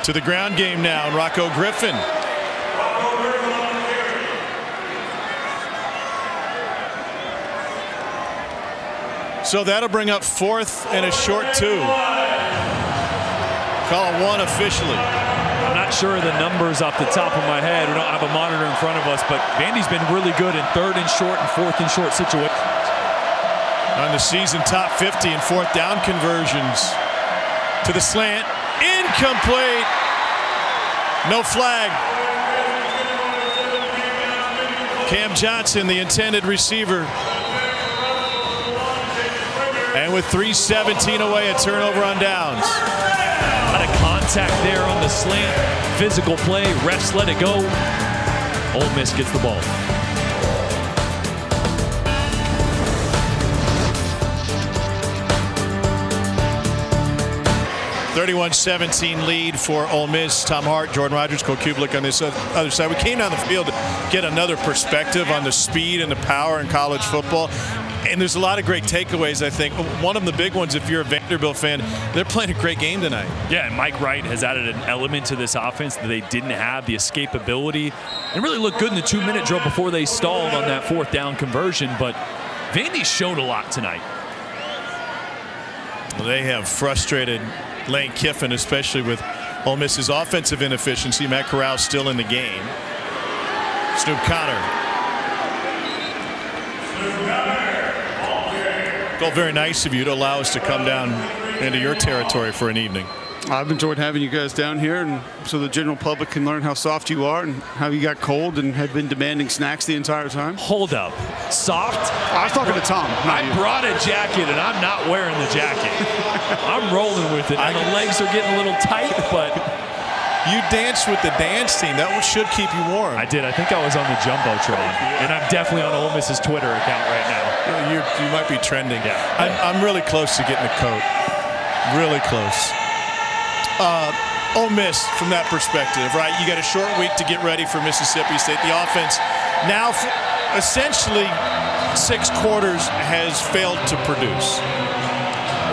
To the ground game now, and Rocco Griffin. So that'll bring up 4th and a short 2. Call it 1 officially. I'm not sure of the numbers off the top of my head. We don't have a monitor in front of us, but Vandy's been really good in 3rd and short and 4th and short situations. On the season, top 50 in 4th down conversions. To the slant. Incomplete. No flag. Cam Johnson, the intended receiver. And with 3:17 away, a turnover on downs. A lot of contact there on the slant. Physical play. Refs let it go. Ole Miss gets the ball. (31-17) lead for Ole Miss. Tom Hart, Jordan Rogers, Cole Kublik on this other side. We came down the field to get another perspective on the speed and the power in college football. And there's a lot of great takeaways, I think. One of the big ones, if you're a Vanderbilt fan, they're playing a great game tonight. Yeah, and Mike Wright has added an element to this offense that they didn't have, the escapability, and really looked good in the 2-minute drill before they stalled on that 4th down conversion. But Vandy showed a lot tonight. Well, they have frustrated Lane Kiffin, especially with Ole Miss's offensive inefficiency. Matt Corral still in the game. Snoop Connor. Well, very nice of you to allow us to come down into your territory for an evening. I've enjoyed having you guys down here, and so the general public can learn how soft you are and how you got cold and have been demanding snacks the entire time. Hold up. Soft? I was talking to Tom. I brought a jacket, and I'm not wearing the jacket. I'm rolling with it. And the legs are getting a little tight, but you danced with the dance team. That should keep you warm. I did. I think I was on the Jumbotron, and I'm definitely on Ole Miss's Twitter account right now. You might be trending. Yeah. I'm really close to getting a coat. Really close. Ole Miss, from that perspective, right? You got a short week to get ready for Mississippi State. The offense now essentially 6 quarters has failed to produce.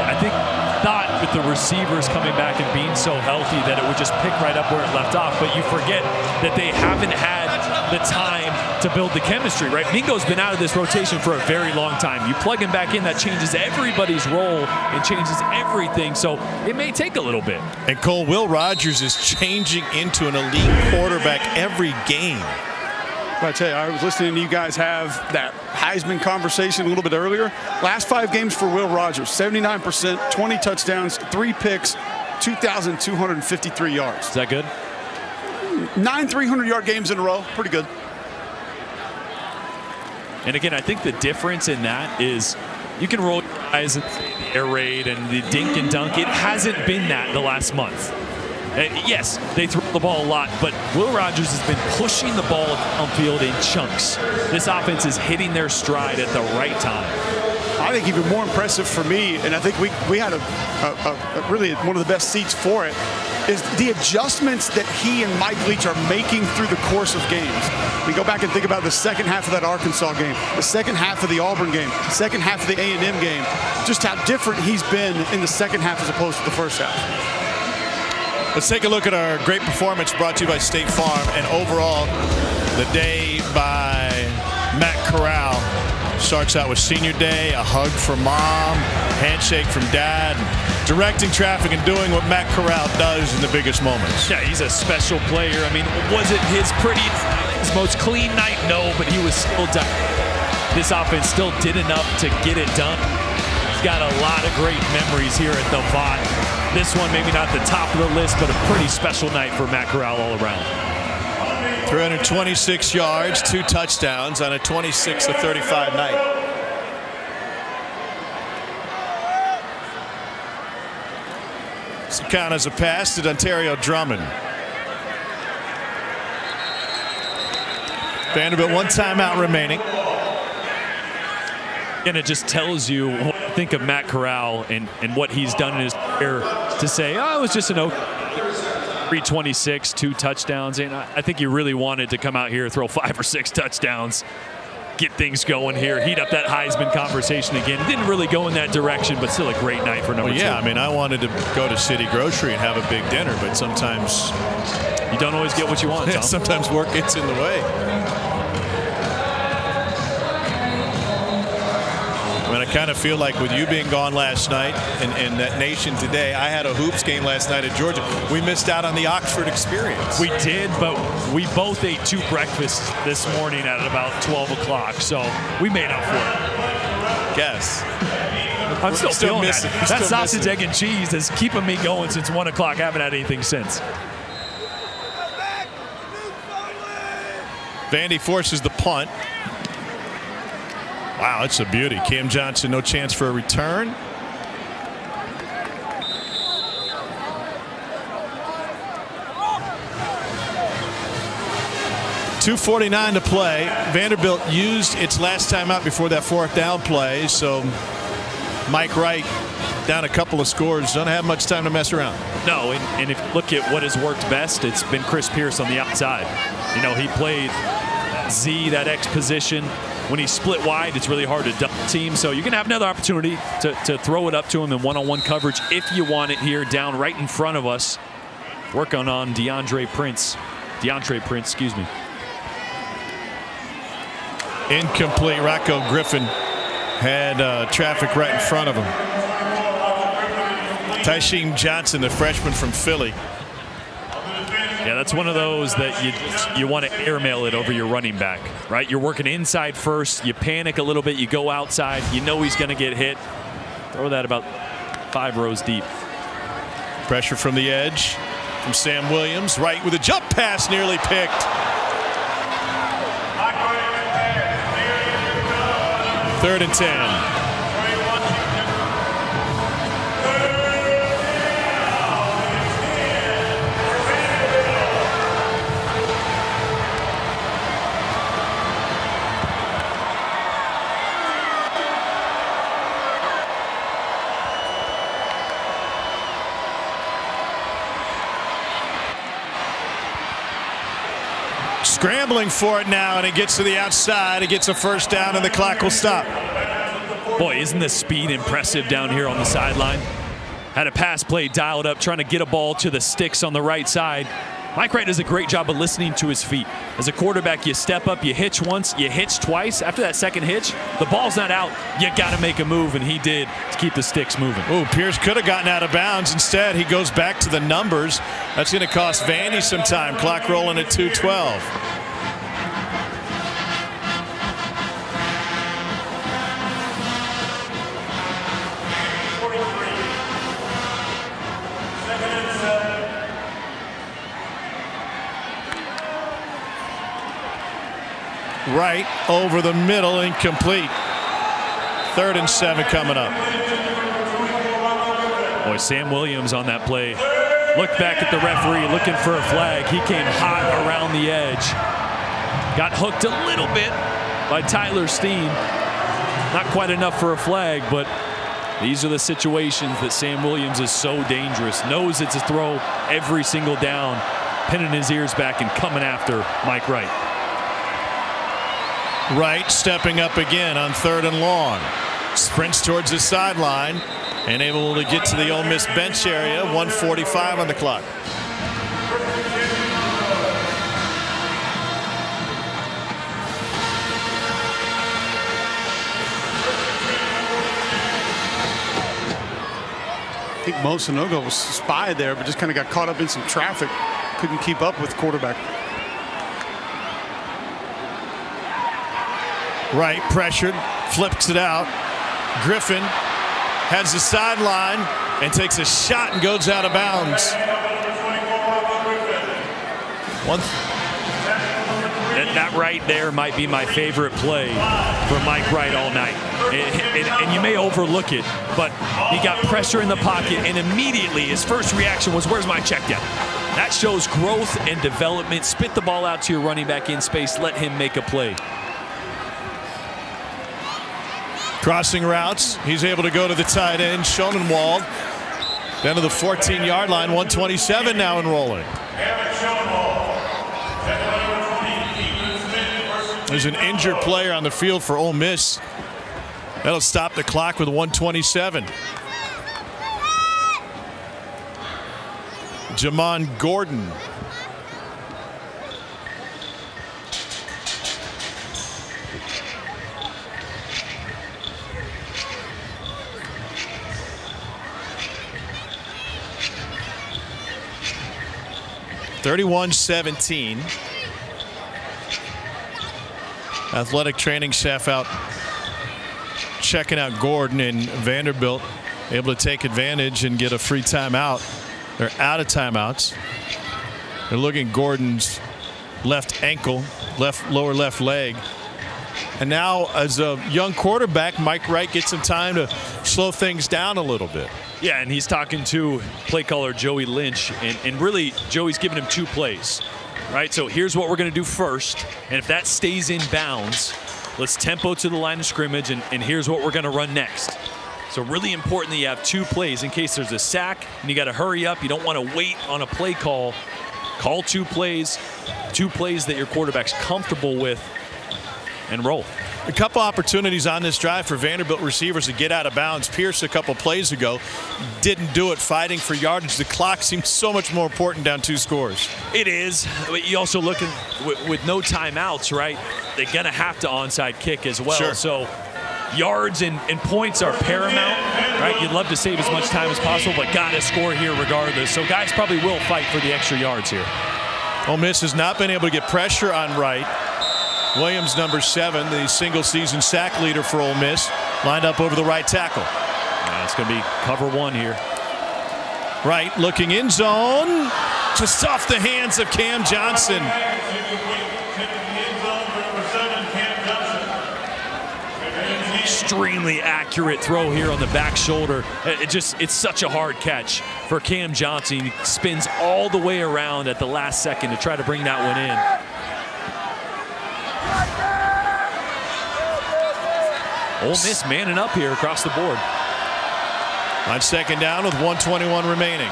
I think thought with the receivers coming back and being so healthy that it would just pick right up where it left off, but you forget that they haven't had the time to build the chemistry, right? Mingo's been out of this rotation for a very long time. You plug him back in, that changes everybody's role and changes everything, so it may take a little bit. And Cole, Will Rogers is changing into an elite quarterback every game. I tell you, I was listening to you guys have that Heisman conversation a little bit earlier. Last 5 games for Will Rogers, 79%, 20 touchdowns, 3 picks, 2,253 yards. Is that good? 9 300-yard games in a row, pretty good. And again, I think the difference in that is you can roll your eyes and say the air raid and the dink and dunk. It hasn't been that the last month. Yes, they throw the ball a lot, but Will Rogers has been pushing the ball downfield in chunks. This offense is hitting their stride at the right time. I think even more impressive for me, and I think we had a really one of the best seats for it, is the adjustments that he and Mike Leach are making through the course of games. We go back and think about the second half of that Arkansas game, the second half of the Auburn game, the second half of the A&M game, just how different he's been in the second half as opposed to the first half. Let's take a look at our great performance brought to you by State Farm. And overall, the day by Matt Corral starts out with senior day, a hug from mom, handshake from dad, directing traffic and doing what Matt Corral does in the biggest moments. Yeah, he's a special player. I mean, was it his prettiest night, his most clean night? No, but he was still done. This offense still did enough to get it done. He's got a lot of great memories here at the Vaught. This one maybe not the top of the list, but a pretty special night for Matt Corral all around. 326 yards, 2 touchdowns on a 26-35 night. So count as a pass to Ontario Drummond. Vanderbilt 1 timeout remaining. And it just tells you what I think of Matt Corral and what he's done in his career to say, oh, it was just an 326, 2 touchdowns. And I think he really wanted to come out here, throw 5 or 6 touchdowns, get things going here, heat up that Heisman conversation again. It didn't really go in that direction, but still a great night for number 2. I mean, I wanted to go to City Grocery and have a big dinner, but sometimes you don't always get what you want, Tom. Sometimes work gets in the way. I mean, I kind of feel like with you being gone last night and that nation today, I had a hoops game last night at Georgia. We missed out on the Oxford experience. We did, but we both ate 2 breakfasts this morning at about 12 o'clock, so we made up for it. Guess. I'm still feeling missing. that. That sausage, egg, and cheese is keeping me going since 1 o'clock. I haven't had anything since. Vandy forces the punt. Wow, it's a beauty. Cam Johnson, no chance for a return. .249 to play. Vanderbilt used its last time out before that 4th down play, so Mike Wright down a couple of scores. Don't have much time to mess around. No, and if you look at what has worked best, it's been Chris Pierce on the outside. You know, he played that Z, that X position. When he's split wide, it's really hard to double team. So you're going to have another opportunity to throw it up to him in one-on-one coverage if you want it here down right in front of us. Working on DeAndre Prince, excuse me. Incomplete. Rocco Griffin had traffic right in front of him. Tysheem Johnson, the freshman from Philly. Yeah, that's one of those that you want to airmail it over your running back, right? You're working inside first. You panic a little bit. You go outside. You know he's going to get hit. Throw that about 5 rows deep. Pressure from the edge from Sam Williams. Right with a jump pass nearly picked. 3rd and 10. Scrambling for it now, and it gets to the outside. It gets a 1st down, and the clock will stop. Boy, isn't the speed impressive down here on the sideline? had a pass play dialed up, trying to get a ball to the sticks on the right side. Mike Wright does a great job of listening to his feet. As a quarterback, you step up, you hitch once, you hitch twice. After that second hitch, the ball's not out. You got to make a move, and he did to keep the sticks moving. Oh, Pierce could have gotten out of bounds. Instead, he goes back to the numbers. That's going to cost Vandy some time. Clock rolling at 2:12. Right over the middle, incomplete. 3rd and 7 coming up. Boy, Sam Williams on that play. Looked back at the referee looking for a flag. He came hot around the edge. Got hooked a little bit by Tyler Steen. Not quite enough for a flag, but these are the situations that Sam Williams is so dangerous. Knows it's a throw every single down, pinning his ears back and coming after Mike Wright. Wright stepping up again on 3rd and long. Sprints towards the sideline and able to get to the Ole Miss bench area. 1:45 on the clock. I think Mo Sanogo was spied there, but just kind of got caught up in some traffic. Couldn't keep up with the quarterback. Wright pressured, flips it out. Griffin has the sideline and takes a shot and goes out of bounds. That right there might be my favorite play for Mike Wright all night. And you may overlook it, but he got pressure in the pocket, and immediately his first reaction was, where's my check down? That shows growth and development. Spit the ball out to your running back in space. Let him make a play. Crossing routes, he's able to go to the tight end, Schonenwald. Down to the 14-yard line, 1:27 now and rolling. There's an injured player on the field for Ole Miss. That'll stop the clock with 1:27. Jamon Gordon. (31-17). Athletic training staff out checking out Gordon, and Vanderbilt able to take advantage and get a free timeout. They're out of timeouts. They're looking at Gordon's left ankle, lower left leg. And now, as a young quarterback, Mike Wright gets some time to slow things down a little bit. Yeah, and he's talking to play caller Joey Lynch, and really Joey's giving him 2 plays, right? So here's what we're going to do first, and if that stays in bounds, let's tempo to the line of scrimmage, and here's what we're going to run next. So really important that you have 2 plays in case there's a sack, and you got to hurry up. You don't want to wait on a play call. Call 2 plays that your quarterback's comfortable with, and roll. A couple opportunities on this drive for Vanderbilt receivers to get out of bounds. Pierce a couple plays ago didn't do it, fighting for yardage. The clock seems so much more important down 2 scores. It is. But you also look at, with no timeouts, right? They're going to have to onside kick as well. Sure. So yards and points are paramount, right? You'd love to save as much time as possible, but got to score here regardless. So guys probably will fight for the extra yards here. Ole Miss has not been able to get pressure on Wright. Williams, number 7, the single-season sack leader for Ole Miss, lined up over the right tackle. It's going to be cover 1 here. Wright looking in zone, just off the hands of Cam Johnson. Extremely accurate throw here on the back shoulder. It's such a hard catch for Cam Johnson. He spins all the way around at the last second to try to bring that one in. Ole Miss manning up here across the board. On 2nd down with 1:21 remaining.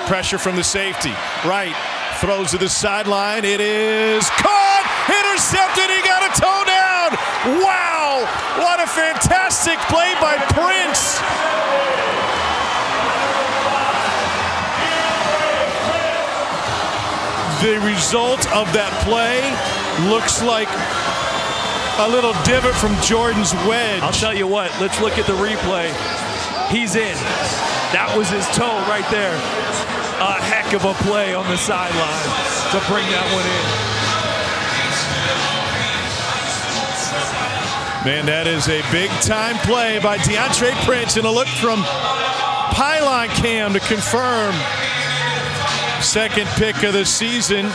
Pressure from the safety. Wright throws to the sideline. It is caught, intercepted. He got a toe down. Wow, what a fantastic play by Prince. The result of that play looks like a little divot from Jordan's wedge. I'll tell you what, let's look at the replay. He's in. That was his toe right there. A heck of a play on the sideline to bring that one in. Man, that is a big-time play by DeAndre Prince, and a look from Pylon Cam to confirm. Second pick of the season.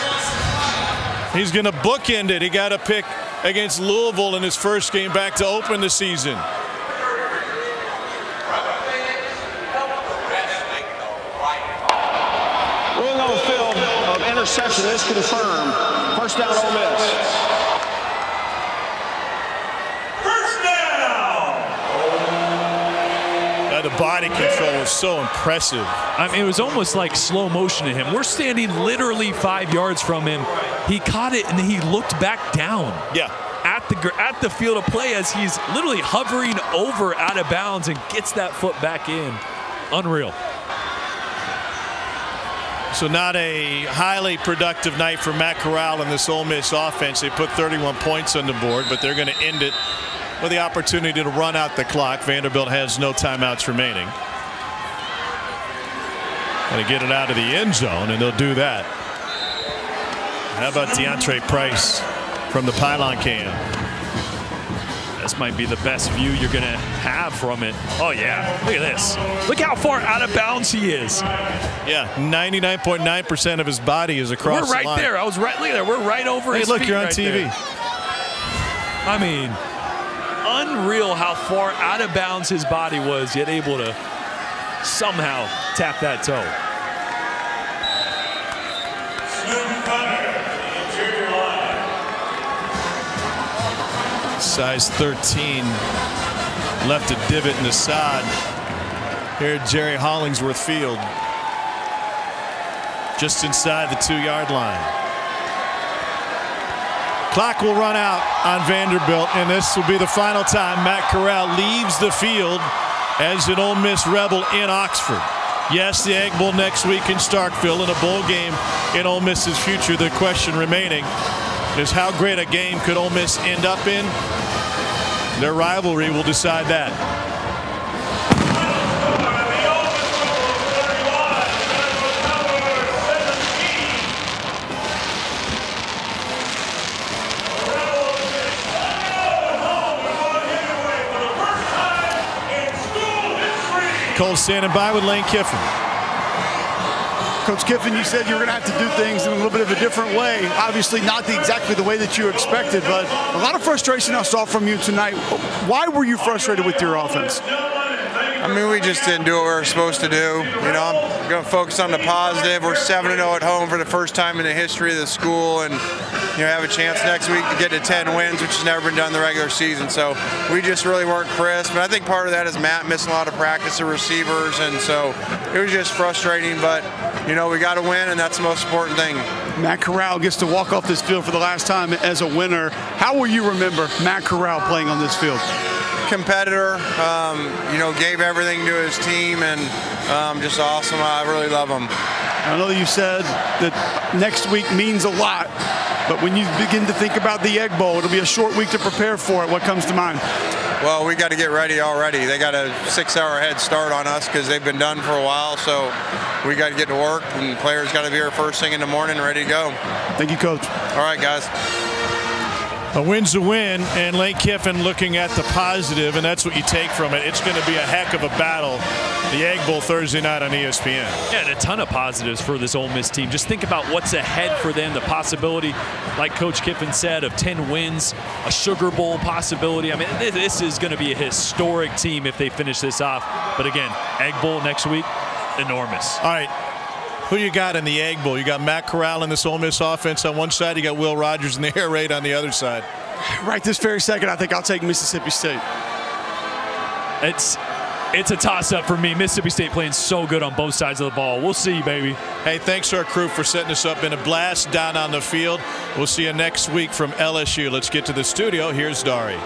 He's going to bookend it. He got a pick against Louisville in his first game back to open the season. Ruling on the field of interception is confirmed. First down, Ole Miss. The body control was so impressive. I mean, it was almost like slow motion to him. We're standing literally 5 yards from him. He caught it and he looked back down. Yeah. At the field of play as he's literally hovering over out of bounds and gets that foot back in. Unreal. So not a highly productive night for Matt Corral and this Ole Miss offense. They put 31 points on the board, but they're going to end it with the opportunity to run out the clock. Vanderbilt has no timeouts remaining. Going to get it out of the end zone, and they'll do that. How about DeAndre Price from the Pylon Cam? This might be the best view you're going to have from it. Oh, yeah. Look at this. Look how far out of bounds he is. Yeah, 99.9% of his body is across the line. We're right there. I was right there. We're right over his feet. Hey, look, you're on TV. There. I mean, unreal how far out of bounds his body was, yet able to somehow tap that toe. Size 13, left a divot in the sod here at Jerry Hollingsworth Field, just inside the 2-yard line. Clock will run out on Vanderbilt, and this will be the final time Matt Corral leaves the field as an Ole Miss Rebel in Oxford. Yes, the Egg Bowl next week in Starkville, and a bowl game in Ole Miss's future. The question remaining is how great a game could Ole Miss end up in? Their rivalry will decide that. Cole standing by with Lane Kiffin. Coach Kiffin, you said you were going to have to do things in a little bit of a different way. Obviously not exactly the way that you expected, but a lot of frustration I saw from you tonight. Why were you frustrated with your offense? I mean, we just didn't do what we were supposed to do. You know, I'm going to focus on the positive. We're 7-0 at home for the first time in the history of the school, and you know, have a chance next week to get to 10 wins, which has never been done in the regular season. So we just really weren't crisp. And I think part of that is Matt missing a lot of practice of receivers, and so it was just frustrating. But you know, we got to win, and that's the most important thing. Matt Corral gets to walk off this field for the last time as a winner. How will you remember Matt Corral playing on this field? Competitor, you know, gave everything to his team, and just awesome. I really love him. I know you said that next week means a lot, but when you begin to think about the Egg Bowl, it'll be a short week to prepare for it. What comes to mind? Well, we got to get ready already. They got a 6-hour head start on us because they've been done for a while, so we got to get to work, and players got to be here first thing in the morning ready to go. Thank you, Coach. All right, guys. A win's a win, and Lane Kiffin looking at the positive, and that's what you take from it. It's going to be a heck of a battle. The Egg Bowl Thursday night on ESPN. Yeah, and a ton of positives for this Ole Miss team. Just think about what's ahead for them. The possibility, like Coach Kiffin said, of 10 wins, a Sugar Bowl possibility. I mean, this is going to be a historic team if they finish this off. But again, Egg Bowl next week, enormous. All right. Who you got in the Egg Bowl? You got Matt Corral in this Ole Miss offense on one side. You got Will Rogers and the air raid on the other side. Right this very second, I think I'll take Mississippi State. It's a toss-up for me. Mississippi State playing so good on both sides of the ball. We'll see, baby. Hey, thanks to our crew for setting us up. Been a blast down on the field. We'll see you next week from LSU. Let's get to the studio. Here's Dari.